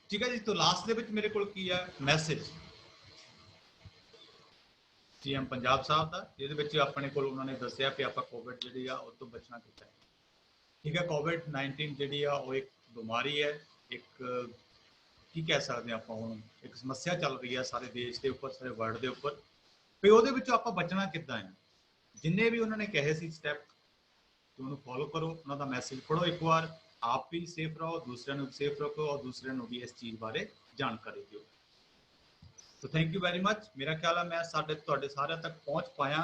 ਠੀਕ ਹੈ ਜੀ, ਤੋਂ ਲਾਸਟ ਦੇ ਵਿੱਚ ਮੇਰੇ ਕੋਲ ਕੀ ਹੈ ਮੈਸੇਜ ਸੀਐਮ ਪੰਜਾਬ ਸਾਹਿਬ ਦਾ, ਜਿਹਦੇ ਵਿੱਚ ਆਪਣੇ ਕੋਲ ਉਹਨਾਂ ਨੇ ਦੱਸਿਆ ਕਿ ਆਪਾਂ ਕੋਵਿਡ ਜਿਹੜੀ ਆ ਉਹ ਤੋਂ ਬਚਣਾ ਕਿੱਦਾਂ ਹੈ। ਠੀਕ ਹੈ, ਕੋਵਿਡ-19 ਜਿਹੜੀ ਆ ਉਹ ਇੱਕ ਬਿਮਾਰੀ ਹੈ, ਇੱਕ ਕੀ ਕਹਿ ਸਕਦੇ ਆਪਾਂ ਹੁਣ ਇੱਕ ਸਮੱਸਿਆ ਚੱਲ ਰਹੀ ਹੈ ਸਾਰੇ ਦੇਸ਼ ਦੇ ਉੱਪਰ, ਸਾਰੇ ਵਰਲਡ ਦੇ ਉੱਪਰ, ਵੀ ਉਹਦੇ ਵਿੱਚੋਂ ਆਪਾਂ ਬਚਣਾ ਕਿੱਦਾਂ ਹੈ। ਜਿੰਨੇ ਵੀ ਉਹਨਾਂ ਨੇ ਕਹੇ ਸੀ ਸਟੈਪ ਉਹਨੂੰ ਫੋਲੋ ਕਰੋ, ਉਹਨਾਂ ਦਾ ਮੈਸੇਜ ਪੜ੍ਹੋ ਇੱਕ ਵਾਰ, ਆਪ ਵੀ ਸੇਫ ਰਹੋ, ਦੂਸਰਿਆਂ ਨੂੰ ਸੇਫ ਰੱਖੋ ਔਰ ਦੂਸਰਿਆਂ ਨੂੰ ਵੀ ਇਸ ਚੀਜ਼ ਬਾਰੇ ਜਾਣਕਾਰੀ ਦਿਓ। तो थैंक यू वेरी मच। मेरा ख्याल है मैं ਤੁਹਾਡੇ ਸਾਰਿਆਂ तक पहुंच पाया।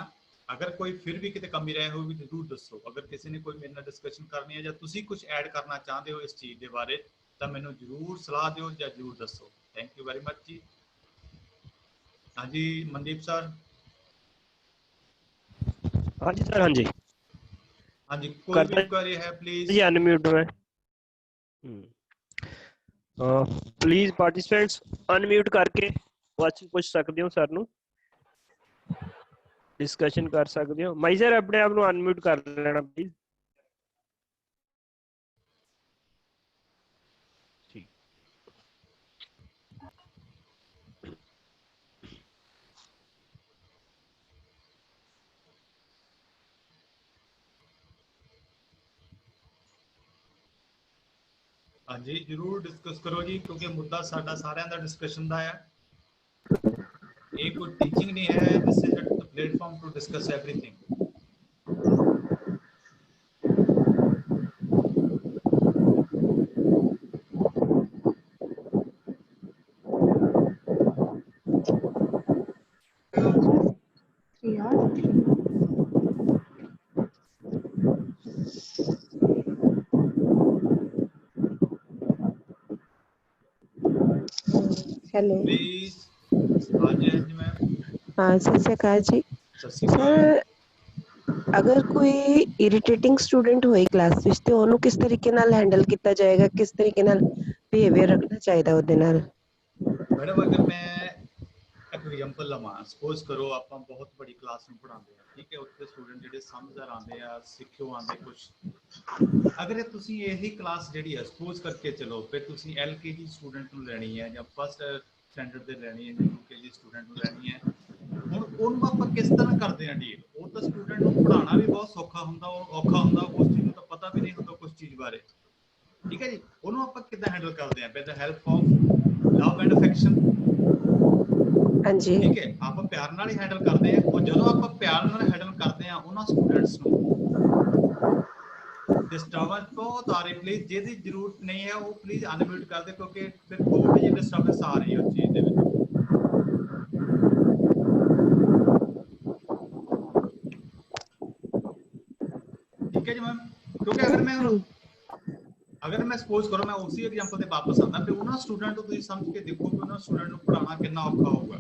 अगर कोई फिर भी किते कमी रहे होगी तो जरूर दसो। अगर किसी ने कोई मेरे नाल डिस्कशन करनी है या तुसी कुछ ऐड करना चाहते हो इस चीज़ के बारे तो मैनू जरूर सलाह दिओ या जरूर दसो। थैंक यू वेरी मच जी। हाँ जी मनदीप सर। हाँ जी सर। हाँ जी हाँ जी, कोई भी इंक्वायरी है प्लीज जी अनम्यूट में प्लीज पार्टिसिपेंट्स अनम्यूट करके क्वेश्चन पूछ सकते हो सर नु, डिस्कशन कर सकते हो। माई सर अपने आप नु अनम्यूट कर लेना प्लीज। ठीक हाँ जी जरूर डिस्कस करो जी, क्योंकि मुद्दा साडा सारिਆਂ ਦਾ डिस्कशन ਦਾ है। ये कोई टीचिंग नहीं है, this is the platform to discuss everything. Hello please. हाँ जी हाँ जी मैम। हाँ सत श्री अकाल जी सर। अगर कोई इरिटेटिंग स्टूडेंट होए क्लास विच ते ओनू किस तरीके नाल हैंडल किया जाएगा, किस तरीके नाल बिहेवियर रखना चाहिए ओदे नाल? मैडम अगर मैं एक एग्जांपल लवां, सपोज करो आप बहुत बड़ी क्लास में पढ़ाते हैं, ठीक है, उत्ते स्टूडेंट जिहड़े समझदार आंदे आ, सिक्खियो आंदे कुछ। अगर तुसी यही क्लास जिहड़ी है सपोज करके चलो फिर तुसी LKG स्टूडेंट नूं लैणी है या फर्स्ट स्टैंडर्ड दे लैणी है, UKG स्टूडेंट नूं लैणी है, ਹੁਣ ਉਹਨੂੰ ਆਪਾਂ ਕਿਸ ਤਰ੍ਹਾਂ ਕਰਦੇ ਆ ਡੀਲ? ਉਹ ਤਾਂ ਸਟੂਡੈਂਟ ਨੂੰ ਪੜ੍ਹਾਉਣਾ ਵੀ ਬਹੁਤ ਸੌਖਾ ਹੁੰਦਾ, ਉਹ ਔਖਾ ਹੁੰਦਾ, ਉਸ ਚੀਜ਼ ਨੂੰ ਤਾਂ ਪਤਾ ਵੀ ਨਹੀਂ ਹੁੰਦਾ ਕੁਝ ਚੀਜ਼ ਬਾਰੇ, ਠੀਕ ਹੈ ਜੀ। ਉਹਨੂੰ ਆਪਾਂ ਕਿੱਦਾਂ ਹੈਂਡਲ ਕਰਦੇ ਆ? With the help of love and affection. ਹਾਂਜੀ ਠੀਕ ਹੈ, ਆਪਾਂ ਪਿਆਰ ਨਾਲ ਹੀ ਹੈਂਡਲ ਕਰਦੇ ਆ। ਔਰ ਜਦੋਂ ਆਪਾਂ ਪਿਆਰ ਨਾਲ ਹੈਂਡਲ ਕਰਦੇ ਆ ਉਹਨਾਂ ਸਟੂਡੈਂਟਸ ਨੂੰ डिस्टर्बेंस बहुत आ रही, प्लीज जिहदी जरूरत नहीं है वो प्लीज अनम्यूट कर दे, क्योंकि फिर थोड़ी जी डिस्टर्बेंस आ रही है उस चीज दे विच। ठीक है जी मैम, क्योंकि अगर मैं सपोज करो मैं उसी एग्जांपल ते वापस आना फिर उन्होंने स्टूडेंट को तुसीं समझ के देखो कि उन्होंने स्टूडेंट को पढ़ाना कितना औखा होगा।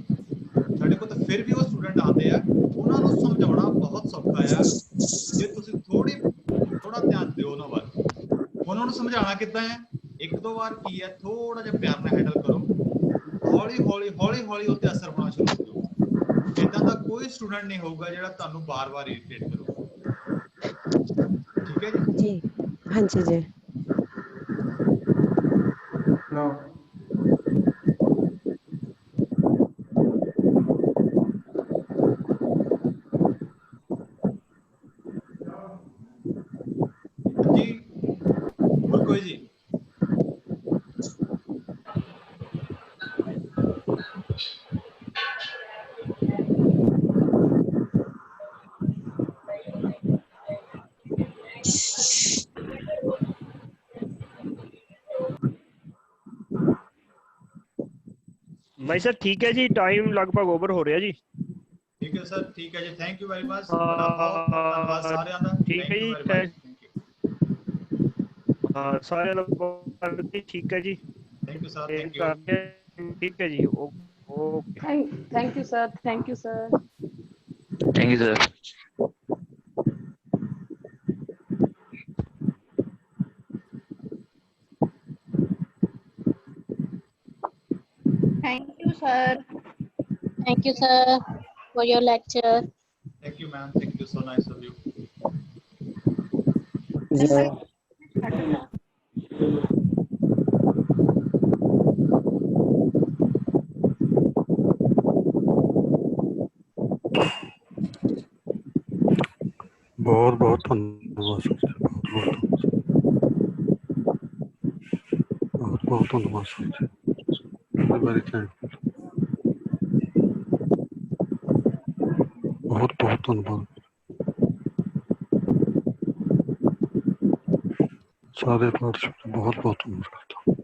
साडे को तो फिर भी वो स्टूडेंट आते हैं, उन्होंने समझाना बहुत सौखा है जे तुसीं थोड़ा ध्यान दिओ उन्हां वल। उन्होंने समझाना कितना है? एक दो बार की है थोड़ा जिहा प्यार नाल हैंडल करो, हौली हौली उत्ते असर होना शुरू हो जाओ। इदां दा कोई स्टूडेंट नहीं होगा जिहड़ा तुहानूं बार-बार इरिटेट करो। ठीक है जी जी हाँ जी जी। No. जी और कोई जी? भाई सर ठीक है जी, टाइम लगभग ओवर हो रहा जी। ठीक है सर, ठीक है जी, थैंक यू वेरी मच। बहुत धन्यवाद सारिਆਂ ਦਾ। ठीक है जी, हाँ सारे लोग ठीक है जी। Thank you sir, thank you. ठीक है जी, okay. Thank you sir, thank you sir, Thank you, sir. Thank you, sir. Thank you, sir, for your lecture. Thank you, ma'am. Thank you. So nice of you. बहुत बहुत धन्यवाद sir जी, बहुत बहुत धन्यवाद sir जी, very thankful, बहुत बहुत धन्यवाद सारे पार्टिसिपेंट, बहुत बहुत धन्यवाद करता हूँ।